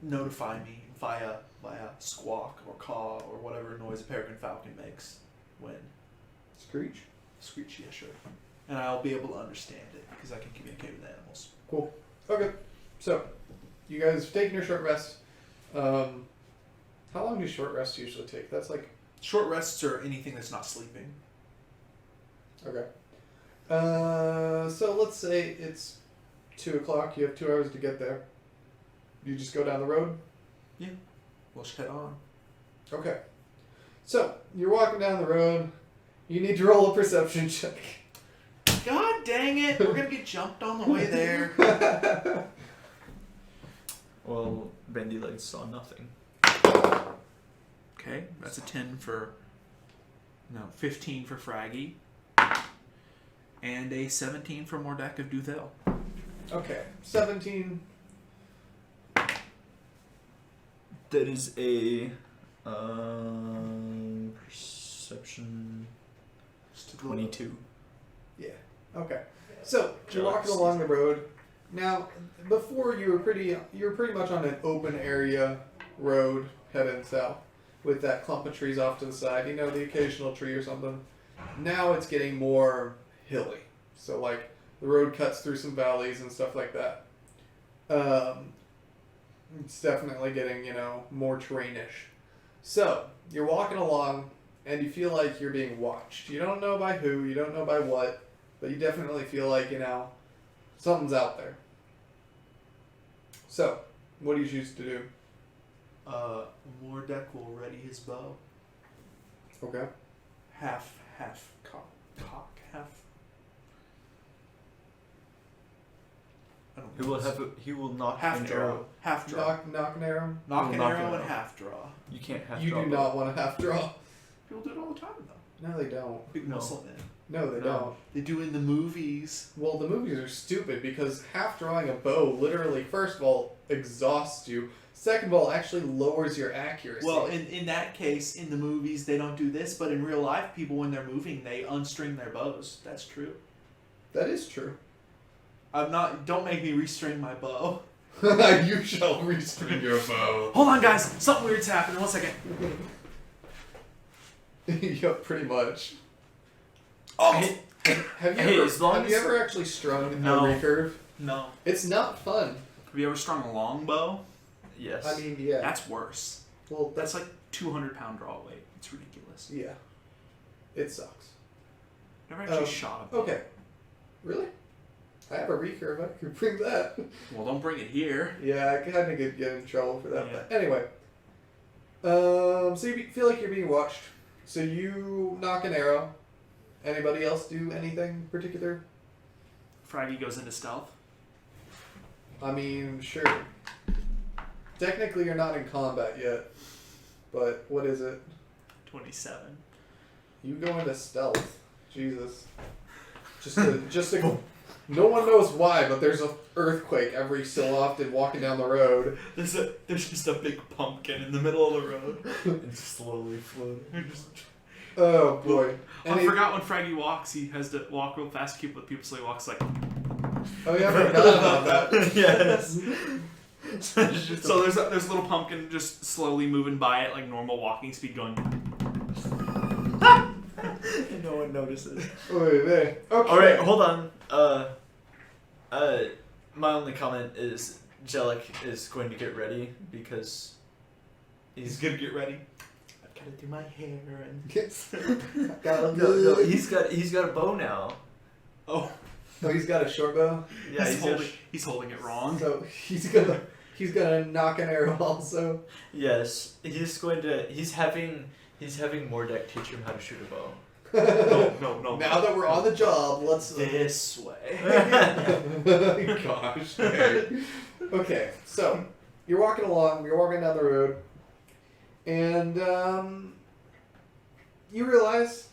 Speaker 2: notify me via squawk or caw or whatever noise a peregrine falcon makes when
Speaker 1: Screech.
Speaker 2: screech. Yeah, sure. And I'll be able to understand it because I can communicate with animals.
Speaker 1: Cool. Okay. So, you guys have taken your short rest. How long do short rests usually take? That's like...
Speaker 2: Short rests are anything that's not sleeping.
Speaker 1: Okay. So let's say it's 2 o'clock. You have 2 hours to get there. You just go down the road?
Speaker 2: Yeah. We'll just head on.
Speaker 1: Okay. So, you're walking down the road. You need to roll a perception check.
Speaker 2: God dang it! We're gonna get jumped on the way there.
Speaker 3: Well, Bendy Legs saw nothing.
Speaker 2: Okay, that's a 10 for... No, 15 for Fraggy. And a 17 for Mordek of Duthel.
Speaker 1: Okay. 17.
Speaker 3: That is a perception 22.
Speaker 1: Yeah. Okay. So you're
Speaker 3: Jealous.
Speaker 1: walking along the road. Now, before you were pretty much on an open area road heading south, with that clump of trees off to the side. You know, the occasional tree or something. Now it's getting more hilly. So like the road cuts through some valleys and stuff like that. It's definitely getting, more terrainish. So, you're walking along and you feel like you're being watched. You don't know by who, you don't know by what, but you definitely feel like, something's out there. So, what do you choose to do?
Speaker 2: Mordek will ready his bow.
Speaker 1: Okay.
Speaker 2: Half cock, half. I don't know.
Speaker 3: He will knock
Speaker 2: half
Speaker 3: and
Speaker 2: arrow,
Speaker 3: draw.
Speaker 2: half draw.
Speaker 1: Knock an arrow?
Speaker 2: Knock an
Speaker 3: knock
Speaker 2: arrow
Speaker 3: an
Speaker 2: and
Speaker 3: arrow.
Speaker 2: half draw.
Speaker 3: You can't have
Speaker 1: You
Speaker 3: draw.
Speaker 1: do not want to half draw.
Speaker 2: People do it all the time though.
Speaker 1: No, they don't.
Speaker 2: Big
Speaker 3: No.
Speaker 2: muscle men.
Speaker 1: No, they
Speaker 3: No.
Speaker 1: don't.
Speaker 2: They do in the movies.
Speaker 1: Well, the movies are stupid because half drawing a bow literally, first of all, exhausts you. Second of all, actually lowers your accuracy.
Speaker 2: Well, in that case, in the movies, they don't do this, but in real life, people, when they're moving, they unstring their bows. That's true.
Speaker 1: that is true.
Speaker 2: Don't make me restring my bow.
Speaker 1: You shall restring your bow.
Speaker 2: Hold on, guys. Something weird's happening. 1 second.
Speaker 1: Yep, pretty much.
Speaker 2: Oh!
Speaker 1: Have you
Speaker 3: Hey,
Speaker 1: ever,
Speaker 3: as long
Speaker 1: have you
Speaker 3: as-
Speaker 1: ever actually strung
Speaker 2: No.
Speaker 1: a recurve?
Speaker 2: No.
Speaker 1: It's not fun.
Speaker 2: Have you ever strung a long bow?
Speaker 3: Yes.
Speaker 1: I mean, yeah.
Speaker 2: That's worse.
Speaker 1: Well,
Speaker 2: That's like 200-pound draw weight. It's ridiculous.
Speaker 1: yeah. It sucks.
Speaker 2: Never actually
Speaker 1: Um,
Speaker 2: shot a bow.
Speaker 1: Okay. Really? I have a recurve. I could bring that.
Speaker 2: Well, don't bring it here.
Speaker 1: Yeah, I kind of get in trouble for that.
Speaker 2: Yeah.
Speaker 1: But anyway. So you feel like you're being watched. So you knock an arrow. Anybody else do anything particular?
Speaker 2: Fraggy goes into stealth.
Speaker 1: I mean, sure. Technically, you're not in combat yet. But what is it?
Speaker 2: 27.
Speaker 1: You go into stealth. Jesus. Just a, no one knows why, but there's an earthquake every so often walking down the road.
Speaker 2: There's just a big pumpkin in the middle of the road.
Speaker 3: It's slowly floating.
Speaker 1: Oh boy. And
Speaker 2: I
Speaker 1: it-
Speaker 2: forgot when Fraggy walks, he has to walk real fast to keep with people, so he walks like.
Speaker 1: Oh yeah, I forgot about that.
Speaker 3: Yes.
Speaker 2: So there's a little pumpkin just slowly moving by at like normal walking speed, going.
Speaker 3: No one notices.
Speaker 1: Wait, there. Okay.
Speaker 3: All right, hold on. My only comment is Jellic is going to get ready because
Speaker 2: He's gonna get ready. I've got to do my hair and.
Speaker 3: no, he's got a bow now.
Speaker 2: Oh,
Speaker 1: Oh, he's got a short bow.
Speaker 3: Yeah,
Speaker 2: he's holding it wrong.
Speaker 1: So he's gonna knock an arrow also.
Speaker 3: yes, he's having Mordek teach him how to shoot a bow.
Speaker 2: No.
Speaker 1: Now that we're on the job, let's.
Speaker 2: This way.
Speaker 1: Gosh. dang. Okay, so you're walking along. You're walking down the road, and you realize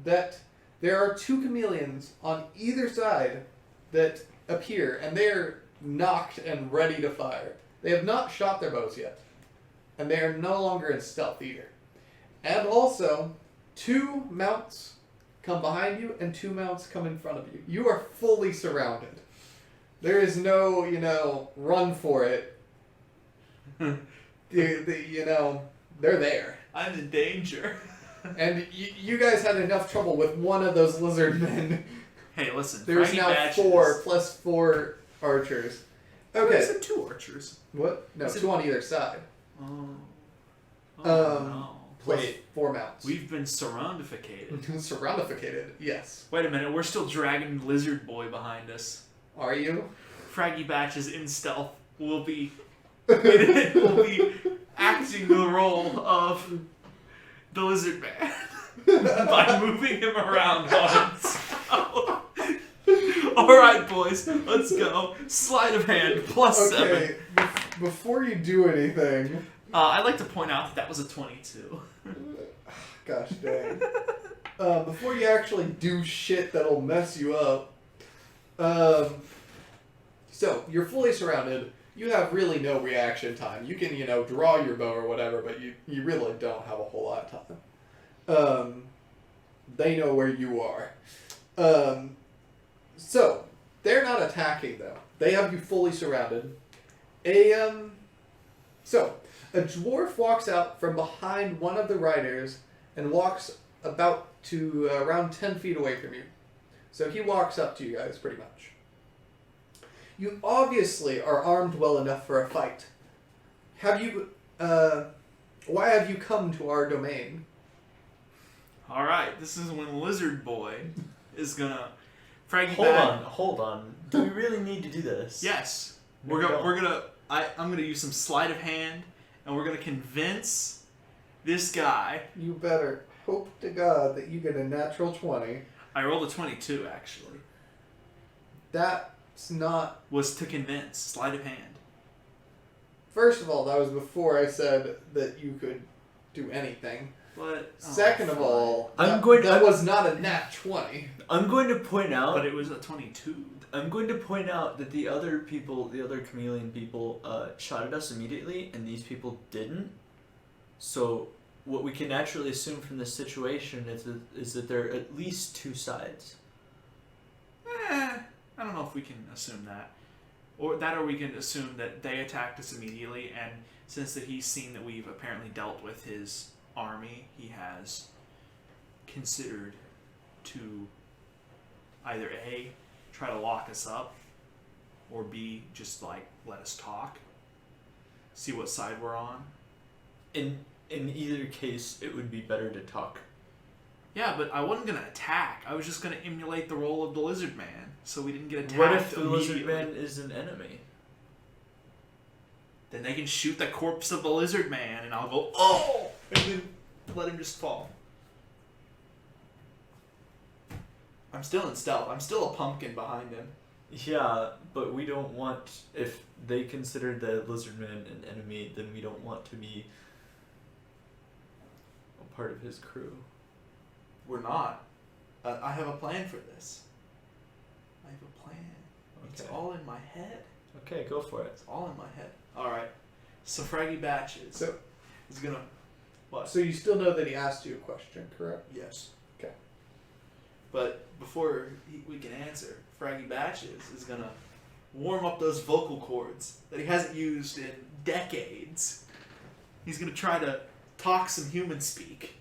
Speaker 1: that there are two chameleons on either side that appear, and they are knocked and ready to fire. They have not shot their bows yet, and they are no longer in stealth either. And also, two mounts come behind you, and two mounts come in front of you. You are fully surrounded. There is no, run for it. They're there.
Speaker 2: I'm in danger.
Speaker 1: And you guys had enough trouble with one of those lizard men.
Speaker 2: Hey, listen.
Speaker 1: There's
Speaker 2: Fraggy
Speaker 1: now
Speaker 2: Badges.
Speaker 1: 4 plus 4 archers.
Speaker 2: I
Speaker 1: Okay.
Speaker 2: said 2 archers.
Speaker 1: What? No,
Speaker 2: Is it-
Speaker 1: 2 on either side.
Speaker 2: Oh.
Speaker 1: No. Plus
Speaker 2: Wait,
Speaker 1: 4 mounts.
Speaker 2: we've been surroundificated.
Speaker 1: Surroundificated, yes.
Speaker 2: Wait a minute, we're still dragging Lizard Boy behind us.
Speaker 1: Are you?
Speaker 2: Fraggy Batches in stealth will be acting the role of the Lizard Man by moving him around on himself. Alright, boys, let's go. Sleight of hand, plus 7.
Speaker 1: Okay, before you do anything...
Speaker 2: I'd like to point out that was a 22.
Speaker 1: Gosh dang. Before you actually do shit that'll mess you up, so you're fully surrounded. you have really no reaction time. You can, draw your bow or whatever, but you really don't have a whole lot of time. They know where you are. So, they're not attacking, though. They have you fully surrounded. So, a dwarf walks out from behind one of the riders and walks about to around 10 feet away from you. So he walks up to you guys, pretty much. You obviously are armed well enough for a fight. Why have you come to our domain?
Speaker 2: Alright, this is when Lizard Boy is gonna frag you
Speaker 3: Hold
Speaker 2: back.
Speaker 3: Hold on. Do we really need to do this?
Speaker 2: Yes.
Speaker 3: No, we don't.
Speaker 2: I'm gonna use some sleight of hand, and we're gonna convince this guy.
Speaker 1: You better hope to God that you get a natural 20.
Speaker 2: I rolled a 22, actually.
Speaker 1: That's not...
Speaker 2: Was to convince. Sleight of hand.
Speaker 1: First of all, that was before I said that you could do anything.
Speaker 2: But
Speaker 1: Second of all,
Speaker 3: that
Speaker 1: was not a nat 20.
Speaker 3: I'm going to point out...
Speaker 2: But it was a 22.
Speaker 3: I'm going to point out that the other chameleon people, shot at us immediately, and these people didn't. So, what we can naturally assume from this situation is that there are at least two sides.
Speaker 2: I don't know if we can assume that. Or we can assume that they attacked us immediately, and since that he's seen that we've apparently dealt with his army, he has considered to either A, try to lock us up, or B, just let us talk, see what side we're on.
Speaker 3: In either case, it would be better to talk.
Speaker 2: Yeah, but I wasn't gonna attack. I was just gonna emulate the role of the Lizard Man, so we didn't get attacked.
Speaker 3: What if the
Speaker 2: immediately.
Speaker 3: Lizard Man is an enemy?
Speaker 2: Then they can shoot the corpse of the Lizard Man, and I'll go, oh! And then let him just fall. I'm still in stealth. I'm still a pumpkin behind him.
Speaker 3: Yeah, but we don't want... If they consider the Lizard Man an enemy, then we don't want to be a part of his crew.
Speaker 2: We're not. I have a plan for this. I have a plan. It's
Speaker 3: Okay.
Speaker 2: all in my head.
Speaker 3: Okay, go for it.
Speaker 2: It's all in my head. Alright. So Fraggy Batches
Speaker 1: So
Speaker 2: is gonna... What?
Speaker 1: So you still know that he asked you a question, correct?
Speaker 2: Yes.
Speaker 1: Okay.
Speaker 2: But before we can answer, Fraggy Batches is gonna warm up those vocal cords that he hasn't used in decades. He's gonna try to talk some human speak.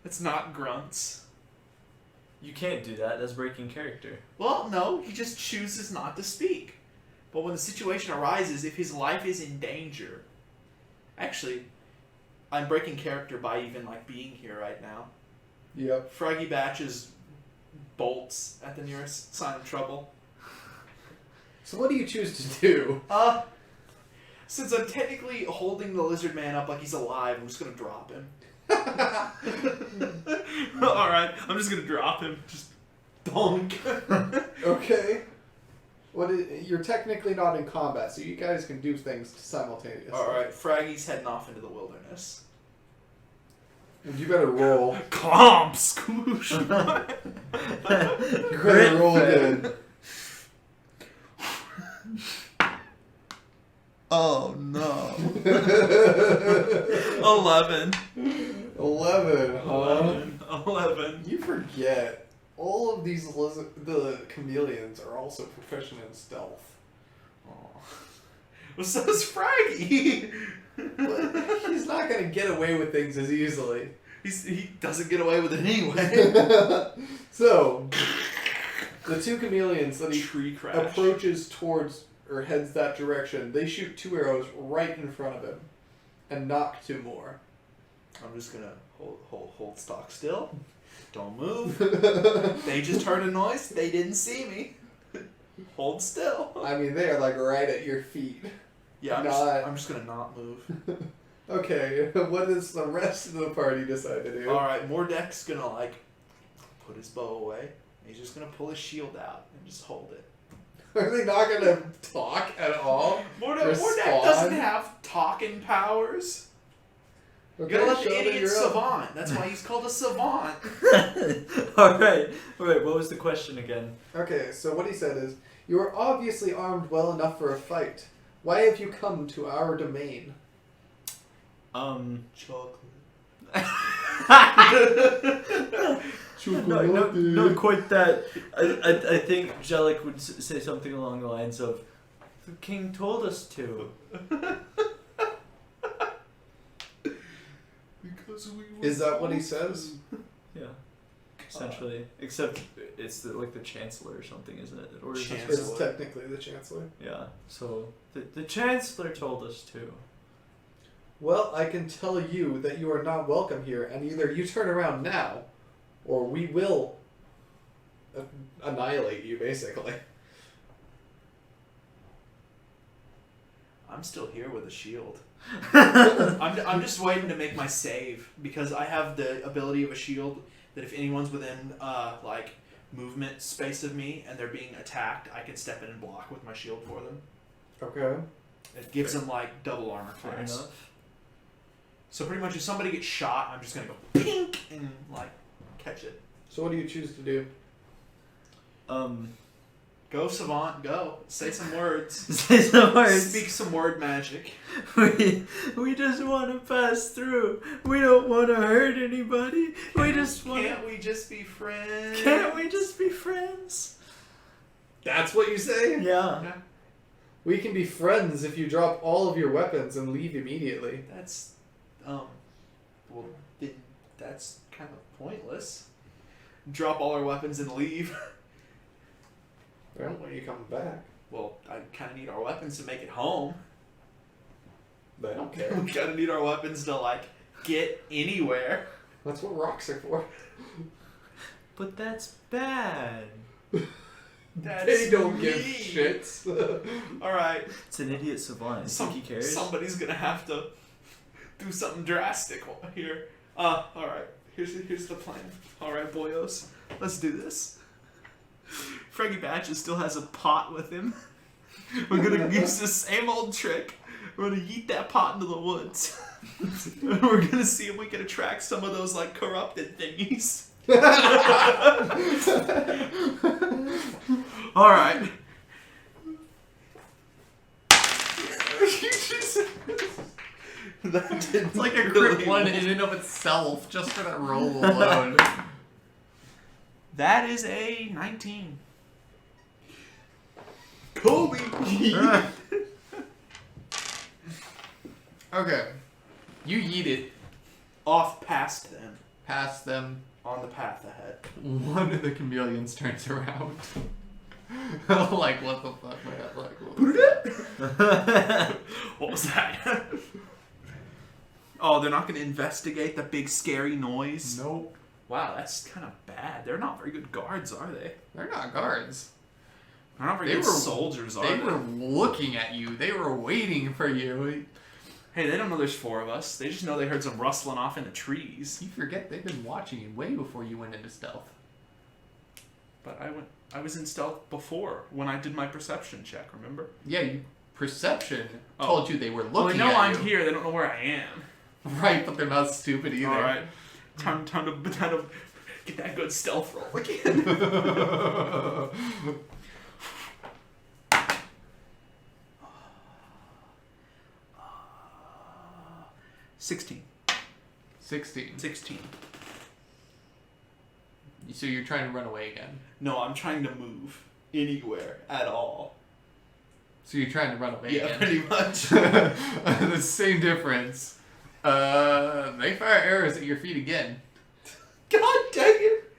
Speaker 2: It's not grunts.
Speaker 3: You can't do that. That's breaking character.
Speaker 2: Well, no, he just chooses not to speak. But when the situation arises, if his life is in danger... Actually, I'm breaking character by even, being here right now.
Speaker 1: Yep.
Speaker 2: Fraggy Batches bolts at the nearest sign of trouble.
Speaker 1: So what do you choose to do?
Speaker 2: Since I'm technically holding the Lizard Man up like he's alive, I'm just gonna drop him. Alright, I'm just gonna drop him. Just bonk.
Speaker 1: Okay. You're technically not in combat, so you guys can do things simultaneously.
Speaker 2: Alright, Fraggy's heading off into the wilderness.
Speaker 1: And you better roll.
Speaker 2: Clomp! Squoosh!
Speaker 1: You better roll good.
Speaker 2: Oh no. 11.
Speaker 1: 11, huh?
Speaker 2: 11.
Speaker 1: You forget. All of these the chameleons are also proficient in stealth.
Speaker 2: Well, so is Fraggy.
Speaker 1: But he's not going to get away with things as easily.
Speaker 2: He doesn't get away with it anyway.
Speaker 1: So, the two chameleons that he
Speaker 2: Tree crash.
Speaker 1: approaches towards or heads that direction, they shoot 2 arrows right in front of him and knock 2 more.
Speaker 2: I'm just gonna hold stock still. Don't move. They just heard a noise. They didn't see me. Hold still.
Speaker 1: I mean, they are right at your feet.
Speaker 2: Yeah, I'm just gonna not move.
Speaker 1: Okay, what does the rest of the party decide to do?
Speaker 2: Alright, Mordek's gonna put his bow away. He's just gonna pull his shield out and just hold it.
Speaker 1: Are they not going to talk at all?
Speaker 2: Mordek doesn't have talking powers.
Speaker 1: Okay,
Speaker 2: You gotta let the
Speaker 1: Sheldon,
Speaker 2: idiot
Speaker 1: you're up.
Speaker 2: savant. That's why he's called a savant.
Speaker 3: Alright, what was the question again?
Speaker 1: Okay, so what he said is, You are obviously armed well enough for a fight. Why have you come to our domain?
Speaker 4: Chocolate.
Speaker 3: No, not quite that. I think Jellic would say something along the lines of, "The king told us to."
Speaker 4: Because we
Speaker 1: Is that what he says?
Speaker 3: Yeah, essentially. Except it's like the chancellor or something, isn't it? Or is it-
Speaker 4: Chancellor.
Speaker 1: It's technically the Chancellor.
Speaker 3: Yeah. So the chancellor told us to.
Speaker 1: Well, I can tell you that you are not welcome here, and either you turn around now, or we will annihilate you, basically.
Speaker 2: I'm still here with a shield. I'm just waiting to make my save because I have the ability of a shield that if anyone's within like movement space of me and they're being attacked, I can step in and block with my shield for them.
Speaker 1: Okay.
Speaker 2: It gives them like double armor
Speaker 3: Fair
Speaker 2: class.
Speaker 3: enough.
Speaker 2: So pretty much if somebody gets shot, I'm just gonna go pink and like catch it.
Speaker 1: So what do you choose to do?
Speaker 2: Go savant, go. Say some words.
Speaker 3: Say some words.
Speaker 2: Speak some word magic.
Speaker 3: We just want to pass through. We don't want to hurt anybody. We just want.
Speaker 2: Can't we just be friends?
Speaker 3: Can't we just be friends?
Speaker 1: That's what you say?
Speaker 3: Yeah.
Speaker 2: Yeah,
Speaker 1: We can be friends if you drop all of your weapons and leave immediately.
Speaker 2: that's well then that's kind of pointless. Drop all our weapons and leave.
Speaker 1: Well, when are you coming back?
Speaker 2: Well, I kind of need our weapons to make it home.
Speaker 1: They don't care.
Speaker 2: We kind of need our weapons to like get anywhere.
Speaker 1: That's what rocks are for.
Speaker 3: But that's bad.
Speaker 2: That's
Speaker 1: They don't give
Speaker 2: mean.
Speaker 1: shits.
Speaker 2: All right,
Speaker 3: It's an idiot savant. You think he cares?
Speaker 2: somebody's gonna have to do something drastic here. All right. Here's the plan. All right, boyos, let's do this. Froggy Batches still has a pot with him. We're gonna use the same old trick. We're gonna yeet that pot into the woods. And we're gonna see if we can attract some of those like corrupted thingies. All right. That didn't
Speaker 1: It's like a
Speaker 2: really
Speaker 1: crit one
Speaker 2: work.
Speaker 1: in and of itself, just for that roll alone.
Speaker 2: That is a 19. Kobe.
Speaker 1: Okay. You yeet it
Speaker 2: Off past them,
Speaker 1: past them.
Speaker 2: on the path ahead.
Speaker 1: One of the chameleons turns around. Like, what the fuck, man? Like, what?
Speaker 2: What was that? Oh, they're not going to investigate the big scary noise?
Speaker 1: Nope.
Speaker 2: Wow, that's kind of bad. They're not very good guards, are they?
Speaker 1: They're not guards.
Speaker 2: They're not very
Speaker 1: They
Speaker 2: good
Speaker 1: were-
Speaker 2: soldiers, are
Speaker 1: They
Speaker 2: they?
Speaker 1: were looking at you. They were waiting for you.
Speaker 2: Hey, they don't know there's 4 of us. They just know they heard some rustling off in the trees.
Speaker 1: You forget they've been watching you way before you went into stealth.
Speaker 2: But I was in stealth before when I did my perception check, remember?
Speaker 1: Yeah, you perception
Speaker 2: Oh.
Speaker 1: told you they were
Speaker 2: Well, they
Speaker 1: looking
Speaker 2: know
Speaker 1: at
Speaker 2: I'm
Speaker 1: you.
Speaker 2: here. They don't know where I am.
Speaker 1: Right, but they're not stupid either.
Speaker 2: All right, time to get that good stealth roll again. 16.
Speaker 1: 16.
Speaker 2: 16.
Speaker 1: So you're trying to run away again.
Speaker 2: No, I'm trying to move anywhere at all.
Speaker 1: So you're trying to run away
Speaker 2: Yeah,
Speaker 1: again.
Speaker 2: pretty much.
Speaker 1: The same difference. They fire arrows at your feet again.
Speaker 2: God dang it!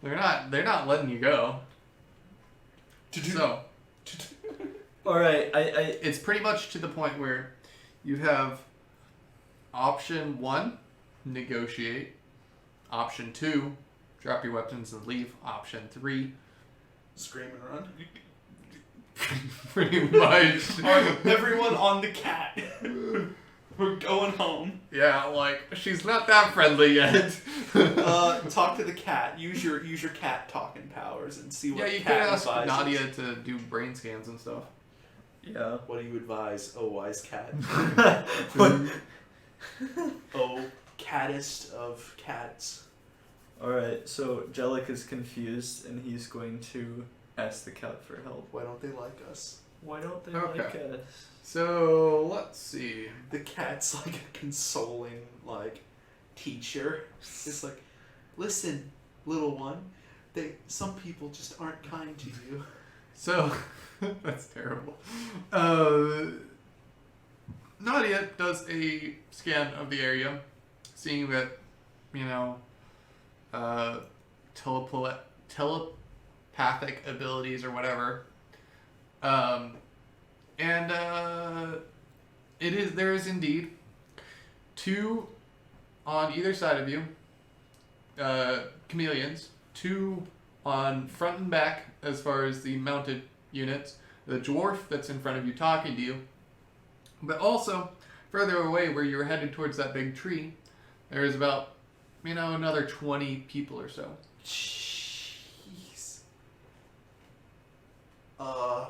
Speaker 1: They're not letting you go. So
Speaker 3: Alright, I
Speaker 1: it's pretty much to the point where you have option 1, negotiate. Option 2, drop your weapons and leave. Option 3,
Speaker 2: Scream and run.
Speaker 1: pretty much.
Speaker 2: Alright, everyone on the cat. We're going home.
Speaker 1: Yeah, like she's not that friendly yet.
Speaker 2: Talk to the cat. Use your cat talking powers and see what
Speaker 1: Yeah, you could
Speaker 2: cat
Speaker 1: ask
Speaker 2: advises.
Speaker 1: Nadia to do brain scans and stuff.
Speaker 3: yeah.
Speaker 2: What do you advise, oh wise cat?
Speaker 3: What?
Speaker 2: Oh, cattest of cats.
Speaker 3: Alright, so Jellic is confused and he's going to ask the cat for help.
Speaker 4: Why don't they like us?
Speaker 3: Why don't they
Speaker 1: Okay.
Speaker 3: like us?
Speaker 1: So let's see.
Speaker 2: The cat's like a consoling, like, teacher. It's like, listen, little one, some people just aren't kind to you.
Speaker 1: So that's terrible. Nadia does a scan of the area, seeing that, telepathic abilities or whatever. There is indeed 2 on either side of you, chameleons, 2 on front and back as far as the mounted units, the dwarf that's in front of you talking to you, but also further away where you were headed towards that big tree, there is about, another 20 people or so.
Speaker 2: Jeez. I'm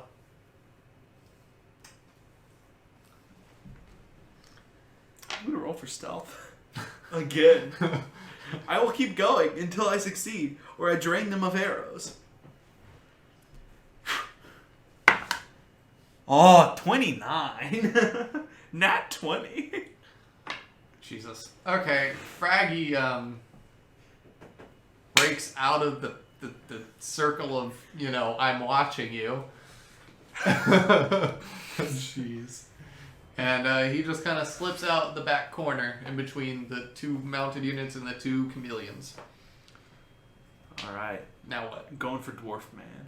Speaker 2: gonna roll for stealth. Again. I will keep going until I succeed, or I drain them of arrows. Oh, 29. Nat 20.
Speaker 1: Jesus. Okay, Fraggy breaks out of the circle of, I'm watching you. Jeez. And he just kind of slips out the back corner in between the 2 mounted units and the 2 chameleons.
Speaker 2: Alright.
Speaker 1: Now what?
Speaker 2: Going for Dwarf Man.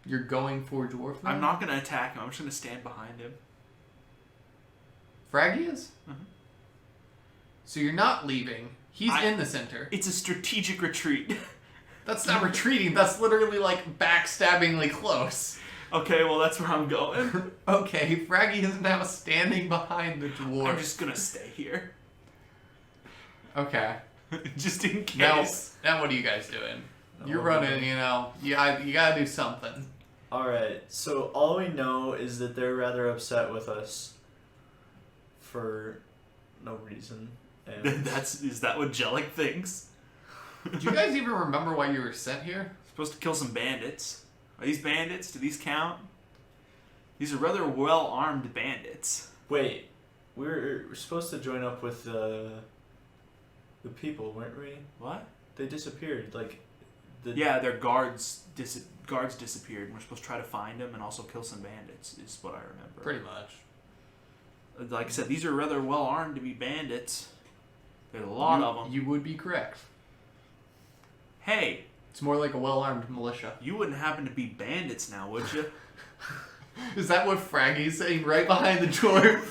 Speaker 1: You're going for Dwarf Man?
Speaker 2: I'm not going to attack him. I'm just going to stand behind him.
Speaker 1: Fraggy is?
Speaker 2: Mhm.
Speaker 1: So you're not leaving. He's in the center.
Speaker 2: It's a strategic retreat.
Speaker 1: That's not retreating. That's literally like backstabbingly close.
Speaker 2: Okay, well, that's where I'm going.
Speaker 1: Okay, Fraggy is now standing behind the dwarf.
Speaker 2: I'm just going to stay here.
Speaker 1: Okay.
Speaker 2: Just in case.
Speaker 1: Now what are you guys doing? You're
Speaker 3: Oh,
Speaker 1: running, you gotta do something.
Speaker 3: Alright, so all we know is that they're rather upset with us for no reason. And
Speaker 2: Is that what Jellic thinks?
Speaker 1: Do you guys even remember why you were sent here?
Speaker 2: Supposed to kill some bandits. Are these bandits? Do these count? These are rather well-armed bandits.
Speaker 3: wait, we're supposed to join up with the people, weren't we?
Speaker 2: What?
Speaker 3: They disappeared, like
Speaker 2: Yeah, their guards disappeared, and we're supposed to try to find them and also kill some bandits, is what I remember.
Speaker 1: Pretty much.
Speaker 2: Like I said, these are rather well-armed to be bandits. There's a lot of them.
Speaker 1: You would be correct.
Speaker 2: Hey,
Speaker 1: It's more like a well-armed militia.
Speaker 2: you wouldn't happen to be bandits now, would you?
Speaker 1: Is that what Fraggy's saying right behind the dwarf?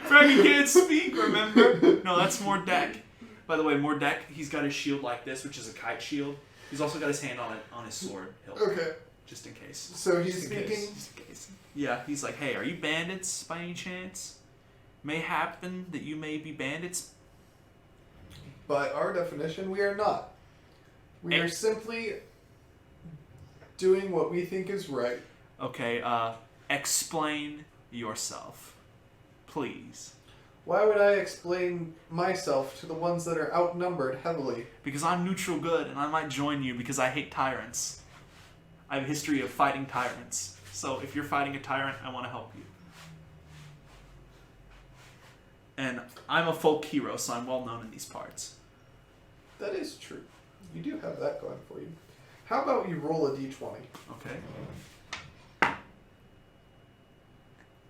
Speaker 2: Frankie can't speak, remember? No, that's Mordek. By the way, Mordek, he's got his shield like this, which is a kite shield. He's also got his hand on his sword hilt,
Speaker 1: Okay.
Speaker 2: just in case.
Speaker 1: So he's
Speaker 2: Just in
Speaker 1: speaking.
Speaker 2: case. Just in case. Yeah, he's like, hey, are you bandits by any chance? May happen that you may be bandits.
Speaker 1: By our definition, we are not. We
Speaker 2: Eh.
Speaker 1: are simply doing what we think is right.
Speaker 2: Okay, explain yourself. Please.
Speaker 1: Why would I explain myself to the ones that are outnumbered heavily?
Speaker 2: Because I'm neutral good, and I might join you because I hate tyrants. I have a history of fighting tyrants. So if you're fighting a tyrant, I want to help you. And I'm a folk hero, so I'm well known in these parts.
Speaker 1: That is true. You do have that going for you. How about you roll a d20?
Speaker 2: Okay.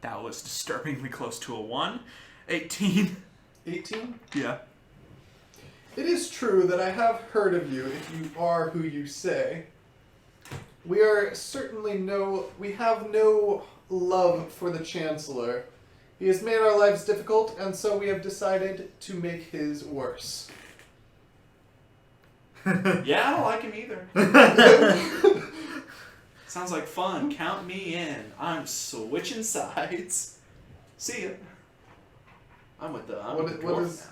Speaker 2: That was disturbingly close to a 1. 18.
Speaker 1: 18?
Speaker 2: Yeah.
Speaker 1: It is true that I have heard of you if you are who you say. We are certainly we have no love for the Chancellor. He has made our lives difficult, and so we have decided to make his worse.
Speaker 2: Yeah, I don't like him either. Sounds like fun. Count me in. I'm switching sides. See ya. I'm with the dwarf
Speaker 1: What is?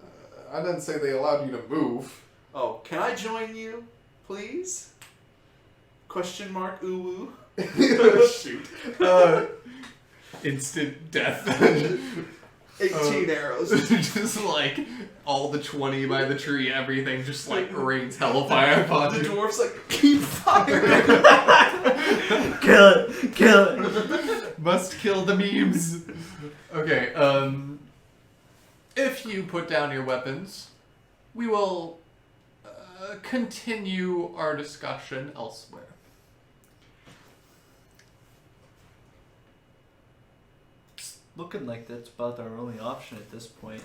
Speaker 2: now.
Speaker 1: I didn't say they allowed you to move.
Speaker 2: Oh, can I join you, please? Question mark, ooh woo.
Speaker 1: Shoot. Instant death.
Speaker 4: 18 arrows.
Speaker 1: Just like all the 20 by the tree, everything just like rains hellfire upon
Speaker 4: The
Speaker 1: you.
Speaker 4: dwarf's like, keep firing.
Speaker 3: Kill it.
Speaker 1: Must kill the memes. Okay, if you put down your weapons, we will continue our discussion elsewhere.
Speaker 3: Looking like that's about our only option at this point.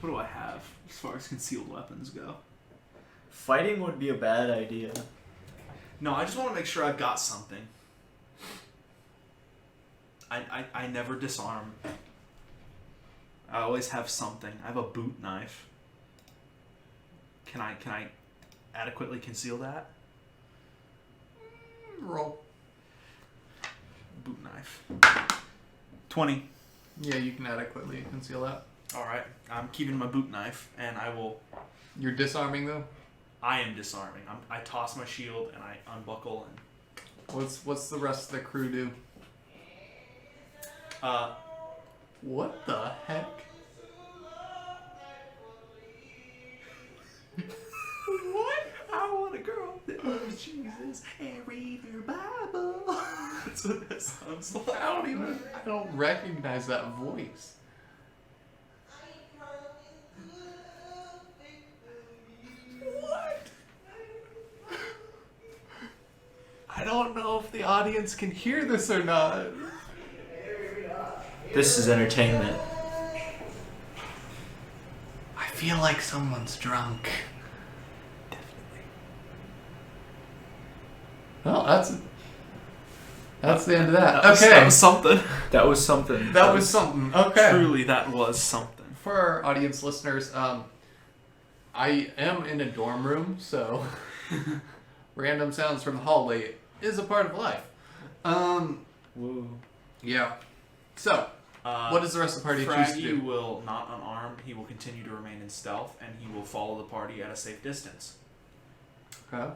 Speaker 2: What do I have as far as concealed weapons go?
Speaker 3: Fighting would be a bad idea.
Speaker 2: No, I just want to make sure I've got something. I never disarm. I always have something. I have a boot knife. Can I adequately conceal that?
Speaker 1: Roll.
Speaker 2: Boot knife. 20.
Speaker 1: Yeah, you can adequately conceal that.
Speaker 2: Alright, I'm keeping my boot knife, and
Speaker 1: You're disarming though?
Speaker 2: I am disarming. I toss my shield, and I unbuckle, and...
Speaker 1: What's the rest of the crew do? What the heck?
Speaker 2: What? I want a girl that loves Jesus and read her Bible. That's what that sounds like.
Speaker 1: I don't recognize that voice. What? I don't know if the audience can hear this or not.
Speaker 3: This is entertainment.
Speaker 1: I feel like someone's drunk. Well, that's the end of that.
Speaker 2: That was something.
Speaker 3: That was something.
Speaker 1: That was something. Okay.
Speaker 2: Truly, that was something.
Speaker 1: For our audience listeners, I am in a dorm room, so random sounds from the hallway is a part of life.
Speaker 3: Woo.
Speaker 1: Yeah. So, what does the rest of the party choose to do?
Speaker 2: Fraggy will not unarm. He will continue to remain in stealth, and he will follow the party at a safe distance.
Speaker 1: Okay.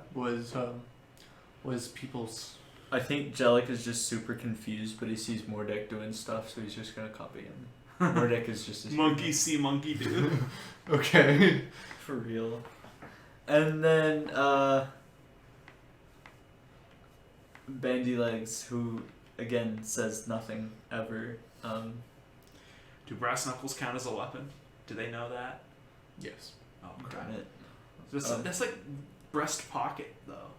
Speaker 1: Was people's...
Speaker 3: I think Jellic is just super confused, but he sees Mordek doing stuff, so he's just gonna copy him. Mordek is just a
Speaker 2: Monkey see, monkey do.
Speaker 1: Okay.
Speaker 3: for real. And then Bandy Legs, who again says nothing ever.
Speaker 2: Do brass knuckles count as a weapon? Do they know that?
Speaker 1: Yes.
Speaker 2: Oh, crap.
Speaker 3: Darn it.
Speaker 2: That's like breast pocket, though.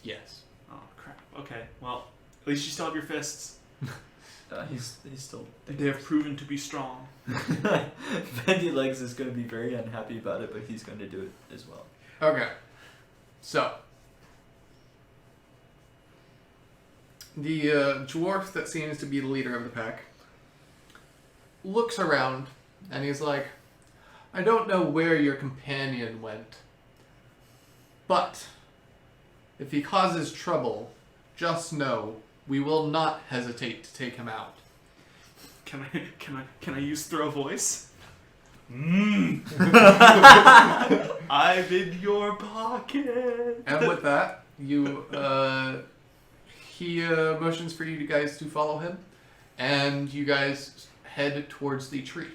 Speaker 1: Yes.
Speaker 2: Oh, crap. Okay, well, at least you still have your fists.
Speaker 3: He's still.
Speaker 2: They have proven to be strong.
Speaker 3: Bandy Legs is going to be very unhappy about it, but he's going to do it as well.
Speaker 1: Okay. So, the dwarf that seems to be the leader of the pack looks around and he's like, I don't know where your companion went, but if he causes trouble, just know we will not hesitate to take him out.
Speaker 2: Can I use throw voice?
Speaker 3: Mm.
Speaker 2: I'm in your pocket.
Speaker 1: And with that, he motions for you guys to follow him, and you guys head towards the tree,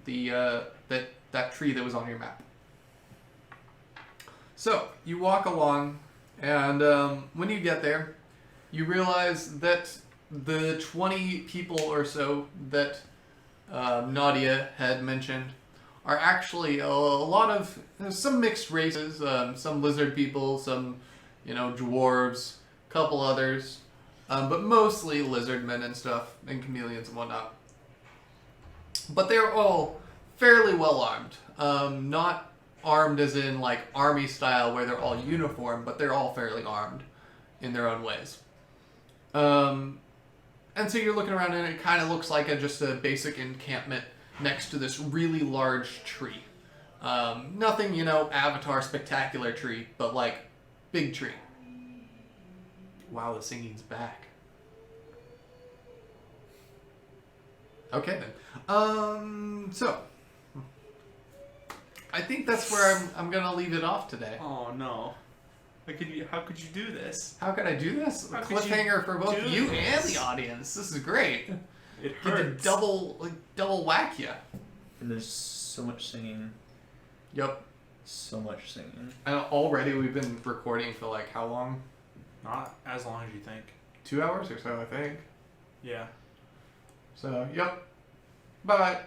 Speaker 1: that tree that was on your map. So you walk along, and when you get there, you realize that the 20 people or so that Nadia had mentioned are actually a lot of some mixed races, some lizard people, some dwarves, a couple others, but mostly lizard men and stuff, and chameleons and whatnot. But they're all fairly well armed, not armed as in like army style where they're all uniform, but they're all fairly armed in their own ways. And so you're looking around and it kind of looks like just a basic encampment next to this really large tree. Nothing, Avatar spectacular tree, but like big tree. Wow, the singing's back. Okay then. So I think that's where I'm gonna leave it off today.
Speaker 2: Oh no. How could you do this?
Speaker 1: How could I do this? A
Speaker 2: How could you
Speaker 1: cliffhanger for both
Speaker 2: do
Speaker 1: you and
Speaker 2: this?
Speaker 1: the audience. This is great.
Speaker 2: It
Speaker 1: Get to
Speaker 2: hurts.
Speaker 1: double whack ya.
Speaker 3: And there's so much singing.
Speaker 1: Yep.
Speaker 3: So much singing.
Speaker 1: And already we've been recording for like how long?
Speaker 2: Not as long as you think.
Speaker 1: 2 hours or so, I think.
Speaker 2: Yeah.
Speaker 1: So, yep. Bye.